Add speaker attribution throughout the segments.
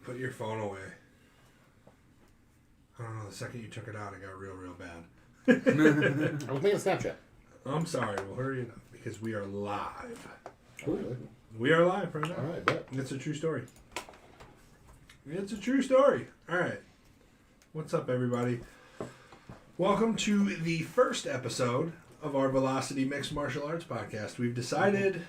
Speaker 1: Put your phone away. I don't know, the second you took it out, it got real, real bad.
Speaker 2: I was making a Snapchat.
Speaker 1: I'm sorry, we'll hurry it up because we are live.
Speaker 2: Really?
Speaker 1: We are live right now.
Speaker 2: All right, bet.
Speaker 1: It's a true story. It's a true story. All right. What's up, everybody? Welcome to the first episode of our Velocity Mixed Martial Arts podcast. We've decided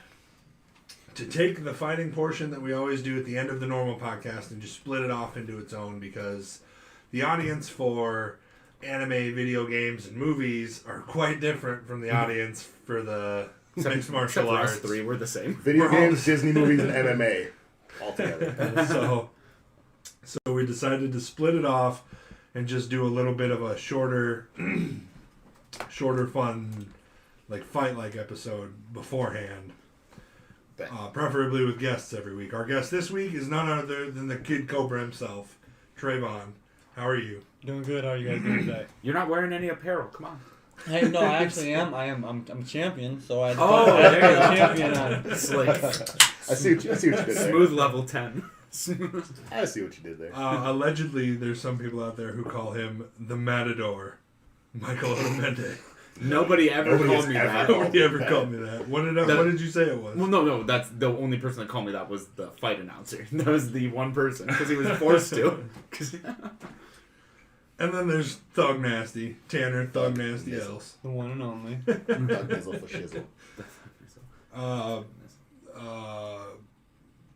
Speaker 1: to take the fighting portion that we always do at the end of the normal podcast and just split it off into its own because the audience for anime, video games, and movies are quite different from the audience for the mixed martial arts.
Speaker 3: Us three were the same.
Speaker 2: Video games, Disney movies, and MMA all together.
Speaker 1: So we decided to split it off and just do a little bit of a shorter fun, like fight-like episode beforehand. Preferably with guests every week. Our guest this week is none other than the Kid Cobra himself, Traevon. How are you?
Speaker 4: Doing good. How are you guys doing today?
Speaker 3: You're not wearing any apparel. Come on.
Speaker 4: Hey, no, I actually am. I'm champion, so I.
Speaker 3: Oh,
Speaker 4: I
Speaker 3: there
Speaker 4: put
Speaker 3: you
Speaker 4: a
Speaker 3: go.
Speaker 4: champion on.
Speaker 3: Slick.
Speaker 2: I see what you did there.
Speaker 3: Smooth level 10.
Speaker 2: I see what you did there.
Speaker 1: Allegedly, there's some people out there who call him the Matador, Michael Odomende.
Speaker 3: Nobody ever
Speaker 2: Nobody
Speaker 3: called
Speaker 2: has
Speaker 3: me
Speaker 2: ever
Speaker 3: that.
Speaker 2: called
Speaker 1: Nobody ever called me that. What did you say it was?
Speaker 3: Well, no, that's the only person that called me that was the fight announcer. That was the one person because he was forced to.
Speaker 1: And then there's Thug Nasty, Tanner Thug Nasty Else.
Speaker 4: The one and only.
Speaker 2: Nizzle for shizzle.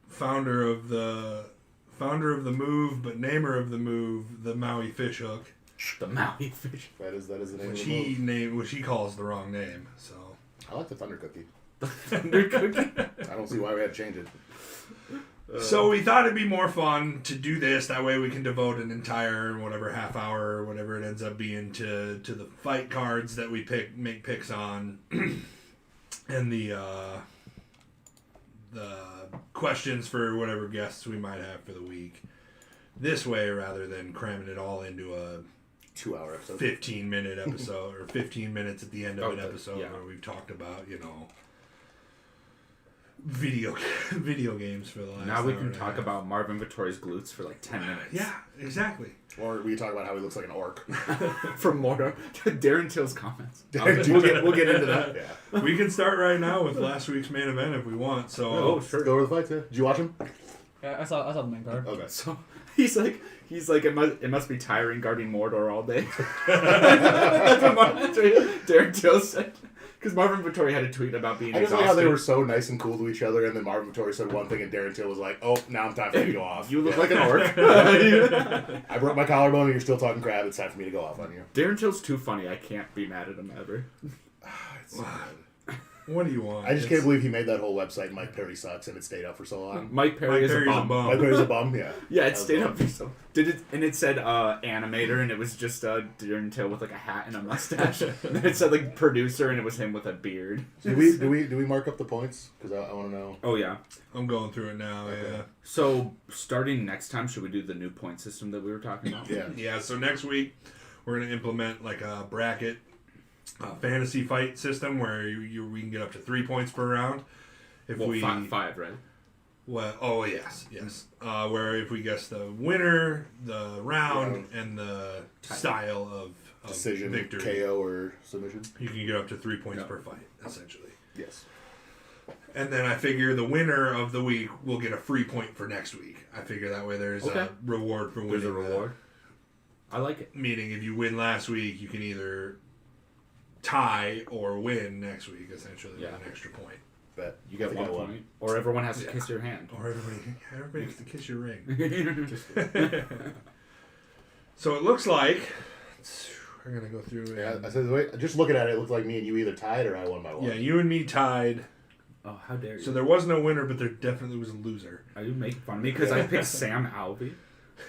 Speaker 1: Founder of the move, but namer of the move, the Maui Fishhook.
Speaker 3: The Maui fish.
Speaker 2: That is the name of the move.
Speaker 1: Which he calls the wrong name. So
Speaker 2: I like the Thunder Cookie.
Speaker 3: Thunder cookie.
Speaker 2: I don't see why we had to change it.
Speaker 1: So we thought it'd be more fun to do this. That way we can devote an entire half hour or whatever it ends up being to the fight cards that we make picks on, and the questions for whatever guests we might have for the week. This way, rather than cramming it all into a
Speaker 2: 2-hour episode.
Speaker 1: 15-minute episode or 15 minutes at the end of an episode
Speaker 3: yeah.
Speaker 1: where we've talked about video games for the last
Speaker 3: Now we
Speaker 1: hour
Speaker 3: can
Speaker 1: and a
Speaker 3: talk
Speaker 1: half.
Speaker 3: about Marvin Vittori's glutes for like 10 minutes.
Speaker 1: Yeah, exactly.
Speaker 2: Or we talk about how he looks like an orc.
Speaker 3: From Mordor to Darren Till's comments. We'll get into that.
Speaker 2: Yeah.
Speaker 1: We can start right now with last week's main event if we want. So,
Speaker 3: Oh, sure.
Speaker 2: Go over the fights, yeah. Did you watch him?
Speaker 4: Yeah, I saw the main card.
Speaker 2: Okay.
Speaker 3: So he's like it must be tiring guarding Mordor all day. That's what Darren Till said. Because Marvin Vittori had a tweet about being
Speaker 2: I just like
Speaker 3: exhausted.
Speaker 2: how they were so nice and cool to each other, and then Marvin Vittori said one thing, and Darren Till was like, "Oh, now I'm time for you to go off."
Speaker 3: You look like an orc.
Speaker 2: I broke my collarbone, and you're still talking crap. It's time for me to go off on you.
Speaker 3: Darren Till's too funny. I can't be mad at him ever.
Speaker 2: It's so good.
Speaker 1: what do you want?
Speaker 2: I just can't believe he made that whole website. Mike Perry sucks, and it stayed up for so long.
Speaker 3: Mike Perry is a bum.
Speaker 2: Mike Perry's a bum. Yeah.
Speaker 3: Yeah, it
Speaker 2: That was
Speaker 3: stayed
Speaker 2: bum.
Speaker 3: up for so. Did it? And it said animator, and it was just Darren Till with like a hat and a mustache. And then it said like producer, and it was him with a beard.
Speaker 2: Do we mark up the points? Because I want to know.
Speaker 3: Oh yeah.
Speaker 1: I'm going through it now.
Speaker 2: Okay.
Speaker 3: So starting next time, should we do the new point system that we were talking about?
Speaker 2: Yeah.
Speaker 1: Yeah. So next week we're gonna implement like a bracket fantasy fight system where we can get up to 3 points per round. If
Speaker 3: Well,
Speaker 1: we
Speaker 3: five, right?
Speaker 1: Well, oh yes. Where if we guess the winner, the round, and the style of
Speaker 2: Decision,
Speaker 1: victory,
Speaker 2: KO, or submission.
Speaker 1: you can get up to 3 points per fight, essentially.
Speaker 2: Yes.
Speaker 1: And then I figure the winner of the week will get a free point for next week. I figure that way there's a reward for winning.
Speaker 3: There's a reward. I like it.
Speaker 1: Meaning, if you win last week, you can either tie or win next week, essentially, with an extra point.
Speaker 2: Bet.
Speaker 3: You get
Speaker 2: I think
Speaker 3: 1
Speaker 2: I won.
Speaker 3: point, or everyone has to kiss your hand.
Speaker 1: Or everybody gets to kiss your ring. So it looks like we're gonna go through.
Speaker 2: Yeah, I said, wait, just looking at it, it looked like me and you either tied or I won by one.
Speaker 1: Yeah, you and me tied.
Speaker 3: Oh, how dare you!
Speaker 1: So there was no winner, but there definitely was a loser.
Speaker 3: Are you making fun of me because I picked Sam Alvey?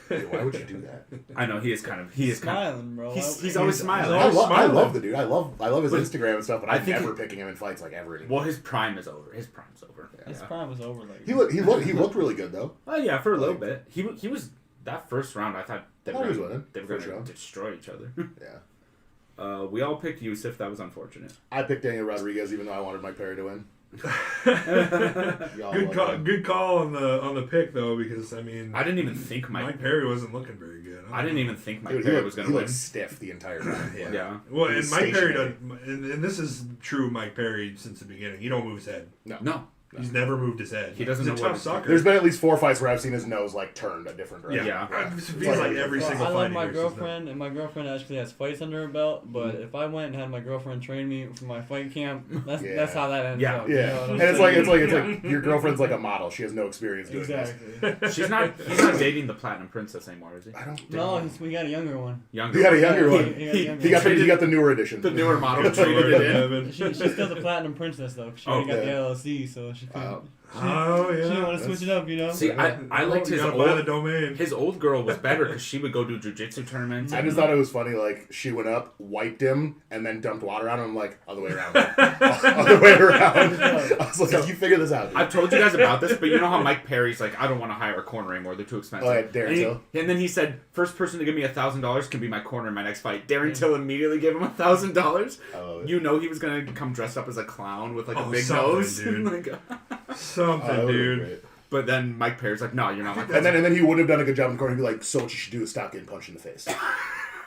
Speaker 2: Dude, why would you do that?
Speaker 3: I know he is kind of
Speaker 4: smiling, bro.
Speaker 3: He's always smiling.
Speaker 2: I love the dude. I love his
Speaker 3: But
Speaker 2: Instagram and stuff, but
Speaker 3: I
Speaker 2: I'm
Speaker 3: think
Speaker 2: never picking him in fights like ever anymore.
Speaker 3: Well, his prime is over. His prime's over.
Speaker 4: His prime was over. Like
Speaker 2: He looked really good though.
Speaker 3: Oh yeah, for a little bit. He was that first round. I thought they
Speaker 2: Oh,
Speaker 3: were
Speaker 2: he was winning.
Speaker 3: going
Speaker 2: First
Speaker 3: to
Speaker 2: round.
Speaker 3: destroy each other.
Speaker 2: Yeah.
Speaker 3: We all picked Yusuf. That was unfortunate.
Speaker 2: I picked Daniel Rodriguez even though I wanted Mike Perry to win. Y'all
Speaker 1: Good
Speaker 2: love
Speaker 1: call.
Speaker 2: him.
Speaker 1: Good call on the pick though, because I mean,
Speaker 3: I didn't even think
Speaker 1: Mike Perry wasn't looking very good.
Speaker 3: I didn't even think Mike
Speaker 2: Dude,
Speaker 3: Perry was going to
Speaker 2: he
Speaker 3: win.
Speaker 2: looked stiff the entire time.
Speaker 3: Yeah.
Speaker 1: Well,
Speaker 2: He
Speaker 1: and
Speaker 2: was
Speaker 1: Mike Perry
Speaker 2: stationary.
Speaker 1: doesn't, and this is true. Mike Perry since the beginning, he don't move his head.
Speaker 3: No.
Speaker 1: He's never moved his head.
Speaker 3: He doesn't
Speaker 1: He's
Speaker 3: know
Speaker 1: a
Speaker 3: what
Speaker 1: tough
Speaker 3: he's
Speaker 1: sucker.
Speaker 2: There's been at least 4 fights where I've seen his nose like turned a different direction.
Speaker 3: Yeah.
Speaker 1: It feels like every
Speaker 4: Well,
Speaker 1: single
Speaker 4: I
Speaker 1: fight.
Speaker 4: love
Speaker 1: he
Speaker 4: my
Speaker 1: versus
Speaker 4: girlfriend, and my girlfriend actually has fights under her belt. But if I went and had my girlfriend train me for my fight camp, that's how that ends up.
Speaker 2: Yeah,
Speaker 4: You know what I'm
Speaker 2: and it's
Speaker 4: saying?
Speaker 2: like your girlfriend's like a model. She has no experience doing this.
Speaker 4: Exactly.
Speaker 3: He's not dating the Platinum Princess anymore, is he?
Speaker 2: I don't.
Speaker 4: No, we got a younger one.
Speaker 3: Younger.
Speaker 2: He got a younger one.
Speaker 4: He got a younger
Speaker 2: He got the newer edition.
Speaker 3: The newer model
Speaker 1: Good
Speaker 3: traded
Speaker 1: Lord
Speaker 3: it
Speaker 1: in
Speaker 3: in.
Speaker 1: heaven.
Speaker 4: She's still the platinum princess though. She already got
Speaker 2: Okay.
Speaker 4: the LLC, so she couldn't.
Speaker 1: Oh yeah.
Speaker 4: She didn't want to switch it up, you know.
Speaker 3: See, I liked
Speaker 1: You
Speaker 3: his
Speaker 1: gotta buy the
Speaker 3: old.
Speaker 1: domain.
Speaker 3: His old girl was better because she would go do jujitsu tournaments.
Speaker 2: I just thought it was funny. Like she went up, wiped him, and then dumped water on him. I'm like, other way around. Other way around. I was like, you figure this out. Dude.
Speaker 3: I've told you guys about this, but you know how Mike Perry's like, I don't want to hire a corner anymore. They're too expensive.
Speaker 2: Oh, yeah, Darren Till.
Speaker 3: And then he said, first person to give me $1,000 can be my corner in my next fight. Darren Till immediately gave him $1,000.
Speaker 2: Oh,
Speaker 3: You know he was gonna come dressed up as a clown with like a big
Speaker 1: something,
Speaker 3: nose.
Speaker 1: dude.
Speaker 3: Like,
Speaker 1: Something,
Speaker 2: that would've
Speaker 1: dude.
Speaker 2: been great.
Speaker 3: but then Mike Perry's like, no, you're not my
Speaker 2: And then he wouldn't have done a good job in the corner. He'd be like, so what you should do is stop getting punched in the face.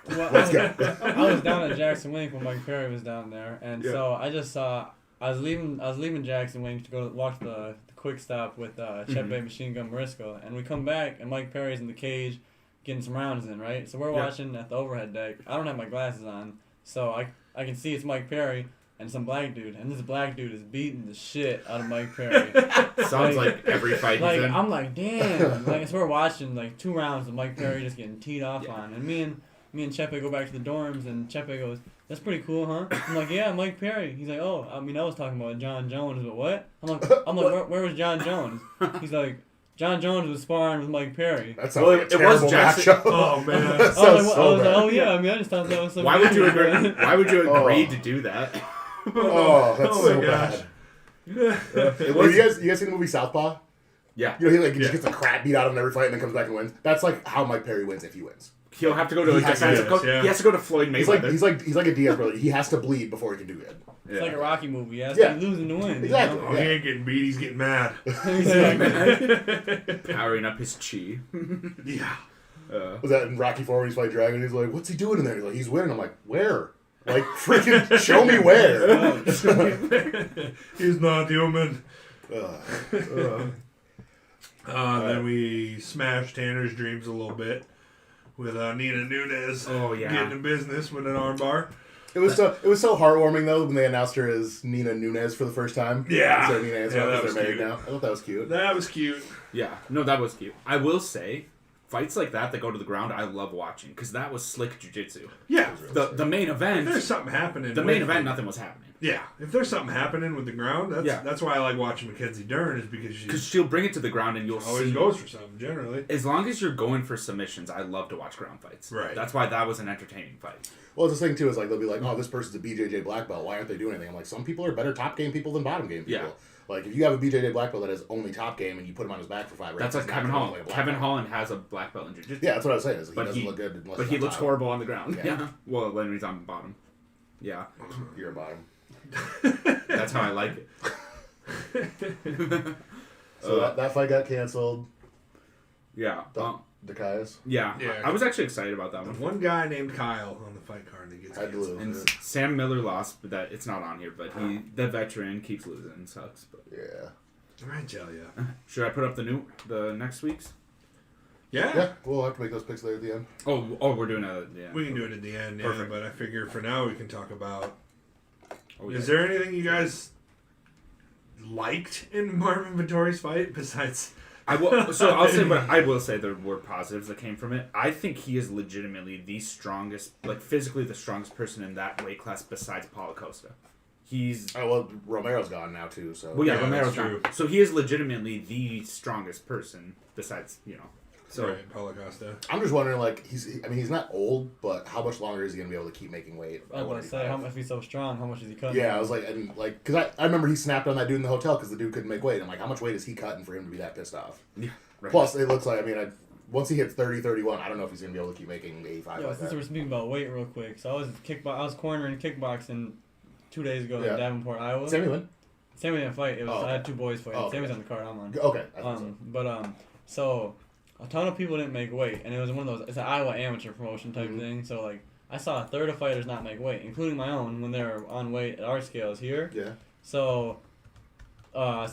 Speaker 4: Well,
Speaker 2: Let's go.
Speaker 4: I was down at Jackson Wink when Mike Perry was down there, and so I just saw. I was leaving Jackson Wink to go watch the quick stop with Chepe Machine Gun Marisco, and we come back and Mike Perry's in the cage, getting some rounds in, right? So we're watching at the overhead deck. I don't have my glasses on, so I can see it's Mike Perry and some black dude, and this black dude is beating the shit out of Mike Perry.
Speaker 3: Sounds like every fight he's
Speaker 4: Like
Speaker 3: in.
Speaker 4: I'm like, damn. Like so we're watching like 2 rounds of Mike Perry just getting teed off on, and me and Chepe go back to the dorms, and Chepe goes, "That's pretty cool, huh?" I'm like, "Yeah, Mike Perry." He's like, "Oh, I mean, I was talking about John Jones, but what?" I'm like, where was John Jones? He's like, John Jones was sparring with Mike Perry.
Speaker 2: That sounds
Speaker 3: Well,
Speaker 2: like a
Speaker 3: it was
Speaker 2: terrible
Speaker 3: Jackson-
Speaker 2: matchup.
Speaker 1: Oh man.
Speaker 2: That
Speaker 4: I was
Speaker 2: sounds
Speaker 4: like,
Speaker 2: so bad.
Speaker 4: oh yeah. I mean, I just thought that was so.
Speaker 3: Why would you
Speaker 4: agree?
Speaker 3: agree? Why would you agree
Speaker 2: Oh.
Speaker 3: to do that?
Speaker 2: Oh, that's
Speaker 1: Oh my
Speaker 2: so
Speaker 1: gosh.
Speaker 2: bad.
Speaker 3: It
Speaker 2: Well,
Speaker 3: was.
Speaker 2: you guys seen the movie Southpaw?
Speaker 3: Yeah,
Speaker 2: You know, he just gets the crap beat out of him in every fight and then comes back and wins. That's like how Mike Perry wins if he wins.
Speaker 3: he'll have to go to
Speaker 2: He
Speaker 3: a
Speaker 2: has to
Speaker 3: defensive
Speaker 1: do
Speaker 3: coach.
Speaker 1: this, yeah.
Speaker 3: He has to go to Floyd Mayweather.
Speaker 2: He's like a Diaz brother. He has to bleed before he can do good.
Speaker 4: It's like a Rocky movie. Yeah,
Speaker 2: Yeah.
Speaker 4: he's losing to win.
Speaker 2: Exactly.
Speaker 1: Oh, he ain't getting beat. He's getting mad.
Speaker 4: Exactly.
Speaker 3: powering up his chi.
Speaker 1: Yeah.
Speaker 2: Was that in Rocky 4 when he's fighting Dragon? He's like, what's he doing in there? He's like, he's winning. I'm like, where? Like, freaking show me where.
Speaker 1: He's not human.
Speaker 2: Ugh.
Speaker 1: Then we smashed Tanner's dreams a little bit with Nina Nunez
Speaker 3: Oh yeah.
Speaker 1: getting in business with an armbar.
Speaker 2: It was so heartwarming though when they announced her as Nina Nunez for the first time.
Speaker 1: Yeah.
Speaker 2: Instead of Nina Ansel,
Speaker 1: Yeah, that
Speaker 2: because
Speaker 1: was
Speaker 2: they're married
Speaker 1: cute.
Speaker 2: now. I thought that was cute.
Speaker 1: That was cute.
Speaker 3: Yeah, no, that was cute. I will say, fights like that go to the ground, I love watching because that was slick jiu-jitsu.
Speaker 1: Yeah.
Speaker 3: The main
Speaker 1: If there's
Speaker 3: event,
Speaker 1: something happening.
Speaker 3: the main
Speaker 1: with-
Speaker 3: event, nothing was happening
Speaker 1: Yeah. If there's something happening with the ground, that's why I like watching Mackenzie Dern is because she
Speaker 3: because she'll bring it to the ground and you'll
Speaker 1: always
Speaker 3: see.
Speaker 1: goes for something generally.
Speaker 3: As long as you're going for submissions, I love to watch ground fights.
Speaker 1: Right.
Speaker 3: That's why that was an entertaining fight.
Speaker 2: Well, the thing too is like they'll be like, oh, this person's a BJJ black belt. Why aren't they doing anything? I'm like, some people are better top game people than bottom game people.
Speaker 3: Yeah.
Speaker 2: Like if you have a BJJ black belt that has only top game and you put him on his back for 5 rounds,
Speaker 3: That's like
Speaker 2: he's not
Speaker 3: Kevin
Speaker 2: gonna
Speaker 3: Holland.
Speaker 2: look like a black
Speaker 3: Kevin
Speaker 2: belt.
Speaker 3: Holland has a black belt in jiu-jitsu.
Speaker 2: Yeah, that's what I was saying. Is he
Speaker 3: But
Speaker 2: doesn't
Speaker 3: he-
Speaker 2: look good unless
Speaker 3: But
Speaker 2: he's
Speaker 3: he
Speaker 2: on
Speaker 3: looks
Speaker 2: top.
Speaker 3: horrible on the ground.
Speaker 2: Yeah.
Speaker 3: Yeah. Well, when he's on the bottom. Yeah.
Speaker 2: You're a bottom.
Speaker 3: That's how I like it.
Speaker 2: So that fight got canceled.
Speaker 3: Yeah.
Speaker 2: Dakai's.
Speaker 3: Yeah.
Speaker 1: Yeah.
Speaker 3: I was actually excited about that one.
Speaker 1: One guy named Kyle on the fight card that gets
Speaker 2: Had to
Speaker 1: canceled.
Speaker 2: lose.
Speaker 3: And Sam Miller lost, but that it's not on here. But the veteran, keeps losing. Sucks. But
Speaker 2: Yeah.
Speaker 1: I tell ya.
Speaker 3: should I put up the next week's?
Speaker 1: Yeah.
Speaker 2: Yeah, we'll have to make those picks later at the end.
Speaker 3: Oh, we're doing a yeah.
Speaker 1: We can do it at the end, yeah.
Speaker 3: Perfect.
Speaker 1: But I figure for now we can talk about.
Speaker 3: Oh, yeah.
Speaker 1: Is there anything you guys liked in Marvin Vittori's fight besides?
Speaker 3: I will. So I'll say, but I will say there were positives that came from it. I think he is legitimately the strongest, like physically the strongest person in that weight class besides Paulo Costa. He's
Speaker 2: Oh well, Romero's gone now too. So
Speaker 3: well, yeah,
Speaker 1: Yeah,
Speaker 3: Romero's
Speaker 1: that's true.
Speaker 3: gone. So he is legitimately the strongest person besides So
Speaker 1: right, Paulo Costa.
Speaker 2: I'm just wondering, like, he's not old, but how much longer is he gonna be able to keep making weight?
Speaker 4: I was gonna say, if he's so strong, how much is he cutting?
Speaker 2: Yeah, I was like, because I remember he snapped on that dude in the hotel because the dude couldn't make weight. I'm like, how much weight is he cutting for him to be that pissed off?
Speaker 3: yeah, right.
Speaker 2: Plus, it looks like, once he hits 30, 31, I don't know if he's gonna be able to keep making 85
Speaker 4: Yo,
Speaker 2: like
Speaker 4: since
Speaker 2: that.
Speaker 4: we're speaking about weight real quick, so I was cornering kickboxing 2 days ago
Speaker 2: Yeah.
Speaker 4: in Davenport, Iowa.
Speaker 2: Sammy win.
Speaker 4: Same with that fight. It was
Speaker 2: Oh,
Speaker 4: I had
Speaker 2: okay.
Speaker 4: 2 boys fighting.
Speaker 2: Oh, okay.
Speaker 4: Same was on the card I'm on.
Speaker 2: Okay. I think so.
Speaker 4: But so a ton of people didn't make weight, and it was one of those. It's an Iowa amateur promotion type thing. So like I saw a third of fighters not make weight, including my own when they were on weight at our scales here.
Speaker 2: Yeah.
Speaker 4: So. Where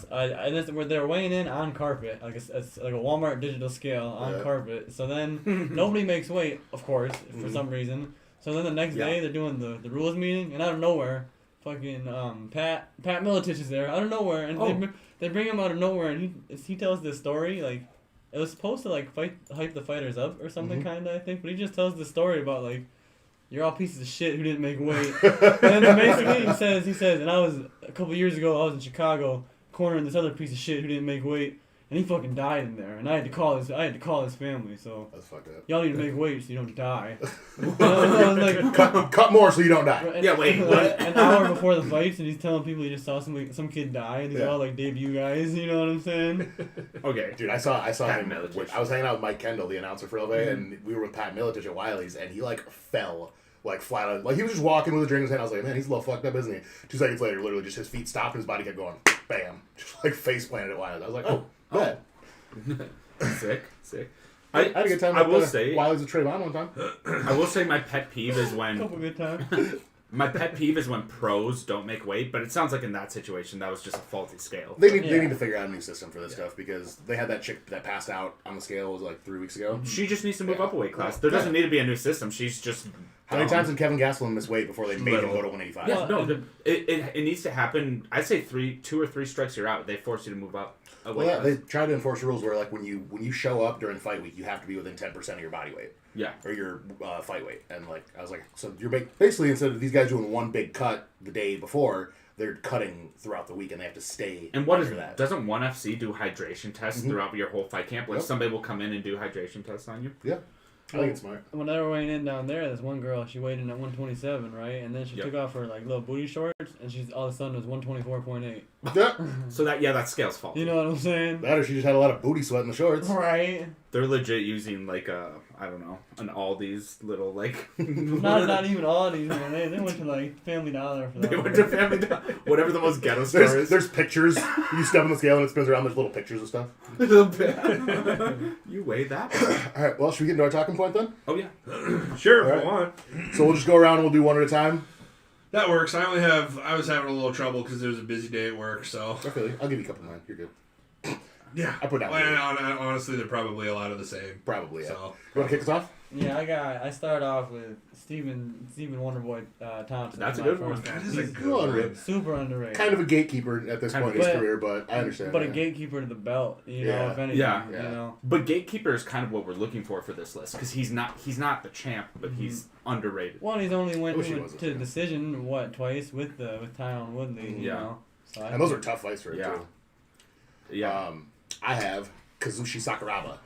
Speaker 4: they were weighing in on carpet, like it's like a Walmart digital scale on carpet. So then nobody makes weight, of course, for some reason. So then the next day they're doing the rules meeting, and out of nowhere, fucking Pat Miletich is there out of nowhere, and they bring him out of nowhere, and he tells this story like it was supposed to like hype the fighters up or something kinda, I think, but he just tells the story about like. You're all pieces of shit who didn't make weight. And then basically he says, and I was, a couple years ago, I was in Chicago, cornering this other piece of shit who didn't make weight, and he fucking died in there. And I had to call his family, so.
Speaker 2: That's fucked up.
Speaker 4: Y'all need to make weight so you don't die. I was like,
Speaker 2: cut more so you don't die.
Speaker 4: and,
Speaker 3: Yeah, wait, what?
Speaker 4: An hour before the fights, and he's telling people he just saw some kid die, and he's all like debut guys, you know what I'm saying?
Speaker 3: Okay.
Speaker 2: Dude, I saw
Speaker 3: Pat
Speaker 2: him.
Speaker 3: Miletich.
Speaker 2: I was hanging out with Mike Kendall, the announcer for LA, and we were with Pat Miletich at Wiley's, and he like fell. Like flat out, like he was just walking with a drink in his hand. I was like, man, he's a little fucked up, isn't he? 2 seconds later, literally just his feet stopped and his body kept going, bam, just like face planted at Wiley's. I was like, oh, bad.
Speaker 3: Sick.
Speaker 2: I had a good time.
Speaker 3: I will say
Speaker 2: Wiley's with Traevon one time.
Speaker 3: I will say my pet peeve is when
Speaker 4: Couple good times.
Speaker 3: my pet peeve is when pros don't make weight, but it sounds like in that situation that was just a faulty scale.
Speaker 2: They need to figure out a new system for this stuff because they had that chick that passed out on the scale was like 3 weeks ago.
Speaker 3: She just needs to move up a weight class. There doesn't need to be a new system. She's just
Speaker 2: How many times did Kevin Gastelum miss weight before they made him go to 185?
Speaker 3: Yeah, no, it needs to happen. I'd say 2 or 3 strikes you're out. They force you to move up a weight class.
Speaker 2: They try to enforce rules where like when you show up during fight week, you have to be within 10% of your body weight.
Speaker 3: Yeah.
Speaker 2: Or your fight weight. And like I was like, so you're basically instead of these guys doing one big cut the day before, they're cutting throughout the week and they have to stay.
Speaker 3: And what is
Speaker 2: that?
Speaker 3: Doesn't ONE FC do hydration tests throughout your whole fight camp? Like somebody will come in and do hydration tests on you?
Speaker 2: Yeah. I think it's smart.
Speaker 4: When they were weighing in down there, this one girl, she weighed in at 127, right? And then she took off her like little booty shorts, and she's all of a sudden was 124.8.
Speaker 3: So that scale's faulty.
Speaker 4: You know what I'm saying?
Speaker 2: That or she just had a lot of booty sweat in the shorts.
Speaker 4: Right.
Speaker 3: They're legit using like I don't know, an Aldi's little like.
Speaker 4: not even Aldi's, man. They went to like Family Dollar for that.
Speaker 3: They went to Family Dollar, whatever the most ghetto store is.
Speaker 2: There's pictures. You step on the scale and it spins around. There's little pictures of stuff.
Speaker 3: You weigh that?
Speaker 2: All right. Well, should we get into our talking point then?
Speaker 3: Oh yeah.
Speaker 1: Sure,
Speaker 2: All
Speaker 1: if you
Speaker 2: right.
Speaker 1: want.
Speaker 2: So we'll just go around and we'll do one at a time.
Speaker 1: That works. I was having a little trouble because it was a busy day at work, so.
Speaker 2: I feel you. I'll give you a couple of mine. You're good.
Speaker 1: Yeah.
Speaker 2: I put down.
Speaker 1: Well, and honestly, they're probably a lot of the same.
Speaker 2: Probably. Yeah.
Speaker 1: So.
Speaker 2: You want to kick us off?
Speaker 4: Yeah, I started off with Stephen Wonderboy Thompson.
Speaker 3: That's a
Speaker 4: my
Speaker 3: good
Speaker 4: first
Speaker 3: one.
Speaker 1: That is
Speaker 4: He's
Speaker 1: a good one.
Speaker 4: super underrated.
Speaker 2: Kind of a gatekeeper at this point in his career, but I understand.
Speaker 4: But
Speaker 2: yeah.
Speaker 4: a gatekeeper to the belt, you know,
Speaker 2: Yeah.
Speaker 4: if anything.
Speaker 3: Yeah.
Speaker 4: You know.
Speaker 3: But Gatekeeper is kind of what we're looking for this list because he's not the champ, but he's underrated.
Speaker 4: Well, he's only went
Speaker 2: I wish he was a
Speaker 4: to
Speaker 2: champ.
Speaker 4: decision twice with Tyron Woodley. You know. So
Speaker 2: And those are tough fights for him
Speaker 3: Yeah.
Speaker 2: too.
Speaker 3: Yeah.
Speaker 2: I have Kazushi Sakuraba,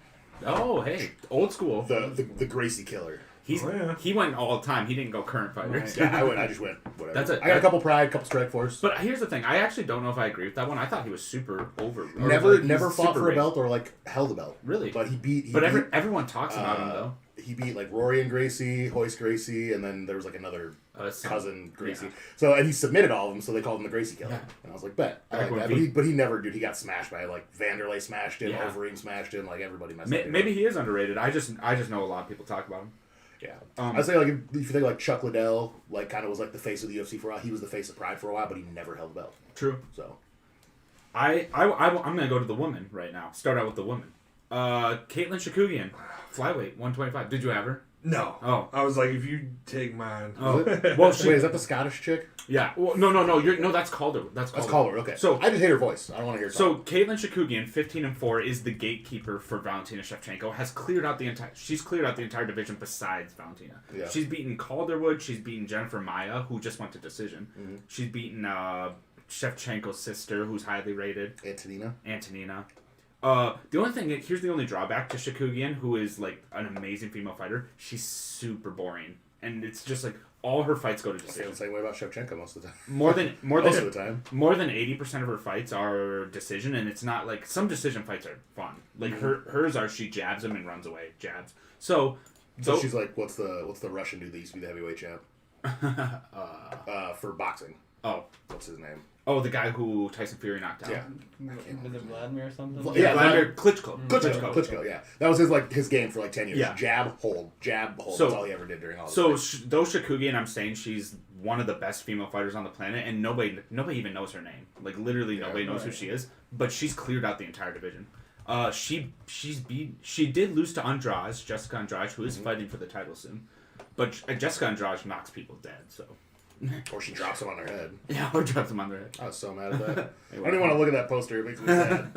Speaker 3: Oh, hey, old school.
Speaker 2: the Gracie killer.
Speaker 3: He went all time. He didn't go current fighters.
Speaker 4: Right.
Speaker 2: Yeah, I just went whatever.
Speaker 3: That's it.
Speaker 2: I got a couple Pride, couple Strike Force.
Speaker 3: But here's the thing. I actually don't know if I agree with that one. I thought he was super over. or
Speaker 2: Never
Speaker 3: like, he's
Speaker 2: fought
Speaker 3: super
Speaker 2: for a
Speaker 3: rated.
Speaker 2: belt or like held a belt.
Speaker 3: Really?
Speaker 2: But he beat.
Speaker 3: Everyone talks about him though.
Speaker 2: He beat like Rory and Gracie, Hoist Gracie, and then there was like another cousin Gracie.
Speaker 3: Yeah.
Speaker 2: So and he submitted all of them, so they called him the Gracie Killer.
Speaker 3: Yeah.
Speaker 2: And I was like, bet. I
Speaker 3: Back
Speaker 2: like
Speaker 3: when
Speaker 2: that. But he never, dude. He got smashed by like Vanderlei smashed him,
Speaker 3: Yeah.
Speaker 2: Overeem smashed him, like everybody messed up.
Speaker 3: Maybe he is underrated. I just know a lot of people talk about him.
Speaker 2: Yeah.
Speaker 3: I'd
Speaker 2: say like if you think like Chuck Liddell, like kind of was like the face of the UFC for a while. He was the face of Pride for a while, but he never held the belt.
Speaker 3: True.
Speaker 2: So
Speaker 3: I'm gonna go to the woman right now. Start out with the woman. Caitlin Shakugian, flyweight, 125. Did you have her?
Speaker 1: No.
Speaker 3: Oh.
Speaker 1: I was like, if you take mine.
Speaker 3: Oh.
Speaker 2: well,
Speaker 3: Well,
Speaker 2: wait, is that the Scottish chick?
Speaker 3: Yeah. Well, no. That's Calder. That's
Speaker 2: Calder. Okay.
Speaker 3: So
Speaker 2: I just hate her voice. I don't want to hear. Her
Speaker 3: So
Speaker 2: talk.
Speaker 3: Caitlin Shakugian, 15-4, is the gatekeeper for Valentina Shevchenko. She's cleared out the entire division besides Valentina.
Speaker 2: Yeah.
Speaker 3: She's beaten Calderwood. She's beaten Jennifer Maia, who just went to decision.
Speaker 2: Mm-hmm.
Speaker 3: She's beaten Shevchenko's sister, who's highly rated,
Speaker 2: Antonina.
Speaker 3: Here's the only drawback to Shakugian, who is like an amazing female fighter. She's super boring, and it's just like all her fights go to
Speaker 2: I feel
Speaker 3: decision.
Speaker 2: the same way about Shevchenko most of the time.
Speaker 3: More than
Speaker 2: Most of the time.
Speaker 3: more than 80% of her fights are decision, and it's not like some decision fights are fun. Like hers are she jabs him and runs away, jabs. So
Speaker 2: she's like, what's the Russian dude that used to be the heavyweight champ? For boxing. What's his name?
Speaker 3: Oh, the guy who Tyson Fury knocked out.
Speaker 2: Yeah.
Speaker 4: Was it Vladimir or something?
Speaker 2: Yeah,
Speaker 3: Vladimir Klitschko.
Speaker 2: Klitschko, yeah. That was his game for like 10 years.
Speaker 3: Yeah.
Speaker 2: Jab, hold.
Speaker 3: So,
Speaker 2: that's all he ever did during all this.
Speaker 3: So, though Shakugian, I'm saying she's one of the best female fighters on the planet, and nobody even knows her name. Like, literally nobody knows who she is, but she's cleared out the entire division. She did lose to Andrade, Jessica Andrade, who is fighting for the title soon. But Jessica Andrade knocks people dead, so...
Speaker 2: Or she drops him on her head.
Speaker 3: Yeah, or drops them on their head.
Speaker 2: I was so mad at that. I don't even want to look at that poster. It makes me sad.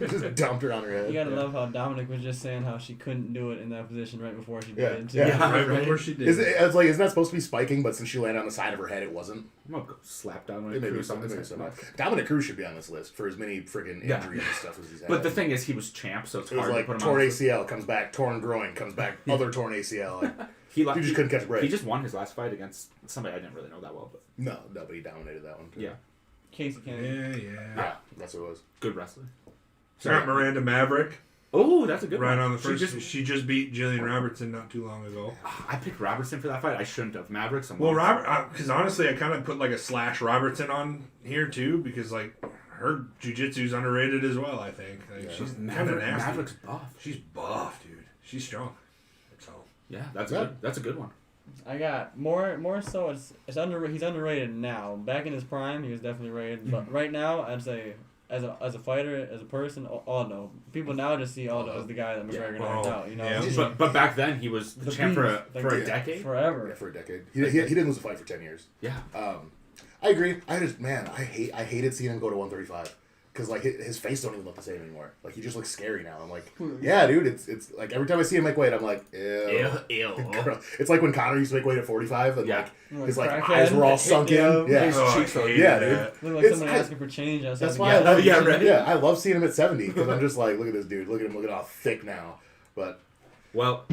Speaker 2: Just dumped her on her head.
Speaker 4: You gotta love how Dominic was just saying how she couldn't do it in that position right before she did it. Too.
Speaker 2: Yeah.
Speaker 1: Right before she did.
Speaker 2: It's like, isn't that supposed to be spiking? But since she landed on the side of her head, it wasn't.
Speaker 3: I'm gonna go slap down
Speaker 2: It may be something. Dominic Cruz should be on this list for as many friggin' injuries and stuff as he's had.
Speaker 3: But the thing is, he was champ, so it's
Speaker 2: it was
Speaker 3: hard
Speaker 2: like
Speaker 3: to put him
Speaker 2: torn
Speaker 3: on.
Speaker 2: ACL, comes back, torn groin, comes back, other torn ACL. Like,
Speaker 3: He
Speaker 2: just couldn't catch a break.
Speaker 3: He just won his last fight against somebody I didn't really know that well, but
Speaker 2: No, but he dominated that one too.
Speaker 3: yeah,
Speaker 4: Casey Kennedy.
Speaker 2: Yeah, that's what it was.
Speaker 3: good wrestler.
Speaker 1: Got Miranda Maverick.
Speaker 3: Oh, that's a good
Speaker 1: Right
Speaker 3: one.
Speaker 1: on the first. She just beat Jillian Robertson not too long ago.
Speaker 3: I picked Robertson for that fight. I shouldn't have. Mavericks.
Speaker 1: Well, because honestly, I kind of put like a slash Robertson on here too, because like her jiu-jitsu's underrated as well. I think she's kind of nasty.
Speaker 3: Mavericks buff.
Speaker 1: She's buff, dude. She's strong. So
Speaker 3: Yeah, that's a good one.
Speaker 4: I got more so it's he's underrated now. Back in his prime, he was definitely rated, but right now, I'd say as a fighter, as a person, Aldo. People now just see Aldo as the guy that McGregor knocked out. You know,
Speaker 1: Yeah.
Speaker 3: But back then he was the champ for a decade.
Speaker 4: forever.
Speaker 2: Yeah, for a decade. He didn't lose a fight for 10 years.
Speaker 3: Yeah.
Speaker 2: I agree. I hated seeing him go to 135 because like his face don't even look the same anymore. Like he just looks scary now. I'm like, yeah, dude. It's like every time I see him make weight, I'm like, ew. It's like when Conor used to make weight at 45 and like his like eyes were all sunk in. Yeah,
Speaker 3: His cheeks are
Speaker 2: yeah, dude.
Speaker 4: Look like someone asking for change.
Speaker 2: That's why I love
Speaker 3: right.
Speaker 2: Yeah, I love seeing him at 70 because I'm just like, look at this dude. Look at him looking all thick now. But
Speaker 3: well,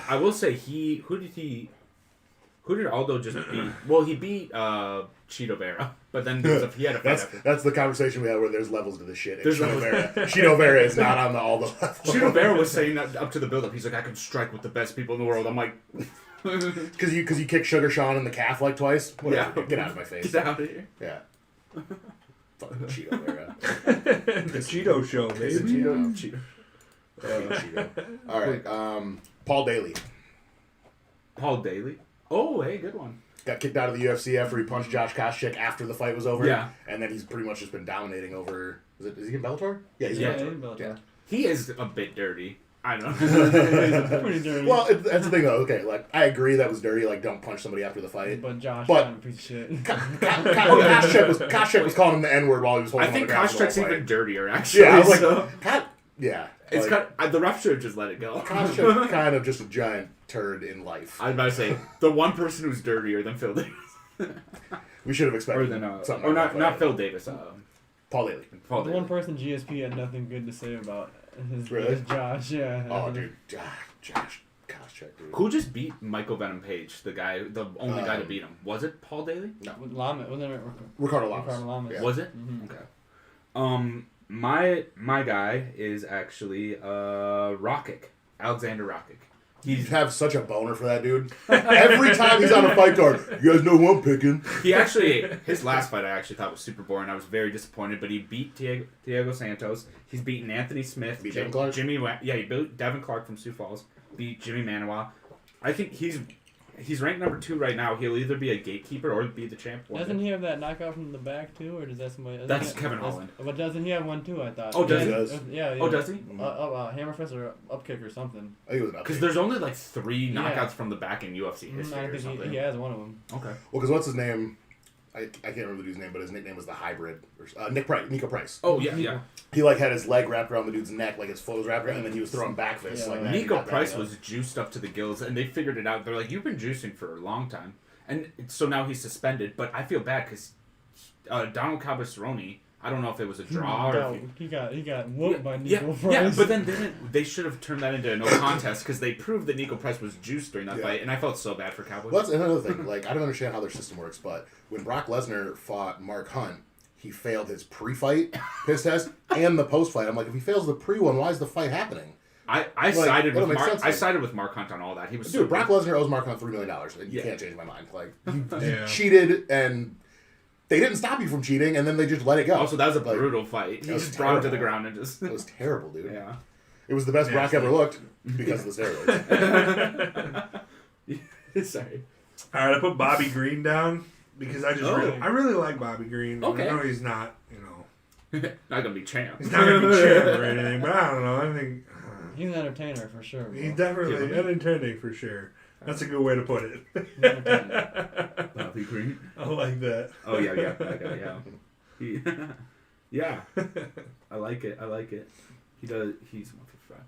Speaker 3: I will say who did Aldo just beat? Well, he beat Cheeto Vera, but then he had a fight after.
Speaker 2: That's the conversation we had where there's levels to this shit. Cheeto Vera is not on all the levels.
Speaker 3: Cheeto Vera was saying that up to the build-up. He's like, I can strike with the best people in the world. I'm like...
Speaker 2: Because you kicked Sugar Sean in the calf like twice? Whatever. Yeah. Get out of my face.
Speaker 3: Get out of here.
Speaker 2: Yeah. Fucking Cheeto Vera.
Speaker 1: The Cheeto Show, baby.
Speaker 3: Cheeto.
Speaker 2: Cheeto. All right. Paul Daly.
Speaker 3: Paul Daly? Oh, hey, good one.
Speaker 2: Got kicked out of the UFC after he punched Josh Koscheck after the fight was over.
Speaker 3: Yeah.
Speaker 2: And then he's pretty much just been dominating over... Is he in Bellator? Yeah, he's
Speaker 3: Yeah,
Speaker 2: in Bellator.
Speaker 4: Yeah.
Speaker 3: He is a bit dirty. I don't know.
Speaker 4: Pretty dirty.
Speaker 2: Well, that's the thing, though. Okay, like, I agree that was dirty. Like, don't punch somebody after the fight.
Speaker 4: But Josh,
Speaker 2: But-
Speaker 4: kind of a piece of shit.
Speaker 2: Koscheck was calling him the N-word while he was holding
Speaker 3: I think
Speaker 2: him on the ground
Speaker 3: Koscheck's
Speaker 2: the whole
Speaker 3: even
Speaker 2: fight.
Speaker 3: dirtier, actually.
Speaker 2: Yeah, I was like,
Speaker 3: so.
Speaker 2: yeah.
Speaker 3: It's
Speaker 2: like,
Speaker 3: the ref should have just let it go.
Speaker 2: Koscheck's kind of just a giant turd in life.
Speaker 3: I was about to say, the one person who's dirtier than Phil Davis.
Speaker 2: We should have
Speaker 3: Or
Speaker 2: expected
Speaker 3: than,
Speaker 2: something.
Speaker 3: or
Speaker 2: like that
Speaker 3: not
Speaker 2: fight.
Speaker 3: Phil Davis.
Speaker 2: Paul Daly.
Speaker 3: Paul
Speaker 4: The
Speaker 3: Daly.
Speaker 4: one person GSP had nothing good to say about his
Speaker 2: Really?
Speaker 4: Josh. Yeah.
Speaker 2: Oh, dude. Josh Koscheck, dude.
Speaker 3: Who just beat Michael Venom Page? The only guy to beat him. Was it Paul Daly?
Speaker 4: With Lamed, wasn't it?
Speaker 2: Ricardo Lamas.
Speaker 4: Ricardo Lamas.
Speaker 2: Yeah.
Speaker 3: Was it?
Speaker 4: Mhm.
Speaker 3: Okay. My guy is actually Rockick. Alexander Rockick.
Speaker 2: You have such a boner for that dude. Every time he's on a fight card, you guys know who I'm picking.
Speaker 3: He actually, his last fight I actually thought was super boring. I was very disappointed, but he beat Diego Santos. He's beaten Anthony Smith.
Speaker 2: Beat Devin Clark?
Speaker 3: He beat Devin Clark from Sioux Falls. Beat Jimmy Manawa. I think he's ranked number 2 right now. He'll either be a gatekeeper or be the champ.
Speaker 4: Doesn't he have that knockout from the back too, or does that somebody?
Speaker 3: That's Kevin Holland.
Speaker 4: But doesn't he have one too? I thought.
Speaker 3: Oh, does he?
Speaker 2: Does.
Speaker 4: Yeah.
Speaker 3: Oh, does he?
Speaker 4: Hammerfist or upkick or something.
Speaker 2: I think it was an
Speaker 3: Because
Speaker 2: upkick.
Speaker 3: there's only like 3
Speaker 4: Yeah.
Speaker 3: knockouts from the back in UFC history
Speaker 4: I
Speaker 3: or
Speaker 4: think
Speaker 3: something.
Speaker 4: he has one of them.
Speaker 3: Okay.
Speaker 2: Well, because what's his name? I can't remember the dude's name, but his nickname was the Hybrid. Or, Nico Price.
Speaker 3: Oh, yeah.
Speaker 2: He like had his leg wrapped around the dude's neck, like his foot was wrapped around, and then he was throwing back fists like that.
Speaker 3: Nico Price was juiced up to the gills, and they figured it out. They're like, you've been juicing for a long time. And so now he's suspended, but I feel bad because Donald Cabasroni, I don't know if it was a draw or if
Speaker 4: He got whooped by
Speaker 3: yeah,
Speaker 4: Nico Price.
Speaker 3: yeah, but then they should have turned that into a no contest because they proved that Nico Price was juiced during that fight, and I felt so bad for Cowboy.
Speaker 2: Well, that's another thing. Like, I don't understand how their system works, but when Brock Lesnar fought Mark Hunt, he failed his pre-fight piss test and the post-fight. I'm like, if he fails the pre-one, why is the fight happening?
Speaker 3: I sided with Mark.
Speaker 2: sense,
Speaker 3: I sided with Mark Hunt on all that. He was
Speaker 2: Dude, Brock Lesnar owes Mark Hunt $3 million, and you
Speaker 3: Yeah.
Speaker 2: can't change my mind. Like, he
Speaker 1: Yeah.
Speaker 2: cheated, and they didn't stop you from cheating, and then they just let it go.
Speaker 3: Also, that was a
Speaker 2: Like,
Speaker 3: brutal fight. He
Speaker 2: was
Speaker 3: just brought him to the
Speaker 2: terrible.
Speaker 3: ground and just.
Speaker 2: It was terrible, dude.
Speaker 3: Yeah.
Speaker 2: It was the best Brock ever looked because of the steroids.
Speaker 3: Sorry.
Speaker 1: All right, I put Bobby Green down because I really like Bobby Green.
Speaker 3: Okay.
Speaker 1: I know he's not,
Speaker 3: Not gonna be champ.
Speaker 1: he's not gonna be champ or anything, but I don't know. I think
Speaker 4: He's an entertainer for sure. Bro.
Speaker 1: he's definitely entertaining for sure. That's a good way to put it.
Speaker 3: Bobby Green.
Speaker 1: I like that.
Speaker 3: Oh yeah, that guy, yeah. I like it. He does. He's 155.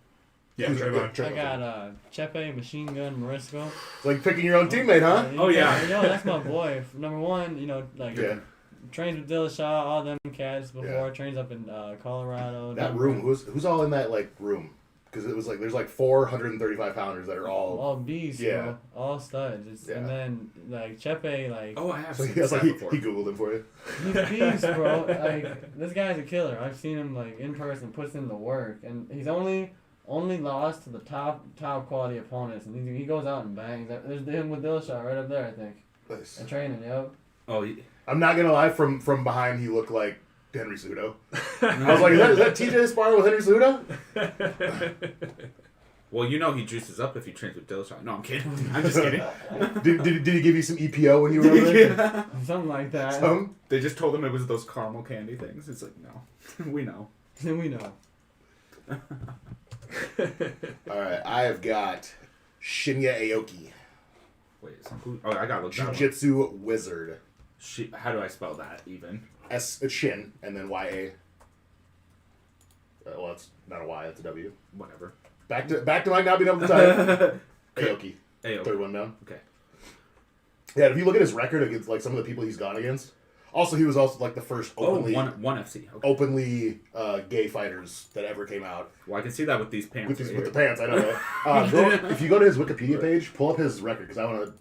Speaker 1: Yeah, Traevon.
Speaker 4: I got Chepe, Machine Gun, Morisco.
Speaker 2: It's like picking your own teammate, huh?
Speaker 3: Oh, yeah.
Speaker 4: Yo, that's my boy. Number one,
Speaker 2: Yeah.
Speaker 4: trains with Dillashaw, all them cats before.
Speaker 2: Yeah.
Speaker 4: Trains up in Colorado.
Speaker 2: That room, who's all in that like room? Because it was like there's like 435 pounders that are all
Speaker 4: beasts,
Speaker 2: Yeah.
Speaker 4: bro. All studs.
Speaker 2: Yeah.
Speaker 4: And then like Chepe,
Speaker 3: Oh, I have
Speaker 2: So
Speaker 3: seen
Speaker 2: he,
Speaker 3: this
Speaker 2: like,
Speaker 3: guy
Speaker 2: he
Speaker 3: before.
Speaker 2: googled him for you.
Speaker 4: he's a beast, bro. Like this guy's a killer. I've seen him like in person, puts in the work, and he's only lost to the top quality opponents, and he goes out and bangs. There's him with Dillashaw right up there, I think.
Speaker 2: Nice.
Speaker 4: And training, yo.
Speaker 3: Oh,
Speaker 2: I'm not gonna lie, from behind he looked like Henry Cejudo. I was like, is that TJ sparring with Henry Cejudo?
Speaker 3: well, he juices up if he trains with Dillashaw. No, I'm kidding. I'm just kidding.
Speaker 2: Did he give you some EPO when you were over there?
Speaker 3: Yeah.
Speaker 4: Something like that.
Speaker 2: Some?
Speaker 3: They just told him it was those caramel candy things. It's like, no, we know.
Speaker 4: We know.
Speaker 2: Alright, I have got Shinya Aoki,
Speaker 3: Wait, who? Oh, I gotta look that one.
Speaker 2: Jiu-Jitsu Wizard.
Speaker 3: How do I spell that even?
Speaker 2: It's Shin, and then Y-A. Well, it's not a Y, it's a W.
Speaker 3: Whatever.
Speaker 2: Back to might not be number time. Aoki.
Speaker 3: Ayo.
Speaker 2: Third one down.
Speaker 3: Okay.
Speaker 2: Yeah, if you look at his record against like some of the people he's gone against, also he was also like the first openly
Speaker 3: one FC. Okay.
Speaker 2: openly gay fighters that ever came out
Speaker 3: Well, I can see that with these pants.
Speaker 2: with
Speaker 3: right
Speaker 2: the
Speaker 3: here.
Speaker 2: pants. I know. Right? If you go to his Wikipedia page, pull up his record because I want to.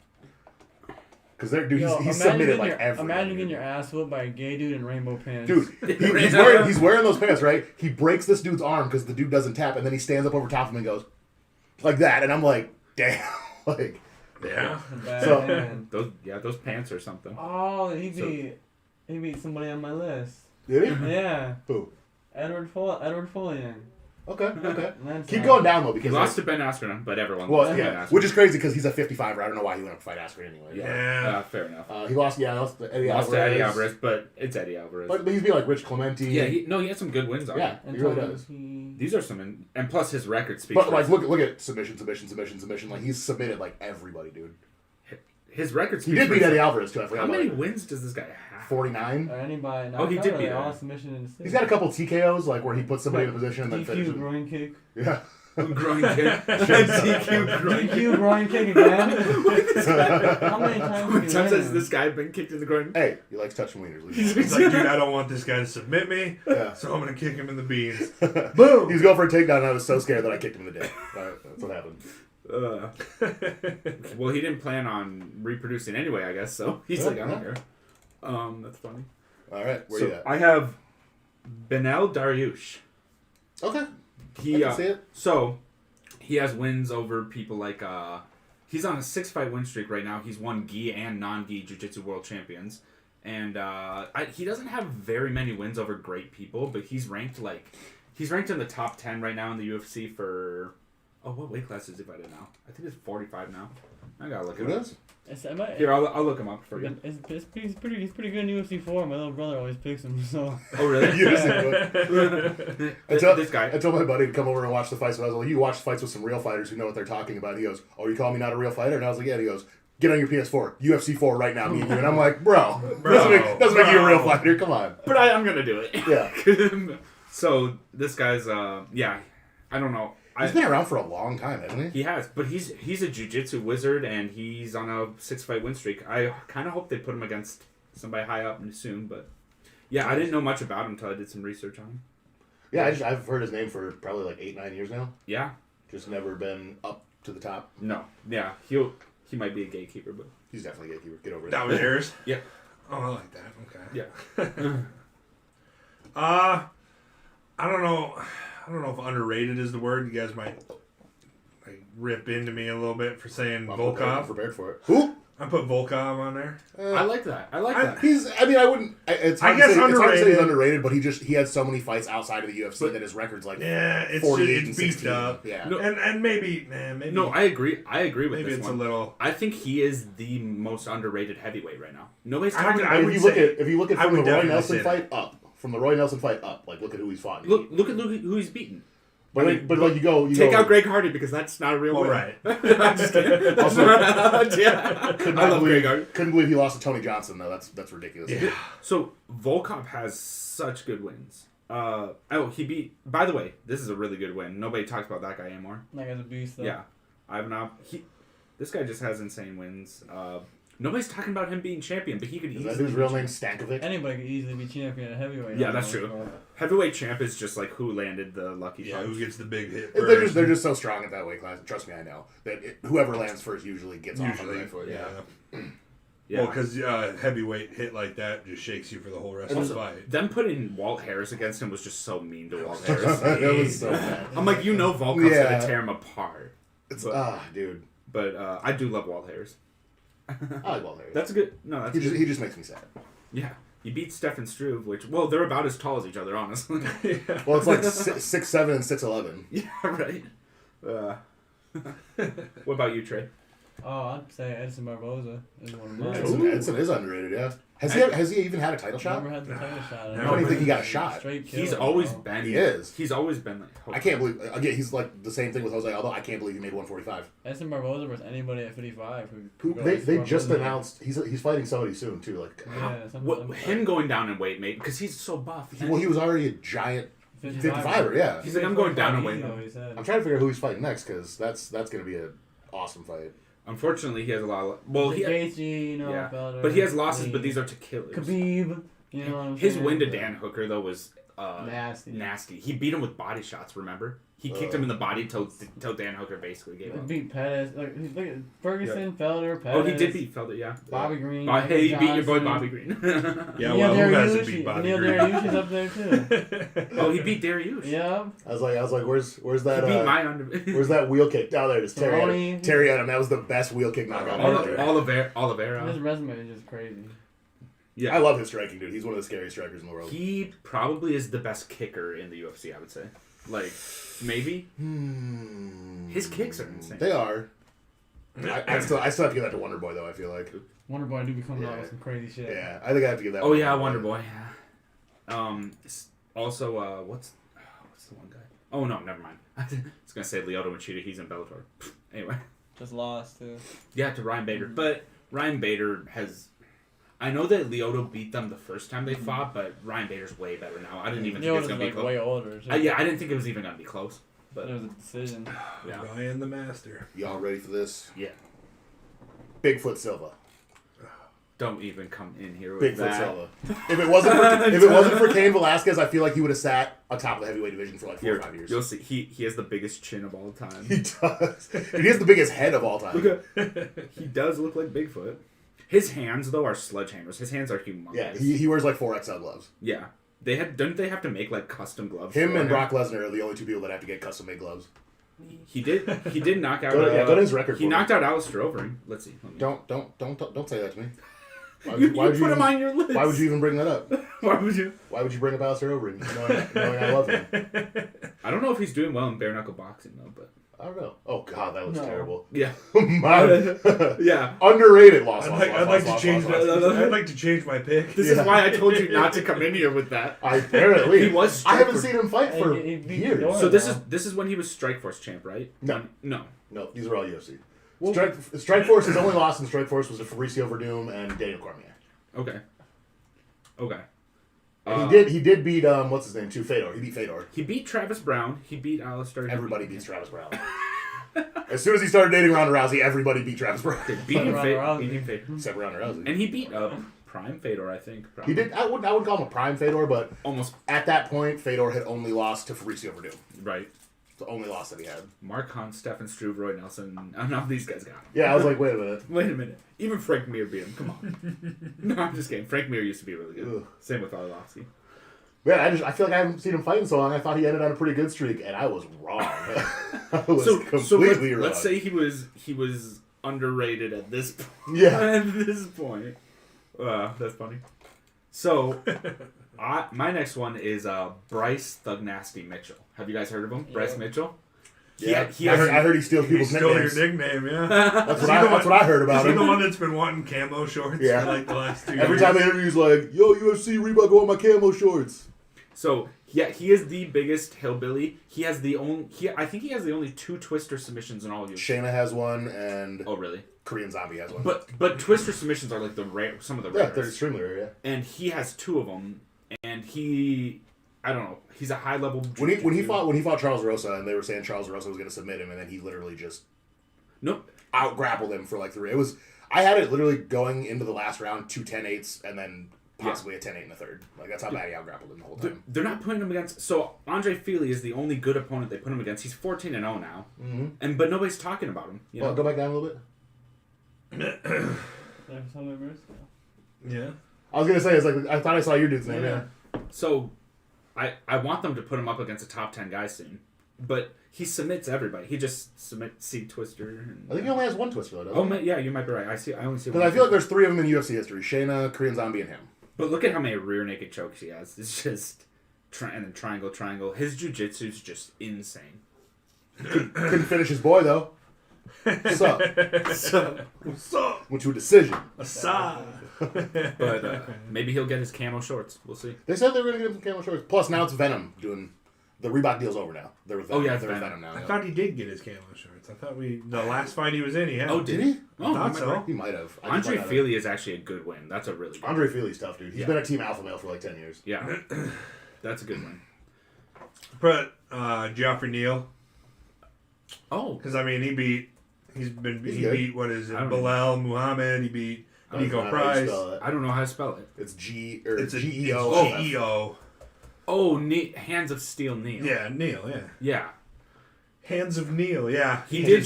Speaker 2: Because dude,
Speaker 4: Yo,
Speaker 2: he's
Speaker 4: imagine
Speaker 2: submitted
Speaker 4: getting
Speaker 2: like
Speaker 4: your,
Speaker 2: everything.
Speaker 4: Imagine getting your ass whooped by a gay dude in rainbow pants.
Speaker 2: Dude, he's wearing those pants, right? He breaks this dude's arm because the dude doesn't tap, and then he stands up over top of him and goes like that, and I'm like, damn, like.
Speaker 1: Yeah.
Speaker 4: Bad
Speaker 2: So-
Speaker 4: man.
Speaker 3: Those pants or something.
Speaker 4: Oh, he beat somebody on my list.
Speaker 2: Did he?
Speaker 4: Yeah,
Speaker 2: Who?
Speaker 4: Edward Follian.
Speaker 2: Okay.
Speaker 4: That's
Speaker 2: Keep
Speaker 4: not-
Speaker 2: going down though
Speaker 3: He
Speaker 2: because
Speaker 3: lost to Ben Askren, but everyone
Speaker 2: well,
Speaker 3: lost to Ben
Speaker 2: yeah,
Speaker 3: Askren.
Speaker 2: which is crazy because he's a 55er. I don't know why he went up to fight Askren anyway.
Speaker 1: Yeah.
Speaker 3: Fair enough.
Speaker 2: He lost to Eddie
Speaker 3: Lost
Speaker 2: Alvarez.
Speaker 3: to Eddie Alvarez, but it's Eddie Alvarez.
Speaker 2: But he's being like Rich Clemente.
Speaker 3: yeah, he had some good wins on
Speaker 2: Yeah,
Speaker 3: him.
Speaker 4: And
Speaker 2: he really
Speaker 4: Tony,
Speaker 2: does.
Speaker 3: These are some, and plus his record speaks.
Speaker 2: But
Speaker 3: for
Speaker 2: like,
Speaker 3: itself.
Speaker 2: look at submission. Like he's submitted like everybody, dude.
Speaker 3: His record
Speaker 2: He
Speaker 3: speaks
Speaker 2: did
Speaker 3: for
Speaker 2: beat Eddie
Speaker 3: itself.
Speaker 2: Alvarez too. I forgot.
Speaker 3: How
Speaker 2: about
Speaker 3: many
Speaker 2: it.
Speaker 3: wins does this guy have?
Speaker 2: 49.
Speaker 4: Or anybody.
Speaker 3: Oh, he did beat
Speaker 4: all
Speaker 3: him.
Speaker 4: submission in the city.
Speaker 2: He's got a couple TKOs like where he puts somebody in a position and then
Speaker 4: DQ
Speaker 2: finishes.
Speaker 4: groin kick.
Speaker 2: Yeah.
Speaker 3: Groin kick. DQ groin kick.
Speaker 4: DQ groin kick again. How many times?
Speaker 3: How many
Speaker 4: did
Speaker 3: times
Speaker 4: he
Speaker 3: has
Speaker 4: win?
Speaker 3: this guy been kicked in the groin?
Speaker 2: Hey, he likes touching wieners.
Speaker 1: He's like, dude, I don't want this guy to submit me,
Speaker 2: Yeah.
Speaker 1: so I'm gonna kick him in the beans.
Speaker 2: Boom! He was going for a takedown and I was so scared that I kicked him in the dick. That's what happened.
Speaker 3: Well, he didn't plan on reproducing anyway, I guess. So he's
Speaker 2: Yeah,
Speaker 3: like, I don't
Speaker 2: yeah.
Speaker 3: care. That's funny.
Speaker 2: Alright, where
Speaker 3: So
Speaker 2: you at?
Speaker 3: I have Benel Dariush.
Speaker 2: Okay.
Speaker 3: He
Speaker 2: I can see it.
Speaker 3: So he has wins over people like he's on a 6-fight win streak right now. He's won gi and non-gi jiu-jitsu world champions. And he doesn't have very many wins over great people, but he's ranked in the top 10 right now in the UFC for what weight class is he fighting now? I think it's 45 now. I gotta look
Speaker 2: Who
Speaker 3: it up.
Speaker 2: does?
Speaker 3: Here, I'll look him up for you.
Speaker 4: He's pretty good in UFC 4. My little brother always picks him. So.
Speaker 3: Oh really?
Speaker 2: I
Speaker 3: This guy.
Speaker 2: told my buddy to come over and watch the fights. I was like, you watch fights with some real fighters who know what they're talking about. He goes, oh, you call me not a real fighter? And I was like, yeah. And he goes, get on your PS4. UFC 4 right now, me and you. And I'm like, bro. Doesn't make you a real fighter. Come on.
Speaker 3: But I'm gonna do it.
Speaker 2: Yeah.
Speaker 3: So this guy's I don't know.
Speaker 2: He's been around for a long time, hasn't he?
Speaker 3: He has, but he's a jiu-jitsu wizard and he's on a 6-fight win streak. I kind of hope they put him against somebody high up soon, but yeah, I didn't know much about him until I did some research on him.
Speaker 2: Yeah, I've heard his name for probably like 8-9 years now.
Speaker 3: Yeah.
Speaker 2: Just never been up to the top.
Speaker 3: No. Yeah. He might be a gatekeeper, but
Speaker 2: He's definitely a gatekeeper. Get over it.
Speaker 1: That was yours?
Speaker 3: yeah.
Speaker 1: Oh, I like that. Okay.
Speaker 3: Yeah.
Speaker 1: I don't know if underrated is the word. You guys might like rip into me a little bit for saying
Speaker 2: I'm
Speaker 1: Volkov.
Speaker 2: prepared for it. Who?
Speaker 1: I put Volkov on there.
Speaker 3: I like that. I like that.
Speaker 2: He's. I mean, I wouldn't. It's hard,
Speaker 1: guess
Speaker 2: to say, it's hard to say he's
Speaker 1: underrated.
Speaker 2: underrated, but he had so many fights outside of the UFC that his record's like
Speaker 1: Yeah, it's
Speaker 2: 48
Speaker 1: it's
Speaker 2: and
Speaker 1: beefed
Speaker 2: 16.
Speaker 1: up.
Speaker 2: Yeah.
Speaker 3: No.
Speaker 1: And maybe
Speaker 3: No, I agree. I agree with
Speaker 1: maybe
Speaker 3: this
Speaker 1: it's
Speaker 3: one.
Speaker 1: a little.
Speaker 3: I think he is the most underrated heavyweight right now. Nobody's
Speaker 1: I
Speaker 3: talking
Speaker 1: would-
Speaker 3: about.
Speaker 1: I
Speaker 2: If
Speaker 1: would
Speaker 2: you
Speaker 1: say-
Speaker 2: look at
Speaker 1: I
Speaker 2: from the
Speaker 1: would
Speaker 2: Roy
Speaker 1: definitely
Speaker 2: Nelson
Speaker 1: say
Speaker 2: fight up, from the Roy Nelson fight up, like look at who he's fought.
Speaker 3: Look at who he's beaten.
Speaker 2: But like you go
Speaker 3: Take out Greg Hardy because that's not a real
Speaker 1: Well,
Speaker 3: win.
Speaker 1: right.
Speaker 3: I'm just kidding.
Speaker 2: Also,
Speaker 3: Yeah. I love Greg Hardy.
Speaker 2: Couldn't believe he lost to Tony Johnson though. That's ridiculous.
Speaker 1: Yeah.
Speaker 3: So Volkov has such good wins. He beat. By the way, this is a really good win. Nobody talks about that guy anymore.
Speaker 4: That guy's a beast, though.
Speaker 3: Yeah, this guy just has insane wins. Nobody's talking about him being champion, but he could
Speaker 2: Is
Speaker 3: easily.
Speaker 2: that dude's real name Stankovic?
Speaker 4: Anybody could easily be champion at heavyweight.
Speaker 3: Yeah, that's true. Heavyweight champ is just like who landed the lucky
Speaker 1: Yeah,
Speaker 3: punch.
Speaker 1: who gets the big hit?
Speaker 2: They're just so strong at that weight class. Trust me, I know that whoever lands first usually gets off on the
Speaker 1: Usually,
Speaker 2: right foot.
Speaker 1: yeah.
Speaker 3: Yeah.
Speaker 1: Well, because heavyweight hit like that just shakes you for the whole rest of the fight.
Speaker 3: Them putting Walt Harris against him was just so mean to Walt Harris.
Speaker 2: That was so bad.
Speaker 3: I'm like, Volkov's
Speaker 2: Yeah.
Speaker 3: gonna tear him apart.
Speaker 2: It's
Speaker 3: But-
Speaker 2: dude.
Speaker 3: But I do love Walt Harris.
Speaker 2: I like Walt Harris.
Speaker 3: That's a good. No, that's good.
Speaker 2: he just makes me sad.
Speaker 3: Yeah, he beat Stefan Struve, which they're about as tall as each other, honestly.
Speaker 2: Well, it's like 6'7" and 6'11".
Speaker 3: Yeah, right. What about you, Trey?
Speaker 4: Oh, I'd say Edson Barboza is one of mine.
Speaker 2: Edson is underrated. Yeah. Has he even had a title shot?
Speaker 4: Never had the title shot.
Speaker 1: I
Speaker 2: I don't even think he got a shot.
Speaker 4: Straight kill,
Speaker 3: He's always
Speaker 4: bro.
Speaker 3: been.
Speaker 2: He is.
Speaker 3: He's always been like.
Speaker 2: I can't believe again. He's like the same thing with Jose Aldo. I can't believe he made 145.
Speaker 4: Edson Barboza versus anybody at 55. Who
Speaker 2: They just announced he's fighting somebody soon too. Like,
Speaker 4: Yeah,
Speaker 3: Him going down in weight, mate, because he's so buff.
Speaker 2: he was already a giant 55er. Yeah.
Speaker 3: He's like, I'm going down in weight.
Speaker 4: Though, he said.
Speaker 2: I'm trying to figure out who he's fighting next because that's gonna be an awesome fight.
Speaker 3: Unfortunately, he has a lot of. Well,
Speaker 4: Gaethje, you know,
Speaker 3: yeah,
Speaker 4: Felder,
Speaker 3: but he has losses.
Speaker 4: Khabib.
Speaker 3: But these are to killers.
Speaker 4: Khabib, you know what I'm
Speaker 3: His
Speaker 4: saying?
Speaker 3: win to Dan Hooker though was
Speaker 4: Nasty.
Speaker 3: He beat him with body shots. Remember, he kicked him in the body till Dan Hooker basically gave
Speaker 4: He
Speaker 3: up.
Speaker 4: beat Pettis. Look at Ferguson, Felder, Pettis.
Speaker 3: Oh, he did beat Felder, yeah.
Speaker 4: Bobby Green.
Speaker 3: Hey, he beat your boy
Speaker 4: Johnson.
Speaker 3: Bobby Green.
Speaker 1: Yeah,
Speaker 4: Neil
Speaker 1: well, who hasn't
Speaker 4: Dariush-
Speaker 1: beat Bobby
Speaker 4: Neil
Speaker 1: Green?
Speaker 4: Dariush is up there too.
Speaker 3: Oh, he beat Dariush.
Speaker 4: Yeah.
Speaker 2: I was like, where's
Speaker 3: He
Speaker 2: that?
Speaker 3: beat my under.
Speaker 2: Where's that wheel kick? Down there, it's Terry.
Speaker 4: Cerrone.
Speaker 2: Terry Adam. That was the best wheel kick knockout ever.
Speaker 3: Oliveira.
Speaker 4: His resume is just crazy.
Speaker 3: Yeah.
Speaker 2: I love his striking, dude. He's one of the scariest strikers in the world.
Speaker 3: He probably is the best kicker in the UFC, I would say. Like, maybe. His kicks are insane.
Speaker 2: They are. I still have to give that to Wonder Boy though. I feel like.
Speaker 4: Wonder Boy do be coming out with some crazy shit.
Speaker 2: Yeah, I think I have to give that.
Speaker 3: Oh
Speaker 2: one
Speaker 3: yeah,
Speaker 2: to
Speaker 3: Wonder Boy. Yeah. Also, what's the one guy? Oh no, never mind. I was gonna say Lyoto Machida. He's in Bellator. Anyway.
Speaker 4: Just lost too.
Speaker 3: Yeah, to Ryan Bader. But Ryan Bader has. I know that Lyoto beat them the first time they fought, but Ryan Bader's way better now. I didn't even think it was
Speaker 4: Leota's
Speaker 3: gonna be
Speaker 4: like
Speaker 3: close.
Speaker 4: way older. Too.
Speaker 3: Yeah, I didn't think it was even gonna be close.
Speaker 4: But
Speaker 3: But
Speaker 4: it was a decision.
Speaker 3: yeah,
Speaker 1: Ryan the Master.
Speaker 2: Y'all ready for this?
Speaker 3: yeah.
Speaker 2: Bigfoot Silva.
Speaker 3: Don't even come in here with
Speaker 2: Bigfoot
Speaker 3: that.
Speaker 2: Silva. If it wasn't for Cain Velasquez, I feel like he would have sat atop the heavyweight division for like 4 or 5 years.
Speaker 3: You'll see. He has the biggest chin of all time.
Speaker 2: He does. He has the biggest head of all time.
Speaker 3: Look at, he does look like Bigfoot. His hands though are sledgehammers. His hands are humongous.
Speaker 2: Yeah, he wears like 4XL gloves.
Speaker 3: Yeah. Don't they have to make like custom gloves?
Speaker 2: Him
Speaker 3: for
Speaker 2: and Brock Lesnar are the only two people that have to get custom made gloves.
Speaker 3: He did knock out.
Speaker 2: Go to his record.
Speaker 3: He knocked out Alistair Overeem. Let's see.
Speaker 2: Don't say that to me.
Speaker 3: You put him on your list.
Speaker 2: Why would you even bring that up?
Speaker 3: Why would you?
Speaker 2: Why would you bring up Alistair Overeem, knowing I love him?
Speaker 3: I don't know if he's doing well in bare knuckle boxing though, but
Speaker 2: I don't know. Oh God, that looks terrible.
Speaker 3: yeah,
Speaker 2: Yeah, underrated loss.
Speaker 1: I'd like to change my pick.
Speaker 3: This is why I told you not to come in here with that.
Speaker 2: Apparently,
Speaker 3: He was
Speaker 2: I haven't
Speaker 3: Strikeforce.
Speaker 2: seen him fight for
Speaker 4: He beat
Speaker 2: years.
Speaker 4: Dora.
Speaker 3: So this is when he was Strikeforce champ, right?
Speaker 2: No.
Speaker 3: No.
Speaker 2: These are all UFC. Strikeforce, his only loss in Strikeforce was to Fabricio Verdum and Daniel Cormier.
Speaker 3: Okay.
Speaker 2: And he did beat what's his name too, Fedor. He beat Fedor.
Speaker 3: He beat Travis Brown. He beat Alistair.
Speaker 2: Everybody beats Travis Brown. As soon as he started dating Ronda Rousey, everybody beat Travis Brown.
Speaker 3: Beating
Speaker 4: Ronda Rousey.
Speaker 3: Fedor.
Speaker 2: Except Ronda Rousey.
Speaker 3: And he beat Prime Fedor, I think.
Speaker 2: He did. I wouldn't call him a prime Fedor, but
Speaker 3: Almost
Speaker 2: at that point, Fedor had only lost to Fabricio Verdum.
Speaker 3: right.
Speaker 2: It's the only loss that he had.
Speaker 3: Mark Hunt, Stefan Struve, Roy Nelson. None of these guys got him.
Speaker 2: Yeah, I was like, wait a minute.
Speaker 3: Wait a minute. Even Frank Mir beat him. Come on. No, I'm just kidding. Frank Mir used to be really good.
Speaker 2: Ugh.
Speaker 3: Same with Arlovsky.
Speaker 2: Man, I feel like I haven't seen him fight in so long. I thought he ended on a pretty good streak, and I was wrong. I was completely wrong.
Speaker 3: Let's say he was underrated at this point.
Speaker 2: Yeah.
Speaker 3: At this point. That's funny. So, my next one is Bryce Thug Nasty Mitchell. Have you guys heard of him? Bryce Mitchell?
Speaker 2: I heard he steals people's
Speaker 1: He stole your
Speaker 2: nicknames.
Speaker 1: nickname, yeah.
Speaker 2: That's what I heard about
Speaker 1: Is he
Speaker 2: him.
Speaker 1: the one that's been wanting camo shorts
Speaker 2: Yeah.
Speaker 1: for like the last 2 years?
Speaker 2: Every time they interview, he's like, "Yo, UFC Reebok, go on my camo shorts."
Speaker 3: So, yeah, he is the biggest hillbilly. He has the only... I think he has the only 2 Twister submissions in all of UFC.
Speaker 2: Shayna has one, and
Speaker 3: Oh, really?
Speaker 2: Korean Zombie has one.
Speaker 3: But Twister submissions are like some of the
Speaker 2: yeah,
Speaker 3: rarest.
Speaker 2: they're extremely rare. Yeah.
Speaker 3: And he has 2 of them, and he... I don't know. He's a high level.
Speaker 2: When he fought Charles Rosa, and they were saying Charles Rosa was going to submit him, and then he literally just out grappled him for like 3. It was I had it literally going into the last round 2 10-8s, and then possibly a 10-8 in the third. Like that's how bad he out grappled him the whole time.
Speaker 3: They're not putting him against. So Andre Feely is the only good opponent they put him against. He's 14-0 now, but nobody's talking about him. You know?
Speaker 2: Go back down a little bit.
Speaker 1: Yeah.
Speaker 2: I was gonna say it's like I thought I saw your dude's name. Yeah.
Speaker 3: So, I want them to put him up against a top 10 guy soon, but he submits everybody. He just submits Seed Twister. And,
Speaker 2: I think he only has one Twister though. Doesn't he?
Speaker 3: yeah, you might be right. I only see.
Speaker 2: Because I feel like there's 3 of them in UFC history: Shayna, Korean Zombie, and him.
Speaker 3: But look at how many rear naked chokes he has. It's just and then triangle. His jiu-jitsu's just insane.
Speaker 2: Couldn't finish his boy though. What's up?
Speaker 1: What's up?
Speaker 2: Went to a decision.
Speaker 1: Aside.
Speaker 3: But maybe he'll get his camo shorts. We'll see.
Speaker 2: They said they were gonna get him some camo shorts. Plus now it's Venom doing the Reebok deal's over now. They're with Venom.
Speaker 3: Oh, yeah, it's
Speaker 2: they're with
Speaker 3: Venom.
Speaker 2: Venom now.
Speaker 1: I
Speaker 2: yeah.
Speaker 1: thought he did get his camo shorts. I thought the last fight he was in, he had.
Speaker 3: Oh,
Speaker 1: them.
Speaker 3: did he? Oh,
Speaker 1: thought
Speaker 3: he
Speaker 1: so.
Speaker 3: might be right.
Speaker 2: He might have.
Speaker 3: Andre Feely is actually a good win. That's a really good
Speaker 2: Andre Feely's tough, dude. He's
Speaker 3: Yeah.
Speaker 2: been a Team Alpha Male for like 10 years.
Speaker 3: Yeah. That's a good win.
Speaker 1: But Geoffrey Neal,
Speaker 3: Oh.
Speaker 1: because I mean he beat what is it?
Speaker 3: I don't
Speaker 1: Bilal Muhammad. He beat Nico Price.
Speaker 3: I don't know how to spell it.
Speaker 2: It's
Speaker 1: It's a
Speaker 2: GEO.
Speaker 1: GEO.
Speaker 3: Oh, Hands of Steel Neil.
Speaker 1: Yeah, Neal. Yeah,
Speaker 3: Yeah.
Speaker 1: Hands of Neal. Yeah,
Speaker 3: He did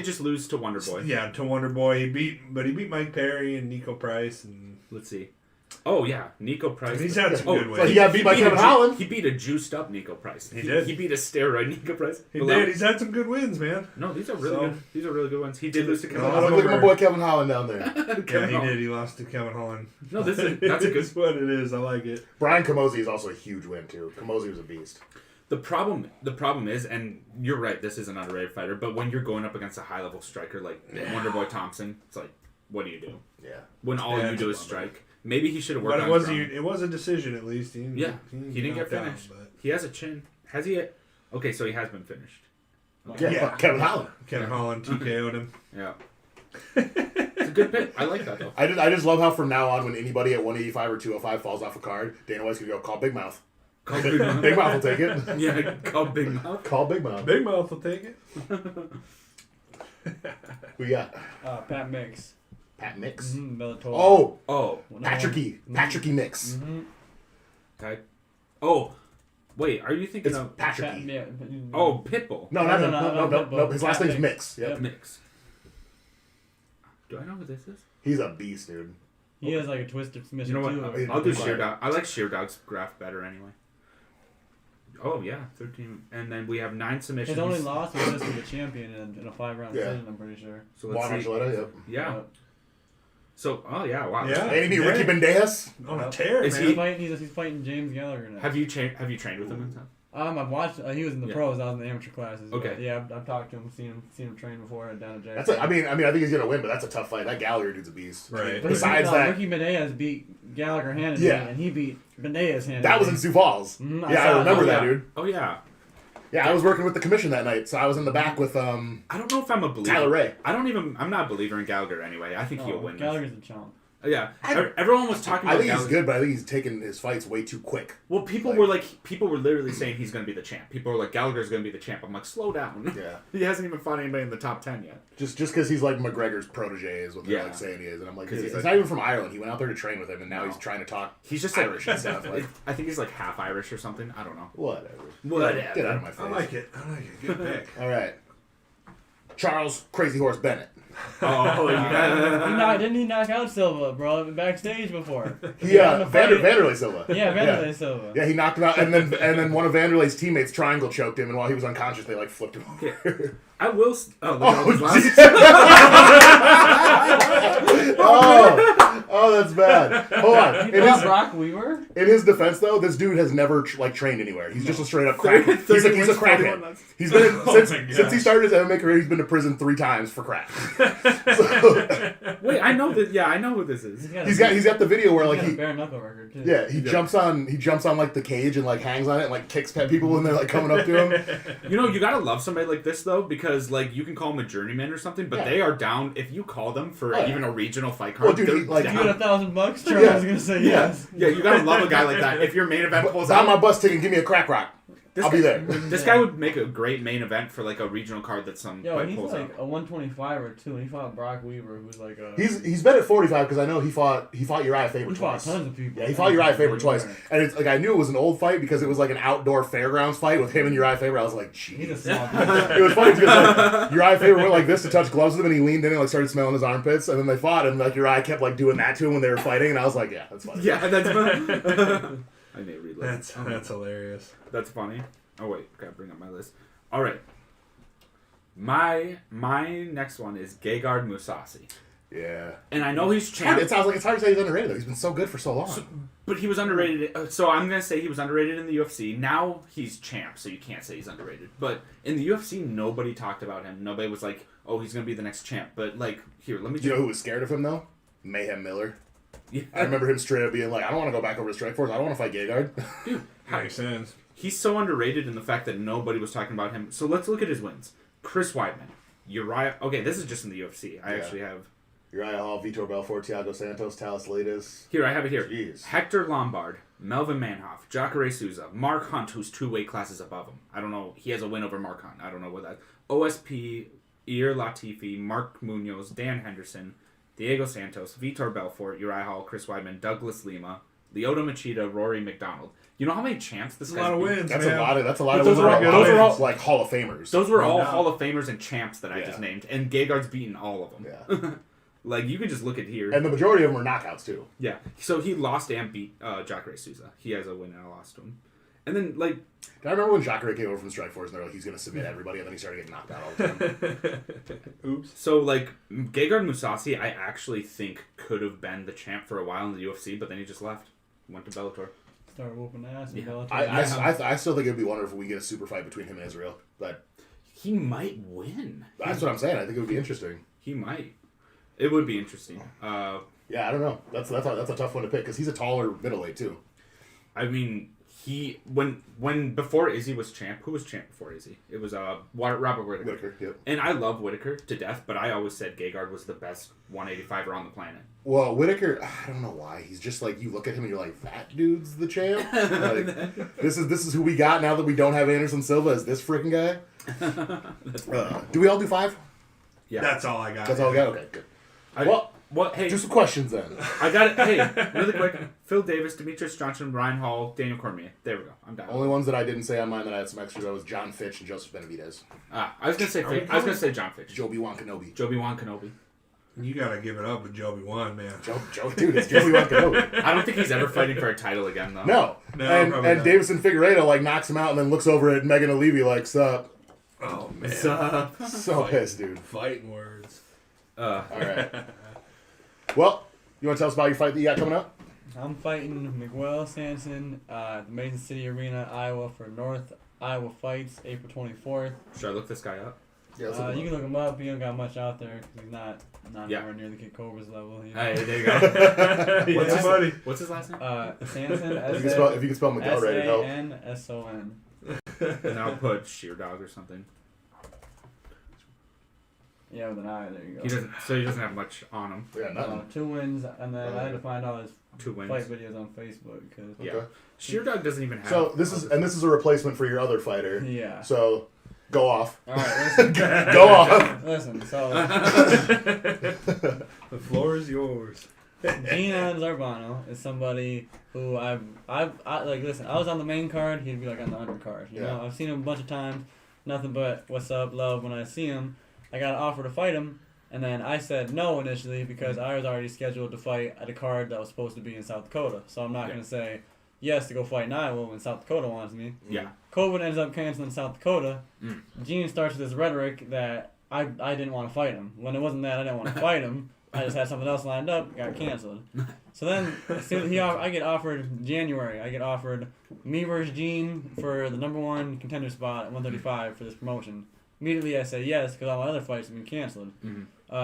Speaker 3: just lose to Wonder Boy.
Speaker 1: Yeah, to Wonder Boy. He beat Mike Perry and Nico Price, and
Speaker 3: Let's see. Oh yeah, Nico Price.
Speaker 1: he's had some good
Speaker 2: So he
Speaker 1: wins.
Speaker 2: got beat by Kevin Holland.
Speaker 3: He beat a juiced up Nico Price.
Speaker 1: He did.
Speaker 3: He beat a steroid Nico Price.
Speaker 1: He did. He's had some good wins, man.
Speaker 3: No, these are really
Speaker 1: So-
Speaker 3: good. These are really good ones. He did lose to Kevin
Speaker 1: No,
Speaker 3: Holland.
Speaker 2: Look at my boy Kevin Holland down there.
Speaker 1: Yeah, he did. He lost to Kevin Holland.
Speaker 3: No, that's a good.
Speaker 1: That's what it is. I like it.
Speaker 2: Brian Camozzi is also a huge win too. Camozzi was a beast.
Speaker 3: The problem is, and you're right, this is an underrated fighter, but when you're going up against a high level striker like Wonder Boy Thompson, it's like, what do you do?
Speaker 2: Yeah.
Speaker 3: When all
Speaker 1: Yeah,
Speaker 3: you do is strike. Maybe he should have worked
Speaker 1: But
Speaker 3: on
Speaker 1: it was
Speaker 3: his ground.
Speaker 1: it was a decision at least. He
Speaker 3: He didn't get
Speaker 1: knocked out,
Speaker 3: finished.
Speaker 1: but-
Speaker 3: He has a chin. Has he? Okay, so he has been finished.
Speaker 2: Yeah. Kevin Holland.
Speaker 1: Kevin Holland TKO'd him.
Speaker 3: Yeah. It's a good pick. I like that though.
Speaker 2: I just love how from now on when anybody at 185 or 205 falls off a card, Dana White's gonna go call Big Mouth.
Speaker 3: Call Big Mouth.
Speaker 2: Big Mouth will take it.
Speaker 3: Yeah, call Big Mouth.
Speaker 2: Call Big Mouth.
Speaker 1: Big Mouth will take it.
Speaker 2: We got
Speaker 4: Pat Mix.
Speaker 2: Pat Mix.
Speaker 4: Bellator.
Speaker 3: Oh.
Speaker 2: Patricky. Patricky Mix.
Speaker 3: Okay. Oh. Wait, are you thinking
Speaker 2: It's
Speaker 3: of
Speaker 2: Patricky.
Speaker 4: Yeah.
Speaker 3: Oh, Pitbull.
Speaker 2: No. His last name's
Speaker 4: Pitbull.
Speaker 2: Mix. Yep.
Speaker 3: Mix. Do I know who this is?
Speaker 2: He's a beast, dude.
Speaker 4: He has like a twisted submission
Speaker 3: You know what?
Speaker 4: too.
Speaker 3: I'll do
Speaker 2: Fire.
Speaker 3: Sheer Dog. I like Sheer Dog's graph better anyway. Oh yeah, 13, and then we have 9 submissions.
Speaker 4: His only loss was just to the champion in a 5-round
Speaker 2: Yeah.
Speaker 4: decision. I'm pretty sure.
Speaker 3: So
Speaker 2: Juan
Speaker 3: let's see.
Speaker 2: Archuleta, yep.
Speaker 3: Yeah. So wow.
Speaker 1: Yeah.
Speaker 2: And he beat Ricky Bandejas.
Speaker 1: On a tear,
Speaker 3: Is
Speaker 1: man.
Speaker 4: He's fighting James Gallagher now.
Speaker 3: Have you trained with him?
Speaker 4: I've watched. He was in the
Speaker 3: Yeah.
Speaker 4: pros. I was in the amateur classes.
Speaker 3: Okay.
Speaker 4: But yeah, I've talked to him, seen him train before down at Jackson.
Speaker 2: That's I mean, I think he's gonna win, but that's a tough fight. That Gallagher dude's a beast.
Speaker 1: Right.
Speaker 4: But
Speaker 2: Besides that,
Speaker 4: Ricky Bandejas beat Gallagher handedly,
Speaker 2: Yeah.
Speaker 4: and he beat Bandejas handedly.
Speaker 2: that was in Sioux Falls.
Speaker 4: Mhm, I
Speaker 2: Yeah,
Speaker 4: saw
Speaker 2: I remember
Speaker 3: Oh,
Speaker 2: that,
Speaker 3: yeah.
Speaker 2: dude.
Speaker 3: Oh yeah.
Speaker 2: Yeah, I was working with the commission that night, so I was in the back with
Speaker 3: I don't know if I'm a believer.
Speaker 2: Tyler Ray.
Speaker 3: I'm not a believer in Gallagher anyway. I think he'll
Speaker 4: No,
Speaker 3: win. this.
Speaker 4: Gallagher's a chump.
Speaker 3: Yeah. Everyone was talking
Speaker 2: I
Speaker 3: about
Speaker 2: think he's
Speaker 3: Gallagher.
Speaker 2: good, but I think he's taking his fights way too quick.
Speaker 3: Well, people were literally saying he's going to be the champ. People were like, Gallagher's going to be the champ. I'm like, slow down.
Speaker 2: Yeah.
Speaker 3: He hasn't even fought anybody in the top 10 yet.
Speaker 2: Just because he's like McGregor's protege is what they're
Speaker 3: Yeah.
Speaker 2: like saying he is, and I'm like,
Speaker 3: 'Cause
Speaker 2: he's
Speaker 3: he's
Speaker 2: not even from Ireland. He went out there to train with him, and now
Speaker 3: No.
Speaker 2: he's trying to talk.
Speaker 3: He's just like,
Speaker 2: Irish and stuff. Like,
Speaker 3: I think he's like half Irish or something. I don't know.
Speaker 2: whatever.
Speaker 3: Whatever.
Speaker 2: Get out of my face.
Speaker 1: I like it. Good pick.
Speaker 2: All right. Charles Crazy Horse Bennett.
Speaker 3: Oh, yeah.
Speaker 4: Didn't he knock out Silva, bro, backstage before?
Speaker 2: Vanderlei Silva.
Speaker 4: Yeah, Vanderlei Silva.
Speaker 2: Yeah, he knocked him out, and then one of Vanderlei's teammates triangle choked him, and while he was unconscious, they like flipped him over.
Speaker 3: I will.
Speaker 2: Oh, that's bad. Hold on.
Speaker 4: Brock Weaver?
Speaker 2: In his defense, though, this dude has never trained anywhere. He's just a straight up crack. He's a crackhead. He's been since he started his MMA career. He's been to prison 3 times for crack.
Speaker 3: Wait, I know that. Yeah, I know who this is.
Speaker 2: He's got the video where like
Speaker 4: he bare knuckle record too.
Speaker 2: Yeah, he jumps on like the cage and like hangs on it and like kicks people when they're like coming up to him.
Speaker 3: You gotta love somebody like this though, because like you can call him a journeyman or something, but they are down if you call them for even a regional fight card.
Speaker 2: Well, dude,
Speaker 4: like you got $1,000, Charles was gonna say yes.
Speaker 3: Yeah, you gotta love a guy like that. If your main event pulls
Speaker 2: out
Speaker 3: out
Speaker 2: my bus ticket, give me a crack rock. I'll be there.
Speaker 3: This guy would make a great main event for like a regional card that some fight
Speaker 4: he's
Speaker 3: pulls
Speaker 4: like
Speaker 3: out.
Speaker 4: a 125 or 2, and he fought Brock Weaver, who's like a.
Speaker 2: He's been at 45 because I know he fought Uriah Faber twice.
Speaker 4: He fought tons of people.
Speaker 2: Yeah, he fought Uriah Faber twice, and it's like I knew it was an old fight because it was like an outdoor fairgrounds fight with him and Uriah Faber. I was like, jeez.
Speaker 4: He's a small dude.
Speaker 2: It was funny because like, Uriah Faber went like this to touch gloves with him, and he leaned in and like started smelling his armpits, and then they fought, and like Uriah kept like doing that to him when they were fighting, and I was like, yeah, that's funny.
Speaker 3: Yeah, that's funny. I may reload.
Speaker 1: That's hilarious.
Speaker 3: That's funny. Oh wait, gotta bring up my list. All right, my next one is Gegard Mousasi.
Speaker 2: Yeah,
Speaker 3: and I know he's champ.
Speaker 2: It sounds like it's hard to say he's underrated though. He's been so good for so long.
Speaker 3: But he was underrated. So I'm gonna say he was underrated in the UFC. Now he's champ, so you can't say he's underrated. But in the UFC, nobody talked about him. Nobody was like, "Oh, he's gonna be the next champ." But like, here, let me.
Speaker 2: Do you know who was scared of him though? Mayhem Miller.
Speaker 3: Yeah.
Speaker 2: I remember him straight up being like, "I don't want to go back over to Strikeforce. I don't want to fight Gegard."
Speaker 3: Dude,
Speaker 1: makes sense.
Speaker 3: He's so underrated in the fact that nobody was talking about him. So let's look at his wins. Chris Weidman, Uriah. Okay, this is just in the UFC. I actually have
Speaker 2: Uriah Hall, Vitor Belfort, Thiago Santos, Talis Leites.
Speaker 3: Here, I have it here.
Speaker 2: Jeez.
Speaker 3: Hector Lombard, Melvin Manhoff, Jacare Souza, Mark Hunt, who's 2 weight classes above him. I don't know. He has a win over Mark Hunt. I don't know what that. OSP, Ir Latifi, Mark Munoz, Dan Henderson, Diego Santos, Vitor Belfort, Uriah Hall, Chris Weidman, Douglas Lima, Lyoto Machida, Rory McDonald. You know how many champs this guy's
Speaker 1: a lot of wins.
Speaker 2: That's
Speaker 1: man.
Speaker 2: a lot of. That's a lot
Speaker 3: But
Speaker 2: of.
Speaker 3: those are all
Speaker 2: like Hall of Famers.
Speaker 3: Those were all Hall of Famers and champs that I just named, and Gegard's beaten all of them.
Speaker 2: Yeah.
Speaker 3: Like you can just look at here,
Speaker 2: and the majority of them were knockouts too.
Speaker 3: Yeah. So he lost and beat Jacare Souza. He has a win and a loss to him. And then like,
Speaker 2: I remember when Jacare came over from Strikeforce and they're like, he's gonna submit everybody, and then he started getting knocked out all the time.
Speaker 1: Oops.
Speaker 3: So like Gegard Mousasi, I actually think could have been the champ for a while in the UFC, but then he just left, went to Bellator.
Speaker 4: Started whooping ass in
Speaker 3: Yeah.
Speaker 4: Bellator.
Speaker 2: I still think it'd be wonderful if we get a super fight between him and Israel. But
Speaker 3: he might win.
Speaker 2: That's what I'm saying. I think it would be interesting.
Speaker 3: He might. It would be interesting.
Speaker 2: Yeah, I don't know. That's a tough one to pick because he's a taller middleweight too.
Speaker 3: I mean, he when before Izzy was champ, who was champ before Izzy? It was Robert Whittaker.
Speaker 2: Yep.
Speaker 3: And I love Whittaker to death, but I always said Gegard was the best 185er on the planet.
Speaker 2: Well, Whittaker, I don't know why. He's just like, you look at him and you're like, that dude's the champ. Like, this is who we got now that we don't have Anderson Silva as this freaking guy. Do we all do 5?
Speaker 3: Yeah,
Speaker 1: that's all I got.
Speaker 2: That's all we got. Okay, good.
Speaker 3: Hey,
Speaker 2: do some questions then.
Speaker 3: I got it. Hey, really quick. Phil Davis, Demetrius Johnson, Ryan Hall, Daniel Cormier. There we go. I'm done.
Speaker 2: Only ones that I didn't say on mine that I had some extra was John Fitch and Joseph Benavidez.
Speaker 3: I was gonna say John Fitch.
Speaker 2: Obi-Wan Kenobi.
Speaker 3: Obi-Wan Kenobi.
Speaker 1: You gotta give it up with Joby One, man.
Speaker 2: Dude, it's Obi-Wan Kenobi.
Speaker 3: I don't think he's ever fighting for a title again, though.
Speaker 2: No. And Davison Figueiredo like knocks him out and then looks over at Megan Levy like, sup.
Speaker 1: Oh man.
Speaker 2: So pissed, dude.
Speaker 1: Fighting words.
Speaker 2: All right. Well, you want to tell us about your fight that you got coming up?
Speaker 4: I'm fighting Miguel Sanson at the Mason City Arena, Iowa for North Iowa Fights, April 24th.
Speaker 3: Should I look this guy up?
Speaker 2: Yeah,
Speaker 4: you can look him up. He don't got much out there because he's not nowhere near the Kid Cobra's level. You know?
Speaker 3: Hey, there you go. What's his last name?
Speaker 4: Sanson.
Speaker 2: If you can spell Miguel right, it'd help.
Speaker 4: Sanson.
Speaker 3: And I'll put Sheer Dog or something.
Speaker 4: Yeah, with an I. There you go.
Speaker 3: He doesn't have much on him.
Speaker 2: Yeah, nothing.
Speaker 4: 2 wins, and then I had to find all his
Speaker 3: 2 wins.
Speaker 4: fight videos on Facebook. Cause
Speaker 3: Yeah. Sheer Dog doesn't even have.
Speaker 2: So this is a replacement for your other fighter.
Speaker 4: Yeah.
Speaker 2: So go off.
Speaker 4: All right, listen.
Speaker 2: Go off.
Speaker 4: Listen, so
Speaker 1: the floor is yours.
Speaker 4: Gian Zarbano is somebody who I like. Listen, I was on the main card. He'd be like on the undercard. You know, I've seen him a bunch of times. Nothing but what's up, love when I see him. I got an offer to fight him, and then I said no initially because I was already scheduled to fight at a card that was supposed to be in South Dakota. So I'm not going to say yes to go fight in Iowa when South Dakota wants me.
Speaker 3: Yeah.
Speaker 4: COVID ends up canceling South Dakota. Gene starts with this rhetoric that I didn't want to fight him. When it wasn't that I didn't want to fight him, I just had something else lined up, got canceled. So then, as soon as I get offered January, I get offered me versus Gene for the #1 contender spot at 135 for this promotion. Immediately I say yes because all my other fights have been canceled.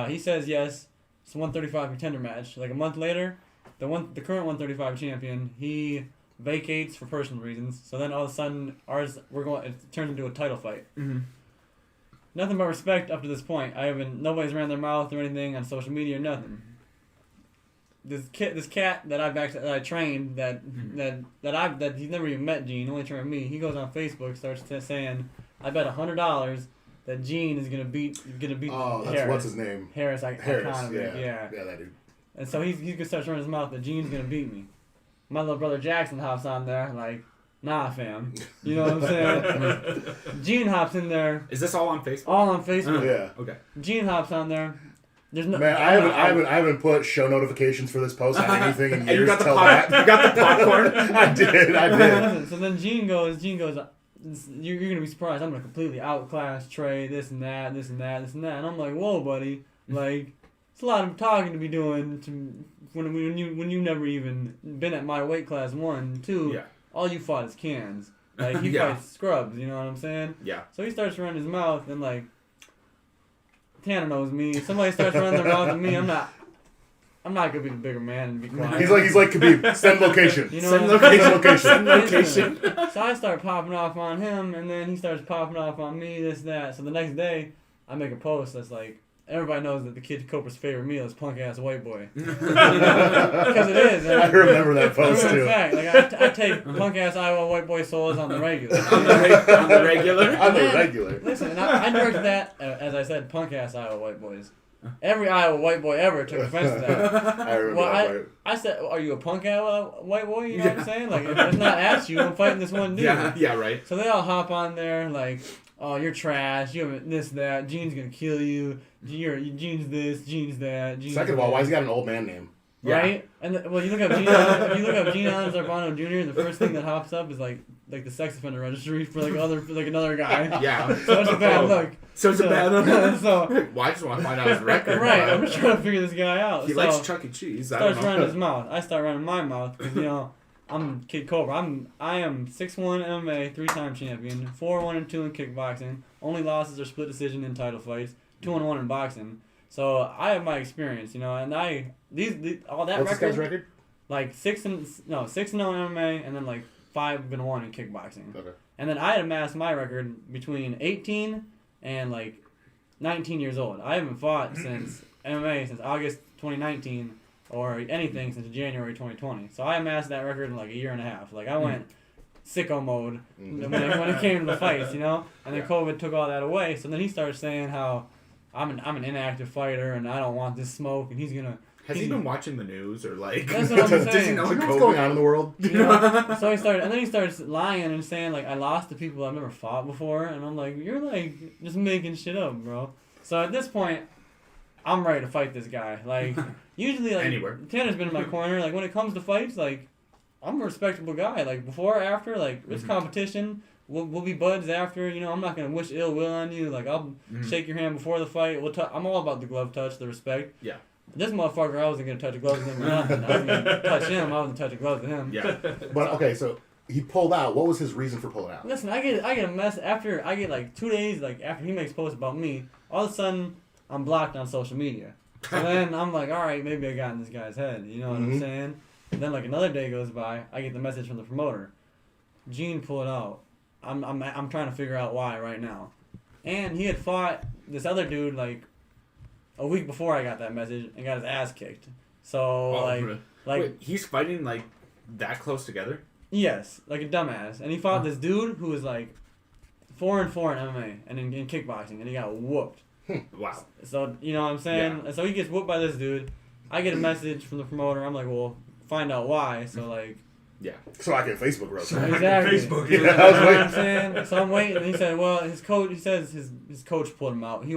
Speaker 4: He says yes. It's a 135 contender match. Like a month later, the current 135 champion, he vacates for personal reasons. So then all of a sudden it turns into a title fight. Nothing but respect up to this point. Nobody's ran their mouth or anything on social media or nothing. This cat that I trained that he's never even met Gene, only trained me. He goes on Facebook, starts saying, "I bet $100 that Gene is gonna beat
Speaker 2: Oh, that's
Speaker 4: Harris."
Speaker 2: what's his name?
Speaker 4: Harris,
Speaker 2: Yeah, that dude.
Speaker 4: And so he starts running his mouth that Gene's gonna beat me. My little brother Jackson hops on there like, "Nah, fam." You know what I'm saying? Gene hops in there.
Speaker 3: Is this all on Facebook?
Speaker 4: All on Facebook.
Speaker 2: Yeah.
Speaker 3: Okay.
Speaker 4: Gene hops on there. There's no.
Speaker 2: Man, I haven't put show notifications for this post on anything in
Speaker 3: And
Speaker 2: years.
Speaker 3: you got the
Speaker 2: till that.
Speaker 3: you got the popcorn.
Speaker 2: I did.
Speaker 4: So then Gene goes, you're going to be surprised. I'm going to completely outclass Trey, this and that. And I'm like, whoa, buddy. Like, it's a lot of talking to be doing when you never even been at my weight class 1, 2.
Speaker 3: Yeah.
Speaker 4: All you fought is cans. Like, he
Speaker 3: Yeah.
Speaker 4: fights scrubs, you know what I'm saying?
Speaker 3: Yeah.
Speaker 4: So he starts running his mouth and, like, Tanner knows me. Somebody starts running their mouth at me. I'm not going to be the bigger man and be quiet.
Speaker 2: He's like Khabib. Send location.
Speaker 4: You know
Speaker 3: Send
Speaker 4: what I'm saying?
Speaker 3: Send location.
Speaker 4: So I start popping off on him, and then he starts popping off on me, this, that. So the next day, I make a post that's like, everybody knows that the Kid Cobra's favorite meal is punk-ass white boy. Because it is.
Speaker 2: I remember that post, too.
Speaker 4: In fact, like, I take punk-ass Iowa white boy solos on the regular.
Speaker 3: On the regular.
Speaker 2: On the regular.
Speaker 4: Listen, and I directed that, as I said, punk-ass Iowa white boys. Every Iowa white boy ever took offense to that.
Speaker 2: I remember that part.
Speaker 4: I said, "Are you a punk Iowa white boy?" You know what I'm saying? Like, if it's not at you, I'm fighting this one dude.
Speaker 3: Yeah, right.
Speaker 4: So they all hop on there like, "Oh, you're trash. You have this, that. Gene's gonna kill you. Gene's this. Gene's that." Gene's
Speaker 2: Second of all, why's he got an old man name?
Speaker 4: Right? And you look up Gene. If you look up Gene Allen Zarbano Jr., the first thing that hops up is like the sex offender registry for another guy.
Speaker 3: Yeah.
Speaker 4: So it's a bad look.
Speaker 3: So it's a bad look.
Speaker 4: So
Speaker 3: well, I just want to find out his record.
Speaker 4: right, I'm just trying to figure this guy out.
Speaker 3: He likes Chuck E. Cheese. I
Speaker 4: Starts
Speaker 3: don't know.
Speaker 4: running his mouth. I start running my mouth because I'm Kid Cobra. I am 6'1" MMA, 3-time champion, 4-1 and 2 in kickboxing. Only losses are split decision in title fights. 2-1 in boxing. So I have my experience, and all that
Speaker 2: What's this guy's record?
Speaker 4: like 6-0 in MMA and then like 5-1 in kickboxing.
Speaker 2: Okay.
Speaker 4: And then I had amassed my record between 18 and like 19 years old. I haven't fought since MMA since August 2019 or anything since January 2020. So I amassed that record in like a year and a half. Like I went sicko mode when it came to the fights, And then COVID took all that away. So then he started saying how I'm an inactive fighter and I don't want this smoke and he's gonna.
Speaker 3: Has he been watching the news or like?
Speaker 4: That's what I'm saying.
Speaker 3: Does he know
Speaker 2: What's going on in the world?
Speaker 4: So he starts lying and saying like I lost to people I've never fought before, and I'm like, you're like just making shit up, bro. So at this point, I'm ready to fight this guy. Like usually, like
Speaker 3: Anywhere.
Speaker 4: Tanner's been in my corner. Like when it comes to fights, like I'm a respectable guy. Like before or after, like it's competition. We'll be buds after. I'm not gonna wish ill will on you. Like I'll shake your hand before the fight. I'm all about the glove touch, the respect.
Speaker 3: Yeah.
Speaker 4: This motherfucker, I wasn't gonna touch a glove with him or nothing. I was gonna touch him. I wasn't touching gloves with him.
Speaker 3: Yeah.
Speaker 2: But okay, so he pulled out. What was his reason for pulling out?
Speaker 4: Listen, I get a mess after I get like 2 days like after he makes posts about me. All of a sudden, I'm blocked on social media. So then I'm like, all right, maybe I got in this guy's head. You know what I'm saying? And then like another day goes by, I get the message from the promoter. Gene pulled out. I'm trying to figure out why right now. And he had fought this other dude like a week before I got that message and got his ass kicked. So
Speaker 3: Wait, he's fighting like that close together?
Speaker 4: Yes, like a dumbass. And he fought this dude who was like 4-4 in MMA and in kickboxing, and he got whooped.
Speaker 3: Wow.
Speaker 4: So, you know what I'm saying?
Speaker 3: Yeah.
Speaker 4: And so he gets whooped by this dude. I get a message from the promoter. I'm like, well, find out why. So, like,
Speaker 3: Yeah.
Speaker 2: So I can Facebook roast him.
Speaker 4: Exactly.
Speaker 1: Facebook.
Speaker 2: Yeah, I was
Speaker 4: You know what
Speaker 2: waiting.
Speaker 4: I'm saying? So I'm waiting, and he said, "Well, his coach." He says his coach pulled him out. He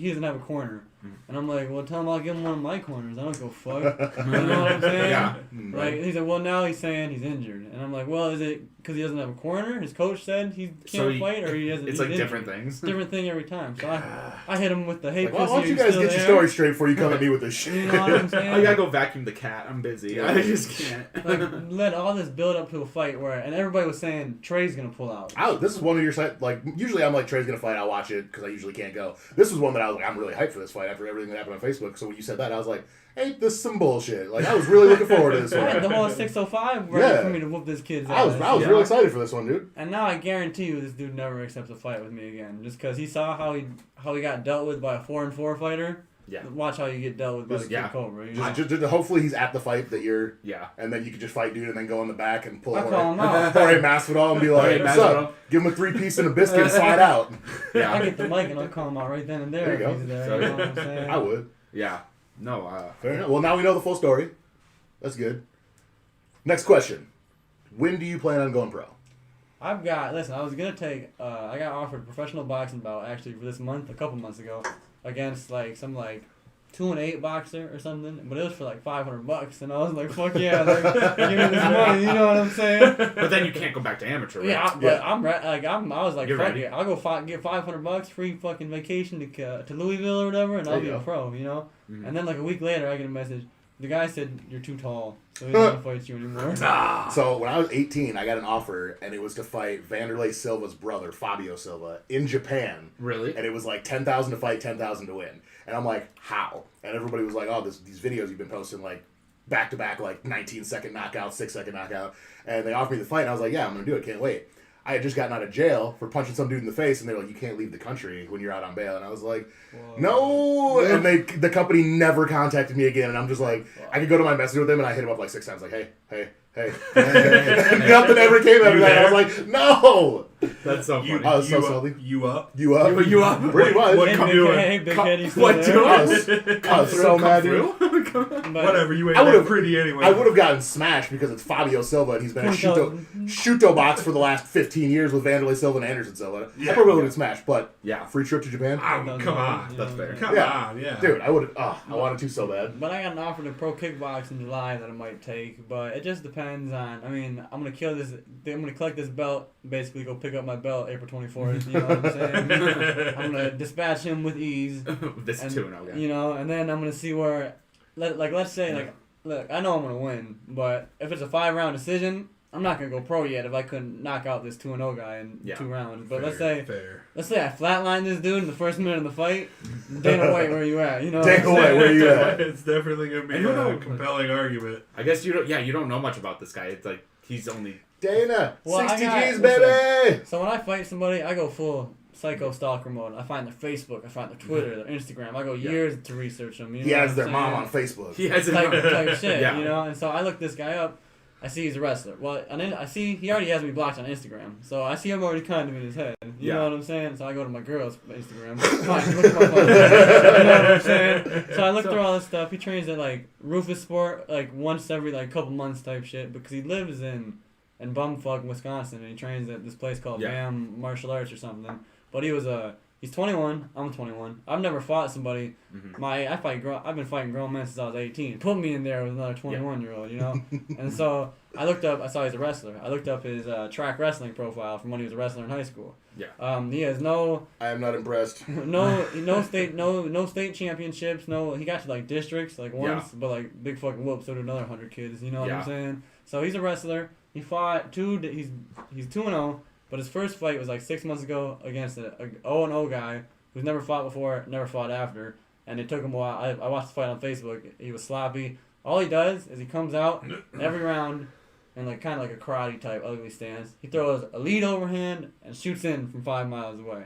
Speaker 4: doesn't have a corner, and I'm like, "Well, tell him I'll give him one of my corners. I don't go fuck." You know what I'm saying?
Speaker 3: Yeah.
Speaker 4: Like he said, "Well, now he's saying he's injured," and I'm like, "Well, is it because he doesn't have a corner? His coach said he can't fight, or he has."
Speaker 3: It's like different things.
Speaker 4: Different thing every time. So I hit him with the hey,
Speaker 2: Like, why
Speaker 4: pussy,
Speaker 2: don't you
Speaker 4: are
Speaker 2: guys
Speaker 4: still
Speaker 2: get your
Speaker 4: there?
Speaker 2: story straight before you come at me with this shit?
Speaker 4: You know what I'm saying?
Speaker 3: I gotta go vacuum the cat. I'm busy. I just can't.
Speaker 4: Like, let all this build up to a fight and everybody was saying Trey's gonna pull out.
Speaker 2: This is one of your usually I'm like, Trey's gonna fight, I'll watch it because I usually can't go. This was one that I was like, I'm really hyped for this fight after everything that happened on Facebook. So when you said that, I was like, ain't this some bullshit? Like, I was really looking forward to this
Speaker 4: I had
Speaker 2: one.
Speaker 4: the whole 605 ready
Speaker 2: Yeah.
Speaker 4: for me to whoop this kid's
Speaker 2: I was
Speaker 4: ass.
Speaker 2: real excited for this one, dude.
Speaker 4: And now I guarantee you this dude never accepts a fight with me again. Just because he saw how he got dealt with by a 4-4 fighter.
Speaker 3: Yeah.
Speaker 4: Watch how you get dealt with by the
Speaker 3: Yeah.
Speaker 4: Kid Cobra. You
Speaker 2: Just,
Speaker 4: know?
Speaker 2: just hopefully he's at the fight that you're,
Speaker 3: Yeah.
Speaker 2: and then you can just fight dude and then go in the back and pull
Speaker 4: I call him out.
Speaker 2: Jorge Masvidal and be like,
Speaker 3: Jorge
Speaker 2: what's
Speaker 3: Masvidal.
Speaker 2: up? Give him a 3-piece and a biscuit and slide out.
Speaker 3: Yeah.
Speaker 4: I get the mic and I'll call him out right then and there,
Speaker 2: There you
Speaker 4: if
Speaker 2: go.
Speaker 4: he's there. You know what I'm saying?
Speaker 2: I would.
Speaker 3: Yeah. No.
Speaker 2: Fair enough. Well, now we know the full story. That's good. Next question. When do you plan on going pro?
Speaker 4: I was gonna take. I got offered a professional boxing bout actually for this month, a couple months ago, against some 2-8 boxer or something, but it was for $500, and I was like, "Fuck yeah, give me this money," you know what I'm saying?
Speaker 3: But then you can't go back to amateur. Right?
Speaker 4: Yeah, but I was like,
Speaker 3: You're
Speaker 4: "Fuck
Speaker 3: ready.
Speaker 4: it, I'll go get $500, free fucking vacation to Louisville or whatever, and I'll
Speaker 2: There
Speaker 4: be
Speaker 2: you
Speaker 4: a
Speaker 2: go.
Speaker 4: pro," you know.
Speaker 3: Mhm.
Speaker 4: And then a week later, I get a message. The guy said you're too tall, so he doesn't want to fight you anymore.
Speaker 2: So when I was 18, I got an offer, and it was to fight Vanderlei Silva's brother, Fabio Silva, in Japan.
Speaker 3: Really?
Speaker 2: And it was like 10,000 to fight, 10,000 to win. And I'm like, how? And everybody was like, oh, these videos you've been posting, back to back, 19-second knockout, 6-second knockout. And they offered me the fight, and I was like, yeah, I'm gonna do it. Can't wait. I had just gotten out of jail for punching some dude in the face, and they were like, you can't leave the country when you're out on bail. And I was like, no. And the company never contacted me again. And I'm just like, I could go to my messenger with them, and I hit him up 6 times, like, hey. Nothing ever came out of that. I was like, no.
Speaker 3: That's so funny.
Speaker 2: I was so salty.
Speaker 1: You up?
Speaker 2: You up?
Speaker 3: You up?
Speaker 2: Pretty much.
Speaker 1: What
Speaker 4: Hey,
Speaker 1: come
Speaker 4: big
Speaker 1: doing?
Speaker 4: head, hey, big head, he's still
Speaker 3: What
Speaker 4: there.
Speaker 3: doing?
Speaker 2: I was so mad, dude.
Speaker 4: But
Speaker 1: Whatever, you ain't
Speaker 2: I
Speaker 1: that
Speaker 2: would've-
Speaker 1: pretty anyway.
Speaker 2: I would have gotten smashed because it's Fabio Silva, and he's been a shuto box for the last 15 years with Vanderlei Silva and Anderson Silva.
Speaker 1: Yeah.
Speaker 2: I probably would have smashed, but
Speaker 3: Yeah.
Speaker 2: free trip to Japan?
Speaker 1: Oh, come on.
Speaker 3: That's fair.
Speaker 1: Come on, yeah.
Speaker 2: Dude, I would have. I wanted to so bad.
Speaker 4: But I got an offer to pro kickbox in July that I might take, but it just depends on. I mean, I'm gonna kill this. I'm gonna collect this belt. Basically, go pick up my belt April 24th. You know what I'm saying? I'm gonna dispatch him with ease.
Speaker 3: This
Speaker 4: And,
Speaker 3: 2-0 guy.
Speaker 4: You know, and then I'm gonna see where. Let's say look, I know I'm gonna win, but if it's a 5-round decision, I'm not gonna go pro yet if I couldn't knock out this 2-0 guy in 2 rounds. But let's say I flatline this dude in the first minute of the fight. Dana White, where you at? You know.
Speaker 2: Dana White, where you at?
Speaker 1: It's definitely gonna be
Speaker 3: And you know-
Speaker 1: a compelling argument.
Speaker 3: I guess you don't. Yeah, you don't know much about this guy. It's like he's only.
Speaker 2: Dana,
Speaker 4: Well, I
Speaker 2: 60
Speaker 4: got-
Speaker 2: G's, baby!
Speaker 4: So when I fight somebody, I go full psycho stalker mode. I find their Facebook, I find their Twitter, their Instagram. I go years to research them. You know
Speaker 2: He has
Speaker 4: what
Speaker 2: their
Speaker 4: I'm
Speaker 2: mom
Speaker 4: saying?
Speaker 2: on Facebook.
Speaker 3: He has
Speaker 4: type shit,
Speaker 3: Yeah.
Speaker 4: you know. And so I look this guy up. I see he's a wrestler. Well, and then I see he already has me blocked on Instagram. So I see him already kind of in his head. You
Speaker 3: Yeah.
Speaker 4: know what I'm saying? So I go to my girl's Instagram. Fine, look at my phone. You know what I'm saying? So I look through all this stuff. He trains at Rufus Sport once every couple months type shit because he lives in bumfuck Wisconsin, and he trains at this place called BAM Martial Arts or something. But he's 21. I'm 21. I've never fought somebody.
Speaker 3: Mm-hmm.
Speaker 4: I've been fighting grown men since I was 18. Put me in there with another 21-year-old, you know. And so I looked up. I saw he's a wrestler. I looked up his track wrestling profile from when he was a wrestler in high school.
Speaker 3: Yeah.
Speaker 4: He has no
Speaker 2: I am not impressed.
Speaker 4: no state championships. No, he got to districts once, but big fucking whoop. So did another 100 kids. You know what I'm saying? So he's a wrestler. He fought he's 2-0, but his first fight was 6 months ago against a 0-0 guy who's never fought before, never fought after, and it took him a while. I watched the fight on Facebook. He was sloppy. All he does is he comes out every round in kind of like a karate type ugly stance. He throws a lead overhand and shoots in from 5 miles away.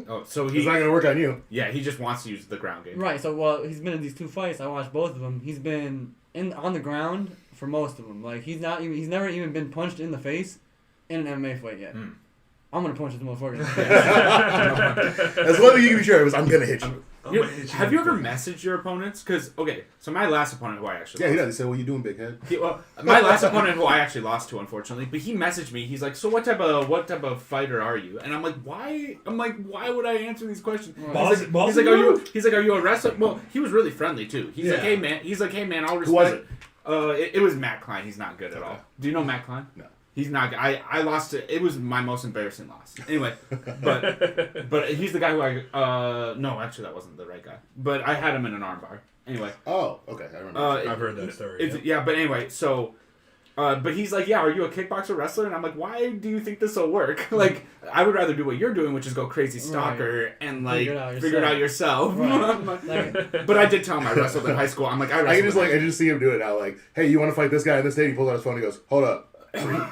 Speaker 3: Oh, so
Speaker 2: He's not going to work on you.
Speaker 3: Yeah, he just wants to use the ground game.
Speaker 4: Right. So he's been in these 2 fights. I watched both of them. He's been on the ground for most of them. He's never even been punched in the face in an MMA fight yet. I'm gonna punch this motherfucker in the face.
Speaker 2: That's one thing you can be sure of is I'm going to hit you.
Speaker 3: Have you ever messaged your opponents? Because so my last opponent who I actually
Speaker 2: he does. He said, "What are you doing, big head?"
Speaker 3: My last opponent who I actually lost to, unfortunately, but he messaged me. He's like, "So what type of fighter are you?" And I'm like, "Why?" Why would I answer these questions? He's like, "Are you a wrestler?" Well, he was really friendly too. He's like, "Hey man," I'll respect.
Speaker 2: Who was it?
Speaker 3: It was Matt Klein. He's not good at all. Do you know Matt Klein?
Speaker 2: No.
Speaker 3: He's not good. I lost it. It was my most embarrassing loss. Anyway, but he's the guy who no, actually that wasn't the right guy. But I had him in an armbar. Anyway.
Speaker 2: Oh, okay. I remember.
Speaker 1: I've heard that story.
Speaker 3: Yeah, but anyway, so but he's like, "Yeah, are you a kickboxer wrestler?" And I'm like, "Why do you think this will work?" Like, I would rather do what you're doing, which is go crazy stalker and like figure it out yourself.
Speaker 4: Right.
Speaker 3: But I did tell him I wrestled in high school. I'm like,
Speaker 2: I just see him do it now. Like, hey, you want to fight this guy in this state? He pulls out his phone. He goes, "Hold up."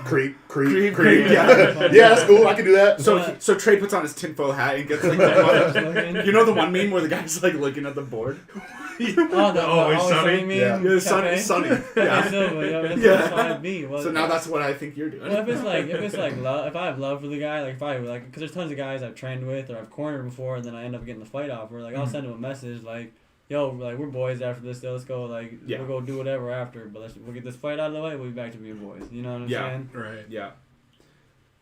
Speaker 2: Creep.
Speaker 3: Yeah.
Speaker 2: Yeah, that's cool. I can do that.
Speaker 3: So Trey puts on his tinfoil hat and gets like you know the one meme where the guy's like looking at the board.
Speaker 1: Always Sunny
Speaker 4: meme.
Speaker 3: Yeah, Sunny.
Speaker 4: Yeah.
Speaker 3: So now that's what I think you're doing.
Speaker 4: Well, if it's like love, if I have love for the guy, like if I like, because there's tons of guys I've trained with or I've cornered before, and then I end up getting the fight offer. Like I'll send him a message like, "Yo, like we're boys after this. Let's go. Like we'll go do whatever after. But we'll get this fight out of the way. We'll be back to being boys." You know what I'm saying?
Speaker 1: Right.
Speaker 3: Yeah.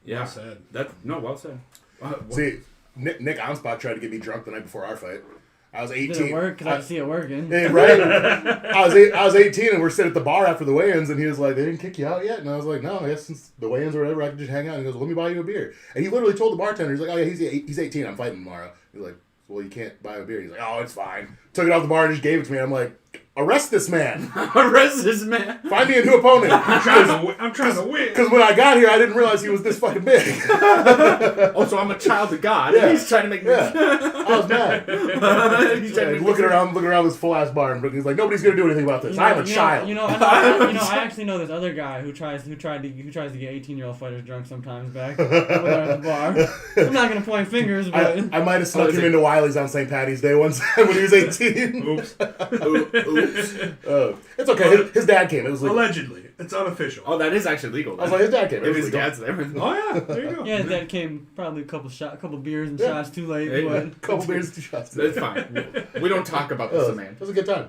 Speaker 1: Well said.
Speaker 3: Well said.
Speaker 2: See, Nick Onspot tried to get me drunk the night before our fight. I was 18.
Speaker 4: Didn't work because I see it working.
Speaker 2: Yeah, right? I was 18 and we're sitting at the bar after the weigh-ins and he was like, "They didn't kick you out yet?" And I was like, "No, I guess since the weigh-ins or whatever, I can just hang out." And he goes, "Let me buy you a beer." And he literally told the bartender, he's like, "Oh yeah, he's 18. I'm fighting tomorrow." He's like, "Well, you can't buy a beer." He's like, "Oh, it's fine." Took it off the bar and just gave it to me. I'm like, "Arrest this man.
Speaker 3: Arrest this man.
Speaker 2: Find me a new opponent."
Speaker 1: I'm trying to win.
Speaker 2: Because when I got here, I didn't realize he was this fucking big.
Speaker 3: So I'm a child of God.
Speaker 2: Yeah.
Speaker 3: He's trying to make me...
Speaker 2: I was mad.
Speaker 3: He's trying to make
Speaker 2: looking around this full ass bar, and he's like, "Nobody's gonna do anything about this. I'm a child."
Speaker 4: I actually know this other guy who tries to get 18-year-old fighters drunk sometimes back over there at the bar. I'm not gonna point fingers, but
Speaker 2: I might have snuck him into Wiley's on St. Patty's Day one time when he was 18.
Speaker 1: Oops.
Speaker 2: It's okay. His dad came. It was legal.
Speaker 1: Allegedly. It's unofficial.
Speaker 3: Oh, that is actually legal.
Speaker 2: I was like, his dad came.
Speaker 3: If his dad's there.
Speaker 1: Oh yeah, there you go.
Speaker 4: yeah, his dad came probably a couple beers and shots too late.
Speaker 3: Hey,
Speaker 4: But
Speaker 2: A couple beers, 2 shots.
Speaker 3: It's fine. We don't talk about this, man.
Speaker 2: It was a good time.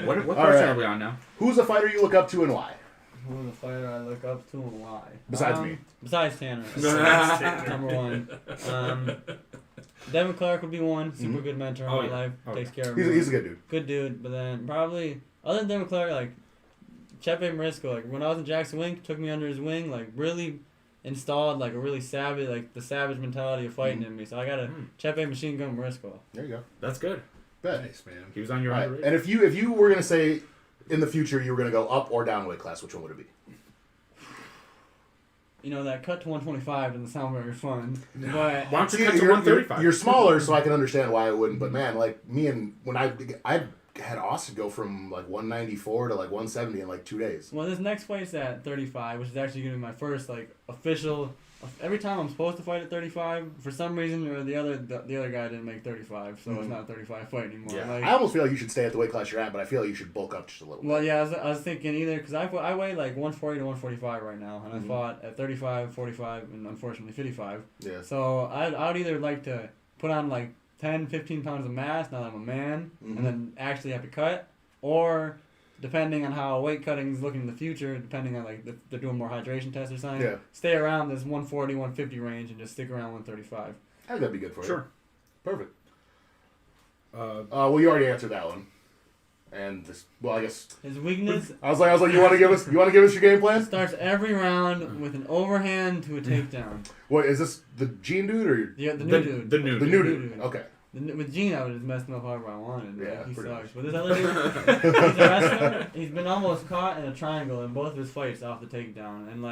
Speaker 3: What
Speaker 2: All
Speaker 3: person
Speaker 2: right.
Speaker 3: are we on now?
Speaker 2: Who's a fighter you look up to and why?
Speaker 4: who's the fighter I look up to and why?
Speaker 2: Besides me.
Speaker 4: Besides Tanner. Number one. Devin Clark would be one. Super good mentor in my life. Takes care of me.
Speaker 2: He's a good dude.
Speaker 4: Good dude. But then probably, other than Devin Clark, like, Chepe Marisco, like, when I was in Jackson Wink, took me under his wing, like, really installed, like, a really savage, like, the savage mentality of fighting in me. So I got a Chepe Machine Gun Marisco.
Speaker 2: There you go.
Speaker 3: That's good.
Speaker 2: Bet.
Speaker 1: Nice, man.
Speaker 3: He was on your
Speaker 2: Right. And if you were gonna say in the future you were gonna go up or down weight class, which one would it be?
Speaker 4: You know, that cut to 125 doesn't sound very fun. But
Speaker 3: why don't you
Speaker 2: See,
Speaker 3: cut to 135?
Speaker 2: You're smaller, so I can understand why it wouldn't. But man, like me and when I had Austin go from like 194 to like 170 in like 2 days.
Speaker 4: well, this next fight's at 35, which is actually going to be my first, like, official. Every time I'm supposed to fight at 35, for some reason or the other guy didn't make 35, so it's not a 35 fight anymore.
Speaker 3: Yeah.
Speaker 4: Like,
Speaker 2: I almost feel like you should stay at the weight class you're at, but I feel like you should bulk up just a little bit.
Speaker 4: well, yeah, I was thinking either, because I weigh like 140 to 145 right now, and I fought at 35, 45, and unfortunately 55.
Speaker 2: Yeah.
Speaker 4: So I would either like to put on like 10, 15 pounds of mass now that I'm a man, and then actually have to cut, or depending on how weight cutting is looking in the future, depending on like they're doing more hydration tests or something, stay around this 140, 150 range and just stick around 135.
Speaker 2: I think that'd be good for you.
Speaker 3: Sure.
Speaker 2: Perfect. Well, you already answered that one. And this, well, I guess
Speaker 4: His weakness
Speaker 2: I was like, you want to give us your game plan?
Speaker 4: starts every round with an overhand to a takedown.
Speaker 2: What is this? The Gene dude or
Speaker 4: The new dude.
Speaker 3: The new
Speaker 2: the
Speaker 3: dude.
Speaker 2: new
Speaker 4: dude.
Speaker 2: dude? Okay.
Speaker 4: With Gene, I would have messed him up however I wanted.
Speaker 2: Yeah,
Speaker 4: Like, he
Speaker 2: pretty
Speaker 4: sucks.
Speaker 2: much.
Speaker 4: But this other dude, he's a wrestler. He's been almost caught in a triangle in both of his fights off the takedown. And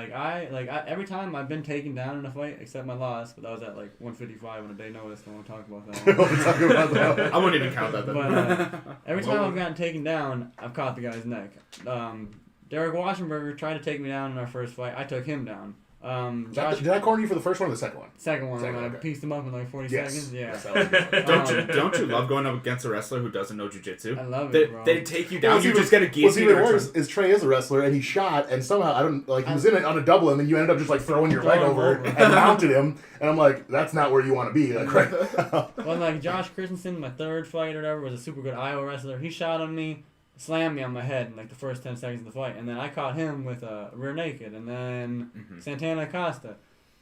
Speaker 4: every time I've been taken down in a fight, except my loss, but that was at like 155 on a day notice. I won't talk about that.
Speaker 2: We'll talk about that.
Speaker 3: I wouldn't even count that then.
Speaker 4: But every time I've gotten taken down, I've caught the guy's neck. Derek Washingberger tried to take me down in our first fight. I took him down.
Speaker 2: Did I corner you for the first one or the second one?
Speaker 4: Second one,
Speaker 2: Second
Speaker 4: when I
Speaker 2: okay.
Speaker 4: pieced him up in like 40
Speaker 2: Yes.
Speaker 4: seconds. Yeah.
Speaker 2: Yes, that was good.
Speaker 3: Don't you love going up against a wrestler who doesn't know jiu-jitsu?
Speaker 4: I love it, bro.
Speaker 3: They take you down.
Speaker 2: What's
Speaker 3: You
Speaker 2: even-
Speaker 3: just get a
Speaker 2: What's
Speaker 3: guillotine.
Speaker 2: even
Speaker 3: or
Speaker 2: worse
Speaker 3: something.
Speaker 2: is Trey is a wrestler and he shot and somehow I don't like he was in it on a double him and you ended up just like throwing your leg
Speaker 4: Throwing him
Speaker 2: over
Speaker 4: over.
Speaker 2: and mounted him and I'm like that's not where you want to be like right now.
Speaker 4: Well, like Josh Christensen, my third fight or whatever, was a super good Iowa wrestler. He shot on me, slammed me on my head in like the first 10 seconds of the fight, and then I caught him with a rear naked, and then Santana Acosta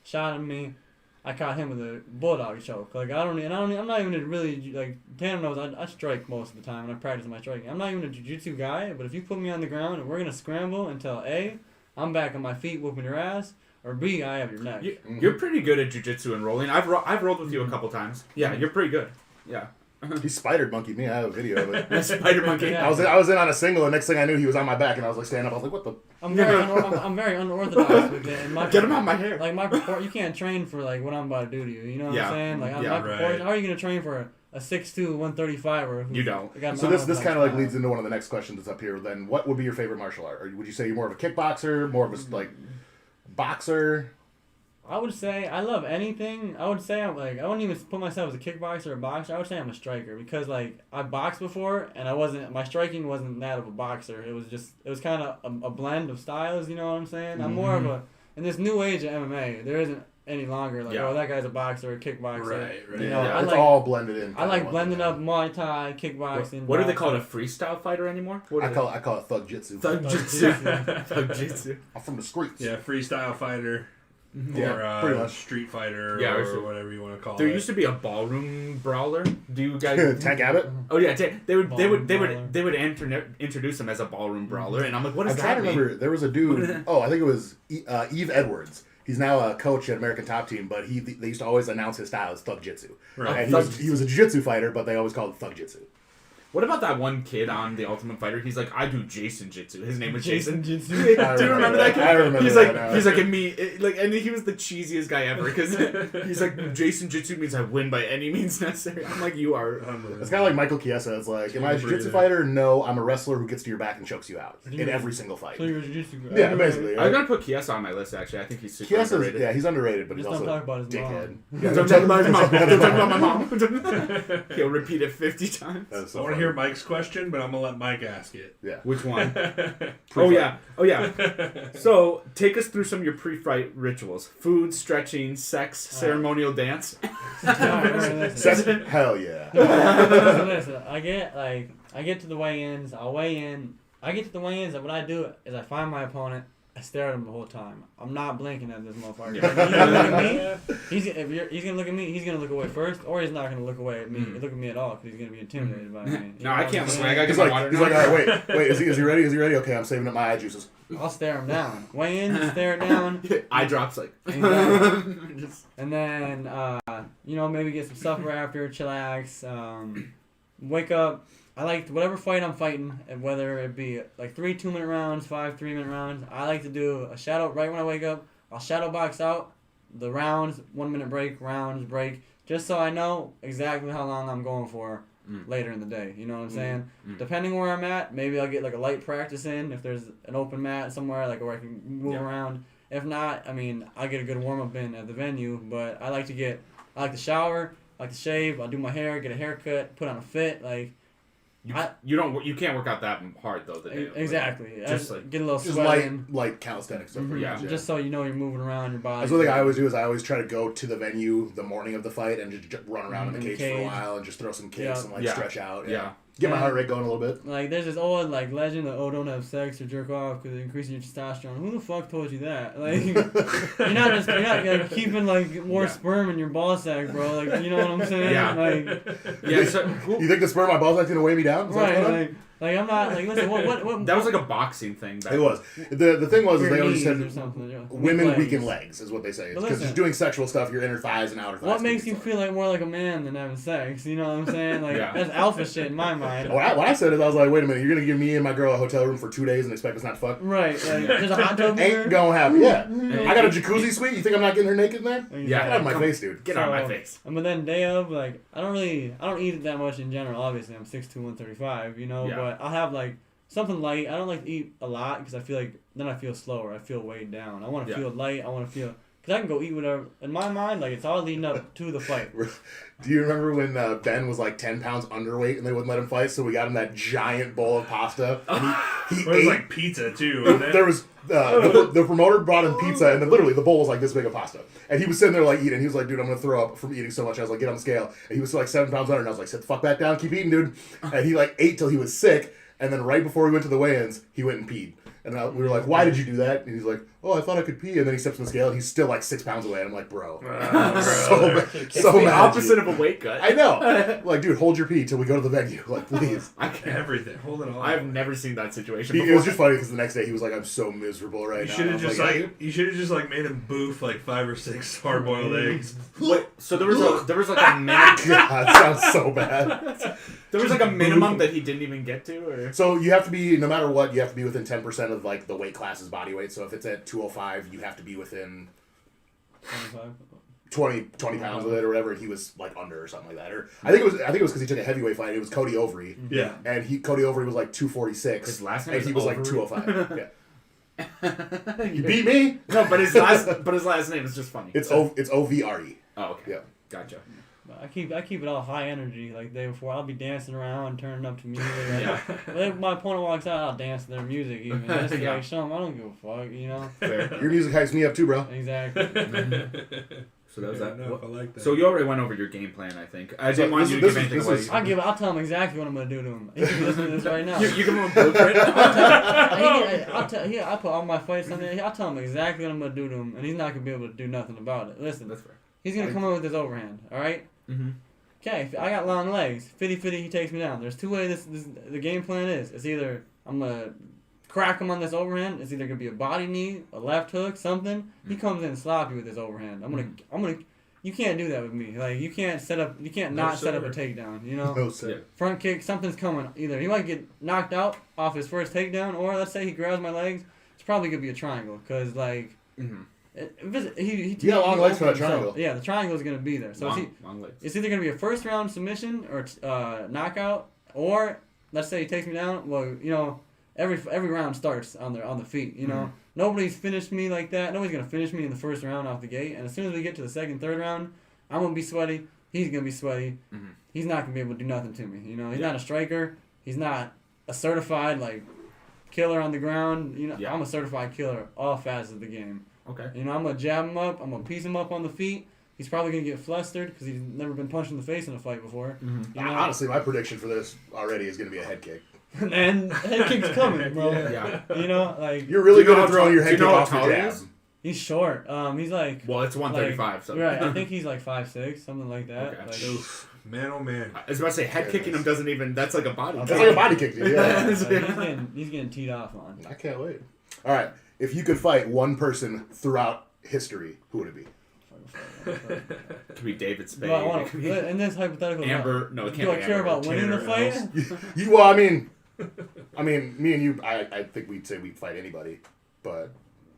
Speaker 4: shot at me. I caught him with a bulldog choke. Like I'm not even a really like Tanner knows I strike most of the time and I practice my striking. I'm not even a jiu-jitsu guy, but if you put me on the ground and we're gonna scramble until A, I'm back on my feet whooping your ass, or B, I have your neck.
Speaker 3: You're pretty good at jiu-jitsu and rolling. I've rolled with you a couple times. Yeah, you're pretty good. Yeah.
Speaker 2: He spider monkeyed me. I have a video of it.
Speaker 3: Spider monkey.
Speaker 4: Yeah.
Speaker 2: I was in on a single and next thing I knew he was on my back and I was like standing up. I was like what the
Speaker 4: I'm very unorthodox with it. And my
Speaker 3: Get him out of my hair.
Speaker 4: Like you can't train for like what I'm about to do to you. You know what
Speaker 3: Yeah.
Speaker 4: I'm saying? Like
Speaker 3: Yeah,
Speaker 4: my
Speaker 1: right.
Speaker 4: proportion. How are you gonna train for a 6'2", 135er?
Speaker 3: You don't.
Speaker 2: So this kind of like leads into one of the next questions that's up here. Then, what would be your favorite martial art? Or would you say you're more of a kickboxer, more of a like boxer?
Speaker 4: I would say I love anything. I would say I'm like I wouldn't even put myself as a kickboxer or boxer. I would say I'm a striker because like I boxed before and my striking wasn't that of a boxer. It was kind of a blend of styles. You know what I'm saying? I'm more of a in this new age of MMA. There isn't any longer like
Speaker 3: Yeah.
Speaker 4: oh that guy's a boxer or a kickboxer.
Speaker 1: Right.
Speaker 4: You know,
Speaker 3: Yeah.
Speaker 4: I
Speaker 2: It's
Speaker 4: like
Speaker 2: all blended in.
Speaker 4: I like blending up Muay Thai, kickboxing.
Speaker 3: What do they call it? A
Speaker 4: boxing.
Speaker 3: freestyle fighter anymore? What
Speaker 2: I
Speaker 3: are
Speaker 2: call it thug jitsu.
Speaker 3: they? Thug-jitsu. Thug-jitsu.
Speaker 2: I'm from the streets.
Speaker 1: Yeah, freestyle fighter.
Speaker 2: Yeah,
Speaker 1: Or
Speaker 2: pretty much.
Speaker 1: street fighter
Speaker 3: Yeah,
Speaker 1: or whatever you want to call
Speaker 3: There
Speaker 1: it.
Speaker 3: used to be a ballroom brawler. Do you guys?
Speaker 2: Tank Abbott.
Speaker 3: Oh yeah, they would
Speaker 4: Brawler.
Speaker 3: introduce him as a ballroom brawler, and I'm like, what
Speaker 2: I'm
Speaker 3: does
Speaker 2: trying
Speaker 3: that
Speaker 2: to
Speaker 3: mean?
Speaker 2: remember. There was a
Speaker 3: What is
Speaker 2: dude.
Speaker 3: that?
Speaker 2: Oh, I think it was Eve Edwards. He's now a coach at American Top Team, but they used to always announce his style as thug jitsu.
Speaker 1: Right.
Speaker 2: And he was a jiu-jitsu fighter, but they always called it thug jitsu.
Speaker 3: What about that one kid on The Ultimate Fighter? He's like, I do Jason Jitsu. His name was Jason.
Speaker 4: Jitsu.
Speaker 3: Do you remember that kid?
Speaker 2: I remember
Speaker 3: he's
Speaker 2: that
Speaker 3: like,
Speaker 2: now.
Speaker 3: he's like, and he was the cheesiest guy ever because he's like, Jason Jitsu means I win by any means necessary. I'm like, you are.
Speaker 2: It's kind of like Michael Chiesa. It's like, am I a jiu-jitsu fighter? No, I'm a wrestler who gets to your back and chokes you out in every single fight.
Speaker 4: So you're a jiu-jitsu guy.
Speaker 2: Yeah, basically.
Speaker 3: I'm gonna put Chiesa on my list. Actually, I think he's super
Speaker 2: Chiesa's,
Speaker 3: underrated.
Speaker 2: yeah, he's underrated, but he's
Speaker 4: Just don't
Speaker 2: also
Speaker 4: talk about his
Speaker 2: dickhead.
Speaker 4: mom.
Speaker 2: Yeah,
Speaker 3: Don't talk about his mom. Don't talk about my mom. He'll repeat it 50 times.
Speaker 2: That's so
Speaker 1: I want to
Speaker 2: funny.
Speaker 1: hear Mike's question, but I'm gonna let Mike ask it.
Speaker 2: Yeah.
Speaker 3: Which one? Oh yeah. So take us through some of your pre-fight rituals: food, stretching, sex, ceremonial dance.
Speaker 4: Listen,
Speaker 2: Hell yeah.
Speaker 4: listen, I get to the weigh-ins, I'll weigh in. I get to the weigh-ins, and what I do is I find my opponent, I stare at him the whole time. I'm not blinking at this motherfucker.
Speaker 3: Yeah.
Speaker 4: Like, he's gonna look at me. He's gonna look at me. He's gonna look away first, or he's not gonna look away at me. Look at me at all because he's gonna be intimidated by me. You
Speaker 3: No,
Speaker 4: know
Speaker 3: I
Speaker 4: what
Speaker 3: can't
Speaker 4: I'm
Speaker 3: look
Speaker 4: saying?
Speaker 3: away. I gotta
Speaker 2: He's
Speaker 3: get my
Speaker 2: like,
Speaker 3: water.
Speaker 2: he's like, all right, wait, is he ready? Is he ready? Okay, I'm saving up my eye juices.
Speaker 4: I'll stare him down. Weigh in, stare it down.
Speaker 3: Eye drops like. Just-
Speaker 4: And then, maybe get some supper after, chillax, wake up. I like whatever fight I'm fighting, and whether it be like 3 2-minute rounds, 5 3-minute rounds. I like to do a shadow right when I wake up. I'll shadow box out the rounds, 1 minute break, rounds, break, just so I know exactly how long I'm going for later in the day. You know what I'm saying? Depending where I'm at, maybe I'll get like a light practice in if there's an open mat somewhere like where I can move around. If not, I'll get a good warm up in at the venue. But I like to shower, I like to shave, I'll do my hair, get a haircut, put on a fit, like.
Speaker 3: You can't work out that hard though. The day.
Speaker 4: Exactly.
Speaker 3: Just
Speaker 4: Get a little
Speaker 2: Just
Speaker 4: sweat in.
Speaker 2: light calisthenics stuff. pretty much,
Speaker 4: Just so you know you're moving around your body.
Speaker 2: That's one thing I always do is I always try to go to the venue the morning of the fight and just run around in the
Speaker 4: In the
Speaker 2: cage for a
Speaker 4: cage.
Speaker 2: while and just throw some kicks and
Speaker 3: Yeah.
Speaker 2: stretch out.
Speaker 3: Yeah.
Speaker 2: Get my
Speaker 4: Yeah.
Speaker 2: heart rate going a little bit.
Speaker 4: Like, there's this old, like, legend that, don't have sex or jerk off because it increases your testosterone. Who the fuck told you that? Like, you're not like, keeping, like, more sperm in your ball sack, bro. Like, you know what I'm saying?
Speaker 3: Yeah.
Speaker 4: Like,
Speaker 3: Yeah. So,
Speaker 2: You think the sperm on my balls is gonna weigh me down? Is that what's going on?
Speaker 4: right, like, I'm not, like, listen, what
Speaker 3: that was like a boxing thing. Back
Speaker 2: It was. The thing was is
Speaker 4: your
Speaker 2: they always
Speaker 4: knees or
Speaker 2: said
Speaker 4: something. Yeah.
Speaker 2: women
Speaker 4: Legs.
Speaker 2: weaken legs is what they say.
Speaker 4: But
Speaker 2: Because
Speaker 4: listen.
Speaker 2: just doing sexual stuff, your inner thighs and outer thighs.
Speaker 4: What
Speaker 2: can
Speaker 4: makes
Speaker 2: be
Speaker 4: you
Speaker 2: sore.
Speaker 4: feel like more like a man than having sex? You know what I'm saying? Like,
Speaker 3: Yeah.
Speaker 4: that's alpha shit in my mind.
Speaker 2: What I said is I was like, wait a minute, you're gonna give me and my girl a hotel room for 2 days and expect us not to fuck?
Speaker 4: Right, like, there's a hot tub
Speaker 2: Ain't
Speaker 4: there.
Speaker 2: gonna happen. Yeah. I got a jacuzzi suite. You think I'm not getting her naked in there?
Speaker 3: Yeah.
Speaker 2: Get out of my
Speaker 3: Come-
Speaker 2: face, dude.
Speaker 3: Get out of my face.
Speaker 4: But then day of, like, I don't eat it that much in general. Obviously, I'm 6'2", 135, you know.
Speaker 3: Yeah.
Speaker 4: But I'll have like something light. I don't like to eat a lot because I feel like then I feel slower. I feel weighed down. I want to feel light. I want to feel because I can go eat whatever. In my mind, like it's all leading up to the fight.
Speaker 2: Do you remember when Ben was like 10 pounds underweight and they wouldn't let him fight? So we got him that giant bowl of pasta. And he
Speaker 1: It was
Speaker 2: ate.
Speaker 1: like pizza too. Wasn't it?
Speaker 2: There was the promoter brought him pizza, and then literally the bowl was like this big of pasta. And he was sitting there like eating. He was like, "Dude, I'm gonna throw up from eating so much." I was like, "Get on the scale." And he was like 7 pounds under. And I was like, "Sit the fuck back down, keep eating, dude." And he like ate till he was sick. And then right before we went to the weigh-ins, he went and peed. And we were like, "Why did you do that?" And he's like, "Oh, I thought I could pee." And then he steps on the scale, and he's still like 6 pounds away. And I'm like, "Bro, so
Speaker 3: the
Speaker 2: mad
Speaker 3: opposite
Speaker 2: at you.
Speaker 3: of a weight cut.
Speaker 2: I know. Like, dude, hold your pee till we go to the venue. Like, please.
Speaker 3: I can't.
Speaker 1: Everything. Hold it all.
Speaker 3: I've never seen that situation
Speaker 2: It
Speaker 3: before.
Speaker 2: was just funny because the next day he was like, "I'm so miserable right
Speaker 1: You
Speaker 2: now."
Speaker 1: should
Speaker 2: And I
Speaker 1: have
Speaker 2: was
Speaker 1: just you should have just like made him boof like 5 or 6 hard-boiled eggs.
Speaker 3: Wait, so there was like a minimum.
Speaker 2: God, that sounds so bad.
Speaker 3: There was like a minimum that he didn't even get to, or
Speaker 2: So you have to be, no matter what, you have to be within 10% of like the weight class's body weight. So if it's at 205, you have to be within 20 pounds of it or whatever. He was like under or something like that. Or I think it was because he took a heavyweight fight. It was Cody Overy.
Speaker 1: Yeah.
Speaker 2: And Cody Overy was like 246.
Speaker 3: His last name
Speaker 2: and
Speaker 3: is
Speaker 2: he was like
Speaker 3: Overy?
Speaker 2: 205. Yeah. You beat me?
Speaker 3: No, but his last name is just funny.
Speaker 2: It's
Speaker 3: so.
Speaker 2: it's OVRE.
Speaker 3: Oh, okay.
Speaker 2: Yeah.
Speaker 3: Gotcha.
Speaker 4: I keep it all high energy. Like the day before, I'll be dancing around, turning up to music. Like,
Speaker 3: Yeah.
Speaker 4: when my opponent walks out, I'll dance to their music. Even it's
Speaker 3: Yeah.
Speaker 4: like, show 'em I don't give a fuck. You know.
Speaker 3: Fair.
Speaker 2: Your music hypes me up too, bro.
Speaker 4: Exactly.
Speaker 3: So that was that.
Speaker 1: Enough, I like that.
Speaker 3: So you already went over your game plan, I think. I didn't want you to give anything away.
Speaker 4: I'll tell him exactly what I'm gonna do to him. He can listen to this right now.
Speaker 3: You give him a blueprint.
Speaker 4: I'll put all my fights on there. I'll tell him exactly what I'm gonna do to him, and he's not gonna be able to do nothing about it. Listen,
Speaker 3: That's fair.
Speaker 4: he's gonna come in with his overhand. All right.
Speaker 3: Mm-hmm.
Speaker 4: Okay, I got long legs. 50-50, he takes me down. There's two ways the game plan is. It's either I'm gonna crack him on this overhand. It's either gonna be a body knee, a left hook, something. He comes in sloppy with his overhand. I'm gonna. You can't do that with me. Like you can't set up. You can't not set up a takedown. You know.
Speaker 2: No, sir.
Speaker 3: Yeah.
Speaker 4: Front kick. Something's coming. Either he might get knocked out off his first takedown, or let's say he grabs my legs. It's probably gonna be a triangle because like.
Speaker 3: Mm-hmm.
Speaker 4: He
Speaker 2: got long legs for that
Speaker 4: himself.
Speaker 2: triangle.
Speaker 4: Yeah, the triangle is gonna be there. So
Speaker 3: Long legs.
Speaker 4: it's either going to be a first round submission or knockout, or let's say he takes me down. Well, you know, every round starts on the feet. You know, nobody's finished me like that. Nobody's going to finish me in the first round off the gate. And as soon as we get to the second, third round, I'm going to be sweaty. He's going to be sweaty.
Speaker 3: Mm-hmm.
Speaker 4: He's not going to be able to do nothing to me. You know, he's not a striker. He's not a certified like killer on the ground. You know, I'm a certified killer all facets of the game.
Speaker 3: Okay.
Speaker 4: You know, I'm going to jab him up. I'm going to piece him up on the feet. He's probably going to get flustered because he's never been punched in the face in a fight before.
Speaker 3: Mm-hmm.
Speaker 4: You know?
Speaker 2: Honestly, my prediction for this already is going to be a head kick.
Speaker 4: And head kick's coming, bro.
Speaker 3: Yeah.
Speaker 4: You know, like...
Speaker 2: You're really
Speaker 3: Do you
Speaker 2: good
Speaker 3: know
Speaker 2: at throwing your head
Speaker 3: do you
Speaker 2: kick
Speaker 3: know
Speaker 2: off
Speaker 3: how
Speaker 2: your
Speaker 3: tall he
Speaker 2: jab.
Speaker 3: is?
Speaker 4: He's short. He's like...
Speaker 3: Well, it's 135, so...
Speaker 4: Right, I think he's like 5'6", something like that.
Speaker 3: Okay.
Speaker 4: Like,
Speaker 1: Oof. Man, oh man.
Speaker 3: I was about to say, head kicking him doesn't even... That's like a body
Speaker 2: That's
Speaker 3: kick.
Speaker 2: like a body kick, dude. Yeah.
Speaker 4: like, he's getting teed off on.
Speaker 2: I can't wait. All right. If you could fight one person throughout history, who would it be?
Speaker 3: It could be David Spade.
Speaker 4: Do I
Speaker 3: It
Speaker 4: want
Speaker 3: could
Speaker 4: to...
Speaker 3: be
Speaker 4: In this hypothetical...
Speaker 3: Amber... No, it can't
Speaker 4: Do I
Speaker 3: be
Speaker 4: care
Speaker 3: Amber.
Speaker 4: about winning the fight?
Speaker 2: You well, I mean, me and you, I think we'd say we'd fight anybody, but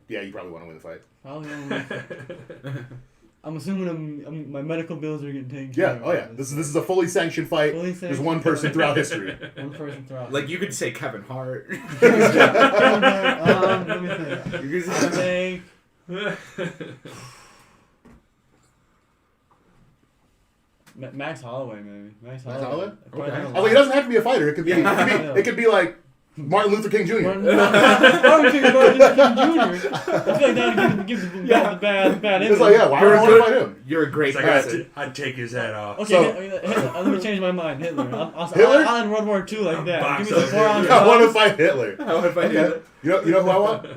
Speaker 2: yeah, you probably want to win the fight.
Speaker 4: Probably won't win the fight. I'm assuming my medical bills are getting taken care
Speaker 2: Yeah.
Speaker 4: of.
Speaker 2: Oh yeah. This is a fully sanctioned fight.
Speaker 4: Fully
Speaker 2: There's
Speaker 4: sanctioned.
Speaker 2: one person throughout history.
Speaker 4: One person throughout.
Speaker 3: Like, you could say Kevin Hart.
Speaker 4: Let me think.
Speaker 3: You could
Speaker 4: I
Speaker 3: say...
Speaker 4: think Max Holloway, maybe. Max
Speaker 2: Holloway?
Speaker 3: Okay.
Speaker 2: I mean, it doesn't have to be a fighter. It could be.
Speaker 4: Yeah.
Speaker 2: It could be like Martin Luther King Jr.
Speaker 4: Martin Luther King Jr. I feel like that gives the bad image.
Speaker 2: It's like, yeah, why would I want to fight him?
Speaker 3: You're a great
Speaker 1: It's like
Speaker 3: person.
Speaker 1: I'd take his head off.
Speaker 4: Okay,
Speaker 2: So-
Speaker 4: Hitler, let me change my mind. Hitler.
Speaker 2: Hitler?
Speaker 4: I'll end World War II like that.
Speaker 1: Box
Speaker 4: Give me some
Speaker 1: up.
Speaker 4: 4 ounce
Speaker 2: I want to
Speaker 4: gloves.
Speaker 2: fight Hitler.
Speaker 3: How if I
Speaker 2: Okay.
Speaker 3: did
Speaker 2: You know who I want?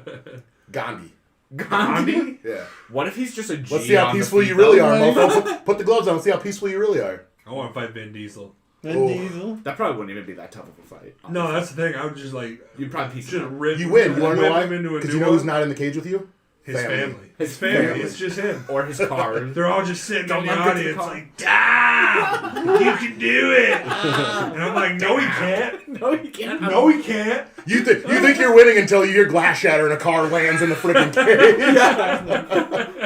Speaker 2: Gandhi.
Speaker 3: Gandhi?
Speaker 2: Yeah.
Speaker 3: What if he's just a G
Speaker 2: Let's see how
Speaker 3: on the
Speaker 2: peaceful
Speaker 3: feet,
Speaker 2: you really
Speaker 3: though?
Speaker 2: are, mofo. Put the gloves on. Let's see how peaceful you really are.
Speaker 1: I want to fight Vin Diesel.
Speaker 4: Vin
Speaker 2: Oh.
Speaker 4: Diesel.
Speaker 3: That probably wouldn't even be that tough of a fight.
Speaker 1: No, that's the thing. I would just like
Speaker 3: You'd probably piece
Speaker 1: just
Speaker 3: him up.
Speaker 1: rip.
Speaker 2: You win. You want to know
Speaker 1: whip
Speaker 2: why?
Speaker 1: him into a
Speaker 2: Because you
Speaker 1: duo.
Speaker 2: know who's not in the cage with you?
Speaker 1: His family.
Speaker 3: His
Speaker 1: family.
Speaker 2: family.
Speaker 1: It's just him.
Speaker 3: Or his car.
Speaker 1: They're all just sitting
Speaker 3: Don't
Speaker 1: in the
Speaker 3: let him get to the
Speaker 1: audience
Speaker 3: car.
Speaker 1: like, "Damn, you can do it!" And I'm like, "No, he can't.
Speaker 3: No, he can't.
Speaker 1: No, he can't."
Speaker 2: You think you're winning until you hear glass shatter and a car lands in the freaking cage.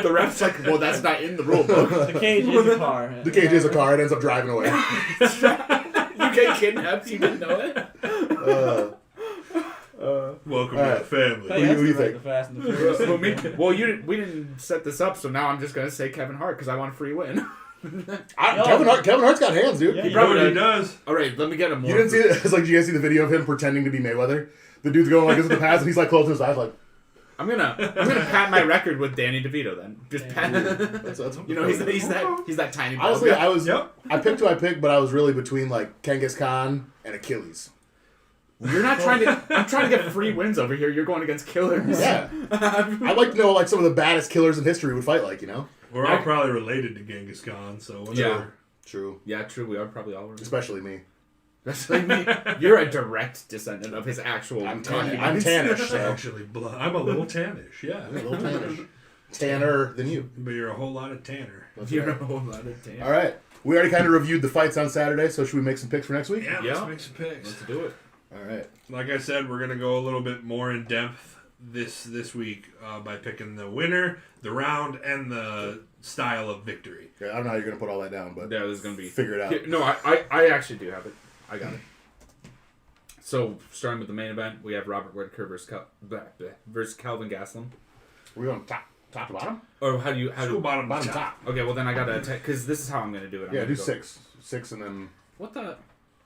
Speaker 3: The ref's like, well, that's not in the rule book.
Speaker 4: The cage is a car.
Speaker 2: The cage is a car. It ends up driving away.
Speaker 3: You get kidnapped, you didn't know it?
Speaker 1: welcome to the family.
Speaker 4: Hey,
Speaker 2: do
Speaker 4: that's
Speaker 2: you
Speaker 4: right,
Speaker 2: think?
Speaker 4: the Fast and the Furious.
Speaker 3: Well, we didn't set this up, so now I'm just gonna say Kevin Hart because I want a free win.
Speaker 2: Kevin Hart's got hands, dude.
Speaker 4: Yeah,
Speaker 1: You know what he does?
Speaker 3: All right, let me get him more.
Speaker 2: You didn't see it? It's like, did you guys see the video of him pretending to be Mayweather? The dude's going like this in the past, and he's like closing his eyes, like.
Speaker 3: I'm gonna pat my record with Danny DeVito then. Just pat.
Speaker 2: That's
Speaker 3: You know, he's that tiny.
Speaker 2: honestly,
Speaker 3: bald guy.
Speaker 2: I was.
Speaker 1: Yep.
Speaker 2: I picked who I picked, but I was really between like Genghis Khan and Achilles.
Speaker 3: You're not trying to. I'm trying to get free wins over here. You're going against killers.
Speaker 2: Yeah, I'd like to know like some of the baddest killers in history would fight like, you know.
Speaker 1: We're all probably related to Genghis Khan, so whatever.
Speaker 3: Yeah.
Speaker 2: True.
Speaker 3: Yeah, true. We are probably all.
Speaker 2: Especially me.
Speaker 3: That's like me. You're a direct descendant of his actual.
Speaker 2: I'm
Speaker 3: documents.
Speaker 2: tannish, so.
Speaker 1: Actually, I'm a little tannish, yeah.
Speaker 2: A little tannish. Tanner than you.
Speaker 1: But you're a whole lot of tanner.
Speaker 2: That's
Speaker 3: You're a
Speaker 2: right.
Speaker 3: whole lot of damn.
Speaker 2: All right. We already kind of reviewed the fights on Saturday, so should we make some picks for next week?
Speaker 1: Yeah,
Speaker 3: Yeah.
Speaker 1: let's make some picks.
Speaker 3: Let's do it.
Speaker 2: All right.
Speaker 1: Like I said, we're gonna go a little bit more in depth this week by picking the winner, the round, and the style of victory.
Speaker 2: Yeah, I don't know how you're gonna put all that down, but
Speaker 3: Yeah, this is gonna be.
Speaker 2: figure it out.
Speaker 3: Here- no, I actually do have it. I got it. So starting with the main event, we have Robert Whittaker versus Calvin Gastelum.
Speaker 2: We're going top to bottom.
Speaker 3: Or how do you
Speaker 1: School bottom,
Speaker 2: Bottom
Speaker 1: top.
Speaker 2: top.
Speaker 3: Okay, well then I gotta because this is how I'm gonna do it. I'm
Speaker 2: Yeah,
Speaker 3: gonna
Speaker 2: do
Speaker 3: go-
Speaker 2: 6, and then.
Speaker 3: What the?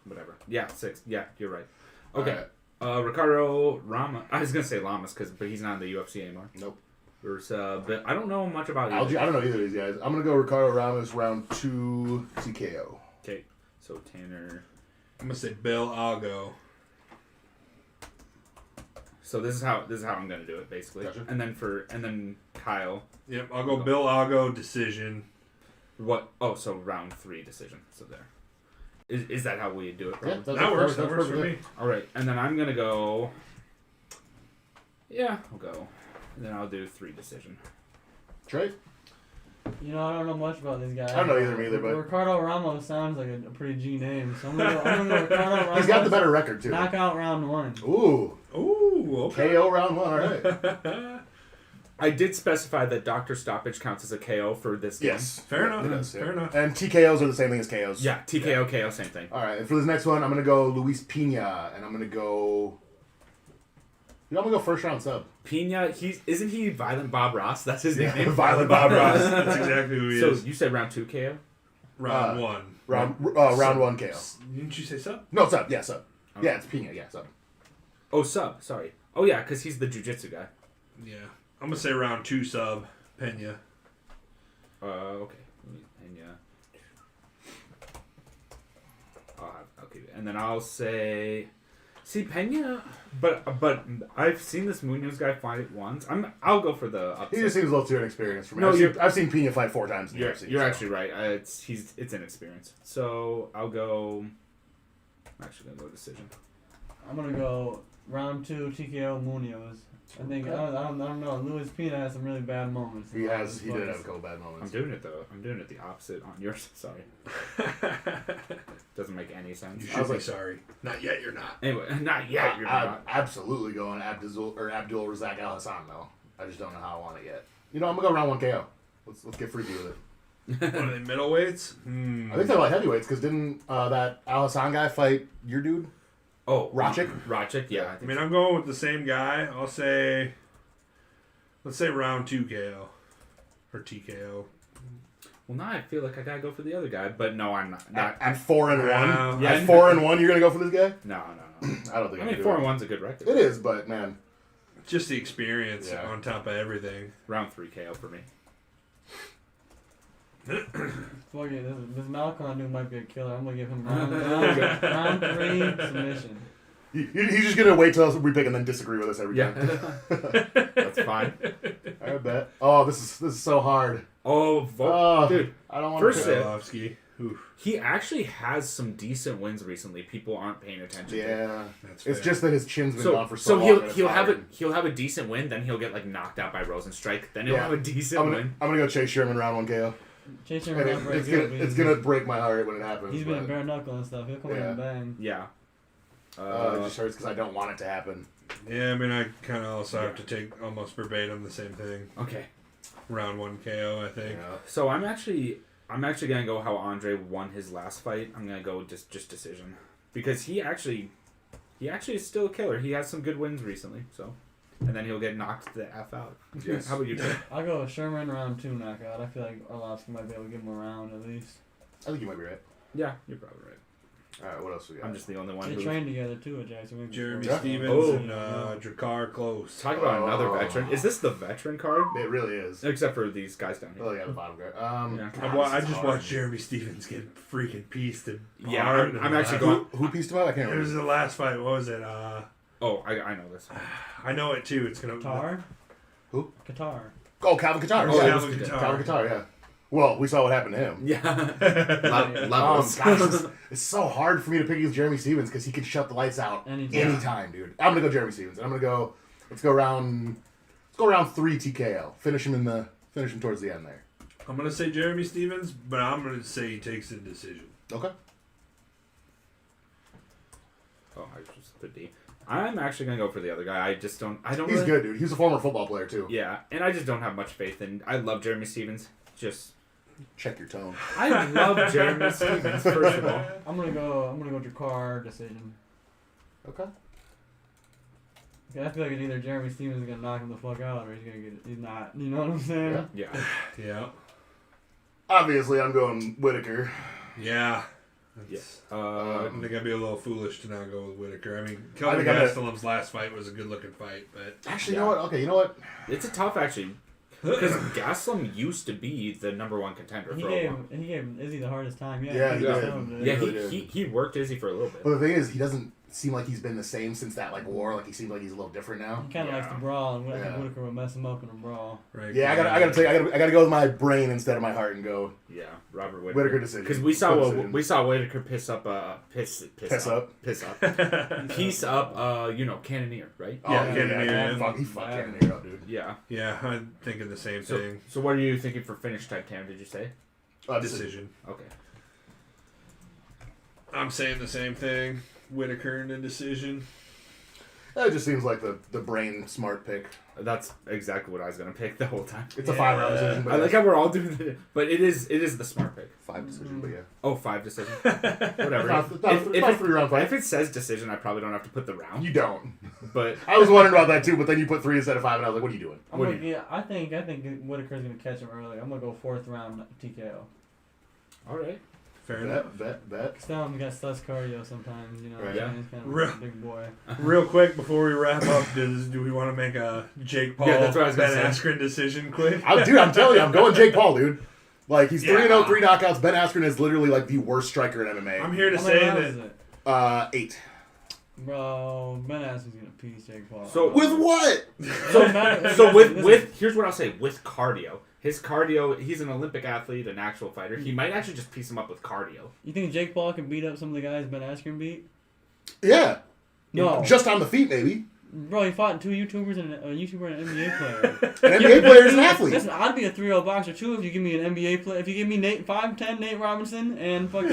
Speaker 3: Whatever. Yeah, 6. Yeah, you're right. Okay.
Speaker 2: Alright.
Speaker 3: Ricardo Ramos. I was gonna say Lamas but he's not in the UFC anymore.
Speaker 2: Nope.
Speaker 3: Versus, but I don't know much about
Speaker 2: I
Speaker 3: either.
Speaker 2: don't know either of these guys. I'm gonna go Ricardo Ramos round 2 TKO.
Speaker 3: Okay, so Tanner.
Speaker 1: I'm gonna say Bill Algo.
Speaker 3: So this is how I'm gonna do it basically.
Speaker 2: Gotcha.
Speaker 3: And then Kyle.
Speaker 1: Yep, I'll go Bill Algo decision.
Speaker 3: What? Oh, so round 3 decision. So there. Is that how we do it?
Speaker 2: Yeah,
Speaker 3: Probably?
Speaker 1: That works. That
Speaker 2: that's
Speaker 1: works for
Speaker 2: perfect.
Speaker 1: me.
Speaker 3: All right, and then I'm gonna go. Yeah, I'll go. And then I'll do 3 decision.
Speaker 2: Trey?
Speaker 4: You know, I don't know much about these guys.
Speaker 2: I don't know either, but-
Speaker 4: Ricardo Ramos sounds like a pretty G name, so I'm gonna go Ricardo Ramos.
Speaker 2: He's got the better record, too.
Speaker 4: Knockout round 1.
Speaker 2: Ooh.
Speaker 1: Ooh, okay.
Speaker 2: KO round 1, alright.
Speaker 3: I did specify that doctor stoppage counts as a KO for this game.
Speaker 2: Yes.
Speaker 1: Fair enough.
Speaker 2: It does, yeah.
Speaker 1: Fair enough.
Speaker 2: And TKOs are the same thing as KOs.
Speaker 3: Yeah, TKO, KO, same thing.
Speaker 2: Alright, and for this next one, I'm gonna go Luis Pina, and I'm gonna go. You know, I'm gonna go first round sub.
Speaker 3: Pina, isn't he Violent Bob Ross? That's his nickname.
Speaker 2: Violent Bob Ross.
Speaker 1: That's exactly who he
Speaker 3: So
Speaker 1: is.
Speaker 3: you said round 2 KO?
Speaker 1: Round 1.
Speaker 2: Round 1 KO.
Speaker 1: Didn't you say sub?
Speaker 2: No, sub. Yeah, sub. Yeah, it's Pina. Yeah, sub.
Speaker 3: Oh, sub. Sorry. Oh yeah, because he's the jiu-jitsu guy.
Speaker 1: Yeah. I'm gonna say round 2 sub. Pena.
Speaker 3: Okay. Pena. I'll keep it. And then I'll say, see Pena, but I've seen this Munoz guy fight once. I'll go for the upset.
Speaker 2: He just seems a little too inexperienced for me.
Speaker 3: No,
Speaker 2: I've seen Pina fight 4 times in the
Speaker 3: You're,
Speaker 2: UFC.
Speaker 3: you're
Speaker 2: so.
Speaker 3: actually right. It's inexperience. So I'll go. I'm actually gonna go decision.
Speaker 4: I'm gonna go round 2 TKO Munoz. I think I don't know. Luis Pina has some really bad moments.
Speaker 2: He did have a couple bad
Speaker 3: I'm
Speaker 2: moments.
Speaker 3: doing it though. I'm doing it the opposite on yours. Sorry. Doesn't make any sense.
Speaker 1: You
Speaker 2: I
Speaker 1: should
Speaker 2: was
Speaker 1: be
Speaker 2: like-
Speaker 1: sorry. Not yet, you're not.
Speaker 3: Anyway, not yet. You're
Speaker 2: I'm
Speaker 3: not.
Speaker 2: absolutely going Abdul Razak Al Hassan though. I just don't know how I want it yet. You know, I'm gonna go round 1 KO. Let's get freaky with it.
Speaker 1: What are they, middleweights?
Speaker 2: I think they're like heavyweights because didn't that Al Hassan guy fight your dude?
Speaker 3: Oh,
Speaker 2: Rachik?
Speaker 3: Rachik, yeah.
Speaker 1: I
Speaker 3: think
Speaker 1: mean,
Speaker 3: so.
Speaker 1: I'm going with the same guy. I'll say, let's say round 2 KO. Or TKO.
Speaker 3: Well, now I feel like I gotta go for the other guy, but no, I'm not.
Speaker 2: At 4 and 1.
Speaker 3: Yeah.
Speaker 2: At 4 and 1, you're gonna go for this guy?
Speaker 3: No.
Speaker 2: I don't think
Speaker 3: I
Speaker 2: I
Speaker 3: mean,
Speaker 2: can
Speaker 3: 4
Speaker 2: do
Speaker 3: and
Speaker 2: it.
Speaker 3: 1's a good record.
Speaker 2: It is, but man,
Speaker 1: Just the experience
Speaker 2: Yeah.
Speaker 1: on top of everything.
Speaker 3: Round 3 KO for me.
Speaker 4: Fuck it, this Malcolm dude might be a killer. I'm gonna give him round 3 submission.
Speaker 2: he's just gonna wait till we pick and then disagree with us every
Speaker 3: Yeah,
Speaker 2: time.
Speaker 3: that's fine.
Speaker 2: I bet. Oh, this is so hard.
Speaker 3: Oh, dude,
Speaker 2: I don't want
Speaker 3: First
Speaker 2: to.
Speaker 3: sip.
Speaker 1: Arlovsky. Oof,
Speaker 3: he actually has some decent wins recently. People aren't paying attention. to.
Speaker 2: Yeah,
Speaker 1: that's
Speaker 2: it's
Speaker 1: fair.
Speaker 2: just that his chin's been
Speaker 3: So,
Speaker 2: gone for so long. and it's
Speaker 3: he'll have
Speaker 2: tired.
Speaker 3: he'll have a decent win, then he'll get like knocked out by Rosenstrike, then he'll
Speaker 2: Yeah.
Speaker 3: have a decent
Speaker 2: I'm
Speaker 3: win.
Speaker 2: gonna go Chase Sherman round 1 KO.
Speaker 4: Chase him
Speaker 2: And
Speaker 4: around very
Speaker 2: it's
Speaker 4: good.
Speaker 2: gonna it's gonna break my heart when it happens.
Speaker 4: He's been
Speaker 2: but,
Speaker 4: bare knuckle and stuff. He'll come in
Speaker 2: Yeah.
Speaker 4: and bang.
Speaker 3: Yeah.
Speaker 2: it just hurts because I don't want it to happen.
Speaker 1: Yeah, I mean, I kind of also have to take almost verbatim the same thing.
Speaker 3: Okay.
Speaker 1: Round 1 KO, I think.
Speaker 2: Yeah.
Speaker 3: So I'm actually gonna go how Andre won his last fight. I'm gonna go just decision because he actually he actually is still a killer. He has some good wins recently, so. And then he'll get knocked the F out.
Speaker 2: Yes.
Speaker 3: How about you, Jay?
Speaker 4: I'll go with Sherman round 2 knockout. I feel like Arlovsky might be able to give him a round at least.
Speaker 2: I think you might be right.
Speaker 3: Yeah, you're probably right.
Speaker 2: All right, what else we got?
Speaker 3: I'm just the only one
Speaker 4: They
Speaker 3: who...
Speaker 4: trained together too at Jackson.
Speaker 1: Jeremy
Speaker 2: Yeah.
Speaker 1: Stevens
Speaker 3: Oh.
Speaker 1: and Drakkar Close.
Speaker 3: Talk about another
Speaker 2: Oh.
Speaker 3: veteran. Is this the veteran card?
Speaker 2: It really is.
Speaker 3: Except for these guys down here.
Speaker 2: Oh, yeah, the bottom guy.
Speaker 3: Yeah.
Speaker 1: I just watched Jeremy Stevens get freaking pieced and
Speaker 3: Yeah,
Speaker 1: hard
Speaker 3: I'm
Speaker 1: in
Speaker 3: actually
Speaker 1: the
Speaker 3: going...
Speaker 2: Who pieced him up? I can't
Speaker 1: last- It was
Speaker 2: remember.
Speaker 1: the last fight. What was it?
Speaker 3: Oh, I know this.
Speaker 1: I know it too. It's gonna.
Speaker 4: Qatar?
Speaker 2: Who?
Speaker 4: Qatar.
Speaker 2: Oh, Calvin Qatar.
Speaker 1: Oh,
Speaker 2: yeah,
Speaker 1: Calvin
Speaker 2: it was
Speaker 1: Qatar.
Speaker 2: Calvin Qatar, yeah. Well, we saw what happened to him.
Speaker 3: Yeah. Levels.
Speaker 2: Gosh, it's so hard for me to pick against Jeremy Stevens because he can shut the lights out anytime, dude. I'm gonna go Jeremy Stevens. And I'm gonna go. Let's go round 3 TKO. Finish him towards the end there.
Speaker 1: I'm gonna say Jeremy Stevens, but I'm gonna say he takes the decision.
Speaker 2: Okay.
Speaker 3: Oh, I just the D. I'm actually gonna go for the other guy. I don't
Speaker 2: He's
Speaker 3: really...
Speaker 2: good, dude. He's a former football player too.
Speaker 3: Yeah, and I just don't have much faith in... I love Jeremy Stevens. Just...
Speaker 2: Check your tone.
Speaker 3: I love Jeremy Stevens, first of all.
Speaker 4: I'm gonna go Drakkar decision.
Speaker 2: Okay.
Speaker 4: I feel like it's either Jeremy Stevens is gonna knock him the fuck out or he's not. You know what I'm saying?
Speaker 2: Yeah.
Speaker 3: Yeah.
Speaker 1: Yeah.
Speaker 2: Obviously, I'm going Whitaker.
Speaker 1: Yeah.
Speaker 3: Yes.
Speaker 1: I think I'd be a little foolish to not go with Whitaker. I mean,
Speaker 2: I
Speaker 1: Kelvin
Speaker 2: think I'm
Speaker 1: Gastelum's last fight was a good-looking fight, but
Speaker 2: Actually,
Speaker 3: Yeah.
Speaker 2: you know what? Okay, you know what?
Speaker 3: It's a tough, actually. Because Gastelum used to be the #1 contender
Speaker 4: He
Speaker 3: for a
Speaker 4: gave
Speaker 3: while.
Speaker 4: Izzy the hardest time.
Speaker 2: Yeah, he did.
Speaker 3: Yeah,
Speaker 2: really did.
Speaker 3: he worked Izzy for a little bit.
Speaker 2: But the thing is, he doesn't seem like he's been the same since that war. Like he seems like he's a little different now.
Speaker 4: He kind of likes to brawl, and I
Speaker 2: Yeah.
Speaker 4: think Whitaker would mess him up in a brawl.
Speaker 1: right.
Speaker 2: Yeah, I gotta go with my brain instead of my heart and go
Speaker 3: Yeah, Robert Whitaker.
Speaker 2: Whitaker decision.
Speaker 3: Because we saw Whitaker piss up piece up Cannoneer, right?
Speaker 2: Oh,
Speaker 1: Yeah,
Speaker 2: yeah,
Speaker 1: Cannoneer.
Speaker 2: Fuck, he fucked Cannoneer up, dude.
Speaker 3: Yeah.
Speaker 1: Yeah, I'm thinking the same thing.
Speaker 3: So what are you thinking for finish type, Tam? Did you say?
Speaker 1: Decision.
Speaker 3: Okay.
Speaker 1: I'm saying the same thing. Whitaker in a decision.
Speaker 2: That just seems like the brain smart pick.
Speaker 3: That's exactly what I was gonna pick the whole time.
Speaker 2: It's a 5-round decision, but
Speaker 3: I like how we're all doing it, but it is the smart pick.
Speaker 2: 5 decision, but yeah.
Speaker 3: Oh, 5 decision. Whatever.
Speaker 2: It's not a 3-round fight.
Speaker 3: If it says decision, I probably don't have to put the round.
Speaker 2: You don't.
Speaker 3: But
Speaker 2: I was wondering about that too, but then you put 3 instead of 5, and I was like, "What are you doing?"
Speaker 4: I think Whitaker's gonna catch him early. I'm gonna go 4th round TKO.
Speaker 3: all right.
Speaker 1: Fair enough.
Speaker 2: Bet.
Speaker 4: Still, got less cardio sometimes. You know,
Speaker 2: Right.
Speaker 3: Yeah.
Speaker 4: he's kind of
Speaker 1: Real-
Speaker 4: a big boy.
Speaker 1: Real quick before we wrap up, do we want to make a Jake Paul
Speaker 3: Yeah, that's what I was
Speaker 1: Ben
Speaker 3: gonna say.
Speaker 1: Askren decision quick?
Speaker 2: Dude, I'm telling you, I'm going Jake Paul, dude. Like he's 3-0,
Speaker 1: Yeah.
Speaker 2: 3 knockouts. Ben Askren is literally like the worst striker in MMA.
Speaker 1: I'm here to
Speaker 4: How many
Speaker 1: say
Speaker 4: rounds
Speaker 1: that
Speaker 4: is it?
Speaker 2: 8.
Speaker 4: Bro, Ben Askren's gonna piece Jake Paul.
Speaker 3: So-
Speaker 2: With what?
Speaker 3: So with here's what I'll say with cardio. His cardio, he's an Olympic athlete, an actual fighter. He might actually just piece him up with cardio.
Speaker 4: You think Jake Paul can beat up some of the guys Ben Askren beat?
Speaker 2: Yeah.
Speaker 4: No.
Speaker 2: Just on the feet, maybe.
Speaker 4: Bro, he fought 2 YouTubers and a YouTuber and an NBA player.
Speaker 2: An NBA player is an athlete.
Speaker 4: Listen, I'd be a 3-0 boxer too if you give me an NBA player. If you give me 5'10" Nate Robinson and fucking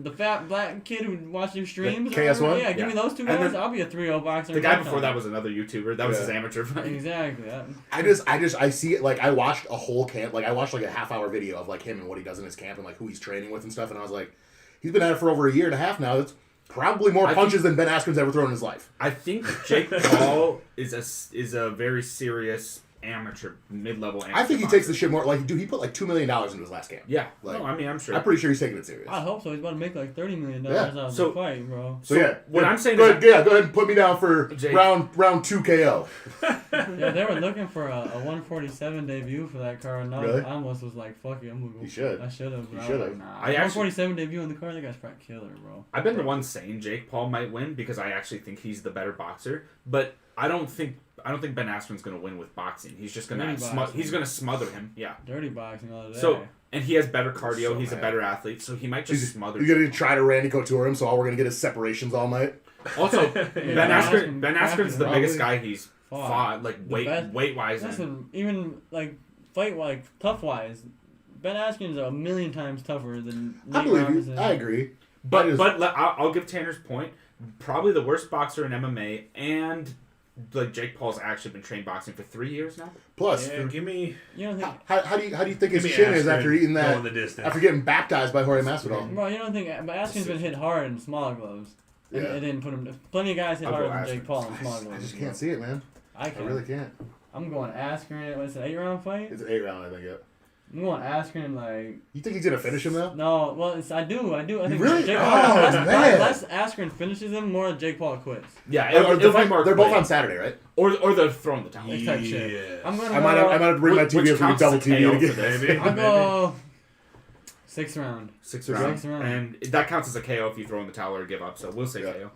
Speaker 4: the fat black kid who watched your streams.
Speaker 2: KS1?
Speaker 4: Yeah, give me those 2
Speaker 3: And
Speaker 4: guys.
Speaker 3: then
Speaker 4: I'll be a 3-0 boxer.
Speaker 3: The
Speaker 4: in
Speaker 3: guy
Speaker 4: no
Speaker 3: before that
Speaker 4: time.
Speaker 3: was another YouTuber. That was his
Speaker 2: Yeah.
Speaker 3: amateur fight.
Speaker 4: Exactly.
Speaker 2: I see it. Like I watched a whole camp. Like I watched like a half-hour video of like him and what he does in his camp and like who he's training with and stuff. And I was like, he's been at it for over a year and a half now. That's probably more punches than Ben Askren's ever thrown in his life.
Speaker 3: I think Jake Paul is a very serious amateur, mid-level amateur.
Speaker 2: I think he takes the shit more. Like, dude, he put like $2 million into his last camp.
Speaker 3: Yeah.
Speaker 2: Like,
Speaker 3: No, I mean, I'm sure.
Speaker 2: I'm pretty sure he's taking it serious.
Speaker 4: I hope so. He's about to make like $30 million
Speaker 2: Yeah.
Speaker 4: out of
Speaker 3: So-
Speaker 4: the fight, bro.
Speaker 2: So yeah,
Speaker 3: what I'm saying
Speaker 2: go
Speaker 3: is
Speaker 2: ahead, go ahead and put me down for
Speaker 3: Jake.
Speaker 2: round 2 KO.
Speaker 4: Yeah, they were looking for a 147 debut for that card, and
Speaker 2: Really?
Speaker 4: I almost was like, "Fuck it, I'm gonna go."
Speaker 2: You should.
Speaker 4: I should have.
Speaker 2: You
Speaker 4: I was
Speaker 2: should
Speaker 4: like,
Speaker 2: have.
Speaker 4: Nah,
Speaker 3: I actually-
Speaker 4: 147 debut on the card. That guy's probably killer, bro.
Speaker 3: I've been the one saying Jake Paul might win because I actually think he's the better boxer, but I don't think Ben Askren's gonna win with boxing. He's just gonna
Speaker 4: Dirty boxing.
Speaker 3: he's gonna smother him. Yeah.
Speaker 4: Dirty boxing all day.
Speaker 3: So and he has better cardio.
Speaker 2: So
Speaker 3: he's a
Speaker 2: bad.
Speaker 3: better athlete, so he might just smother.
Speaker 2: You're gonna try to Randy Couture him, so all we're gonna get is separations all night.
Speaker 3: Also,
Speaker 4: Ben
Speaker 3: Ben Askren's the
Speaker 4: Probably
Speaker 3: biggest guy he's fought like
Speaker 4: The
Speaker 3: weight
Speaker 4: best-
Speaker 3: wise.
Speaker 4: Listen, even like tough wise, Ben Askren's a million times tougher than
Speaker 2: I
Speaker 4: Nate
Speaker 2: believe
Speaker 4: Robinson.
Speaker 2: you. I agree.
Speaker 3: But
Speaker 2: is-
Speaker 3: I'll give Tanner's point. Probably the worst boxer in MMA, and like Jake Paul's actually been trained boxing for 3 years now.
Speaker 2: Plus,
Speaker 1: Yeah, give me
Speaker 4: You don't think,
Speaker 2: how do you think his
Speaker 1: give me
Speaker 2: chin is
Speaker 1: Askren
Speaker 2: after eating
Speaker 1: going
Speaker 2: that?
Speaker 1: the distance.
Speaker 2: After getting baptized by Jorge Masvidal.
Speaker 4: bro? You don't think? But Askren's been hit hard in smaller gloves. And
Speaker 2: Yeah.
Speaker 4: it didn't put him. Plenty of guys hit
Speaker 3: I'll
Speaker 4: harder
Speaker 3: go
Speaker 4: than Jake
Speaker 3: Askren.
Speaker 4: Paul in small
Speaker 2: I just can't see it, man.
Speaker 4: I
Speaker 2: I
Speaker 4: can.
Speaker 2: really can't.
Speaker 4: I'm going Askren. It's an 8-round fight.
Speaker 2: It's an 8-round, I think. Yeah.
Speaker 4: I'm going Askren like.
Speaker 2: You think he's gonna finish him though?
Speaker 4: No, well, I do. I think
Speaker 2: really?
Speaker 4: Jake
Speaker 2: Oh,
Speaker 4: Paul,
Speaker 2: man.
Speaker 4: unless Askren finishes him, more than Jake Paul quits.
Speaker 3: Yeah,
Speaker 2: They're
Speaker 3: it'll be more
Speaker 2: both
Speaker 3: quick.
Speaker 2: on Saturday, right?
Speaker 3: Or they're throwing the towel.
Speaker 4: Next type shit.
Speaker 1: Yes.
Speaker 4: I'm gonna.
Speaker 2: I might have to bring my
Speaker 3: Which
Speaker 2: TV up and
Speaker 3: counts
Speaker 2: double
Speaker 3: as a
Speaker 2: TV
Speaker 3: KO
Speaker 2: again.
Speaker 3: for this?
Speaker 1: Maybe.
Speaker 4: I'll go 6th round.
Speaker 3: Sixth
Speaker 2: Sixth
Speaker 3: round.
Speaker 4: round.
Speaker 3: And that counts as a KO if you throw in the towel or give up. So we'll say
Speaker 2: Yeah.
Speaker 3: KO.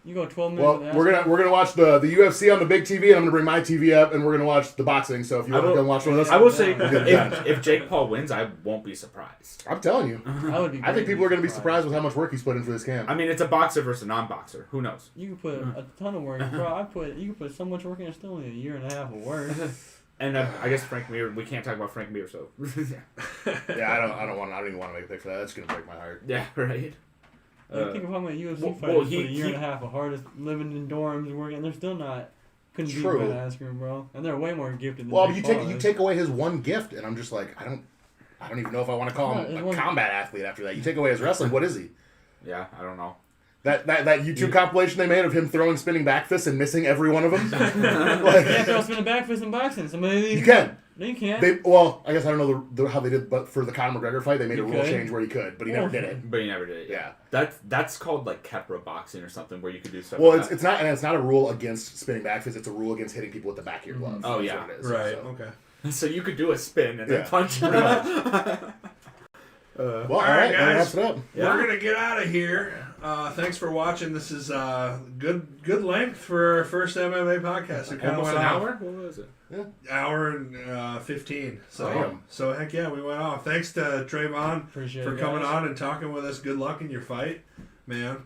Speaker 4: You go 12 minutes.
Speaker 2: Well,
Speaker 4: with
Speaker 2: we're
Speaker 4: Askren.
Speaker 2: gonna watch the UFC on the big TV, and I'm gonna bring my TV up, and we're gonna watch the boxing. So if you
Speaker 3: I
Speaker 2: want to
Speaker 3: will-
Speaker 2: come watch one of us,
Speaker 3: I will say,
Speaker 4: Yeah.
Speaker 3: if Jake Paul wins, I won't be surprised.
Speaker 2: I'm telling you,
Speaker 4: I would be.
Speaker 2: I think
Speaker 4: greatly
Speaker 2: people are gonna be surprised with how much work he's put in for this camp.
Speaker 3: I mean, it's a boxer versus a non-boxer. Who knows?
Speaker 4: You could put a ton of work, bro. You could put so much work in. It's still only a year and a half of work.
Speaker 3: And I guess Frank Mir. We can't talk about Frank Mir, so
Speaker 2: Yeah, I don't even want to make a pick for that. That's gonna break my heart.
Speaker 3: yeah, right.
Speaker 4: Think of how many UFC
Speaker 3: well,
Speaker 4: fighters
Speaker 3: he-
Speaker 4: put a year and
Speaker 3: he-
Speaker 4: a half of hardest living in dorms and working, and they're still not. Couldn't beat
Speaker 2: True.
Speaker 4: Ben Askren, bro. And they're way more gifted than
Speaker 2: Well,
Speaker 4: Jake
Speaker 2: you
Speaker 4: Paul
Speaker 2: take
Speaker 4: is.
Speaker 2: away his one gift, and I'm just like, I don't even know if I want to call him
Speaker 4: It's
Speaker 2: a
Speaker 4: one-
Speaker 2: combat athlete after that. You take away his wrestling, what is he?
Speaker 3: Yeah, I don't know.
Speaker 2: That YouTube compilation they made of him throwing spinning back fists and missing every one of them.
Speaker 4: You
Speaker 2: Like,
Speaker 4: can't throw spinning back fist in boxing. So maybe
Speaker 2: you can.
Speaker 4: No, you can't.
Speaker 2: I guess I don't know how they did, but for the Conor McGregor fight, they made a
Speaker 4: You
Speaker 2: rule
Speaker 4: could.
Speaker 2: change where he could, but he never did it.
Speaker 3: But he never did it.
Speaker 2: Yeah.
Speaker 3: That's called like Kepra boxing or something where you could do stuff.
Speaker 2: Well,
Speaker 3: like
Speaker 2: it's not, and it's not a rule against spinning back fists. It's a rule against hitting people with the back of your glove.
Speaker 3: Oh,
Speaker 2: That's
Speaker 3: yeah.
Speaker 2: what it is.
Speaker 1: Right.
Speaker 2: So.
Speaker 1: Okay.
Speaker 3: that. So you could do a spin and then
Speaker 2: Yeah.
Speaker 3: punch.
Speaker 2: Pretty much. Well, all right, that
Speaker 1: guys.
Speaker 2: wraps it up.
Speaker 3: Yeah.
Speaker 1: We're gonna get out of here. Thanks for watching. This is good length for our first MMA podcast. It kind of
Speaker 3: Almost
Speaker 1: went
Speaker 3: an
Speaker 1: off.
Speaker 3: hour. What was it?
Speaker 1: Hour and 15. So
Speaker 2: Damn.
Speaker 1: so heck yeah, we went off. Thanks to Traevon
Speaker 4: Appreciate
Speaker 1: for
Speaker 4: it,
Speaker 1: coming
Speaker 4: guys.
Speaker 1: on and talking with us. Good luck in your fight, man.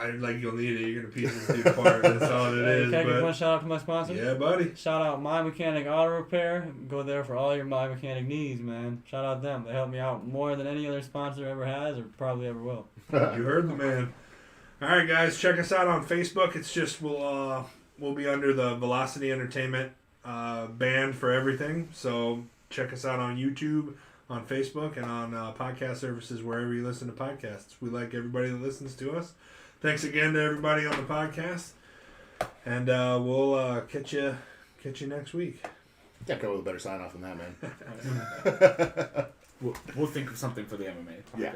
Speaker 1: You'll need it. You're gonna piece this dude apart. That's all it
Speaker 4: Hey,
Speaker 1: is.
Speaker 4: can I give one
Speaker 1: But
Speaker 4: shout out to my sponsor?
Speaker 1: yeah, buddy.
Speaker 4: Shout out My Mechanic Auto Repair. Go there for all your My Mechanic needs, man. Shout out them. They help me out more than any other sponsor ever has or probably ever will.
Speaker 1: You heard the man. All right, guys, check us out on Facebook. It's just we'll be under the Velocity Entertainment band for everything. So check us out on YouTube, on Facebook, and on podcast services wherever you listen to podcasts. We like everybody that listens to us. Thanks again to everybody on the podcast, and we'll catch you next week.
Speaker 2: Can't come up with a better sign off than that, man.
Speaker 3: We'll think of something for the MMA podcast.
Speaker 2: Yeah.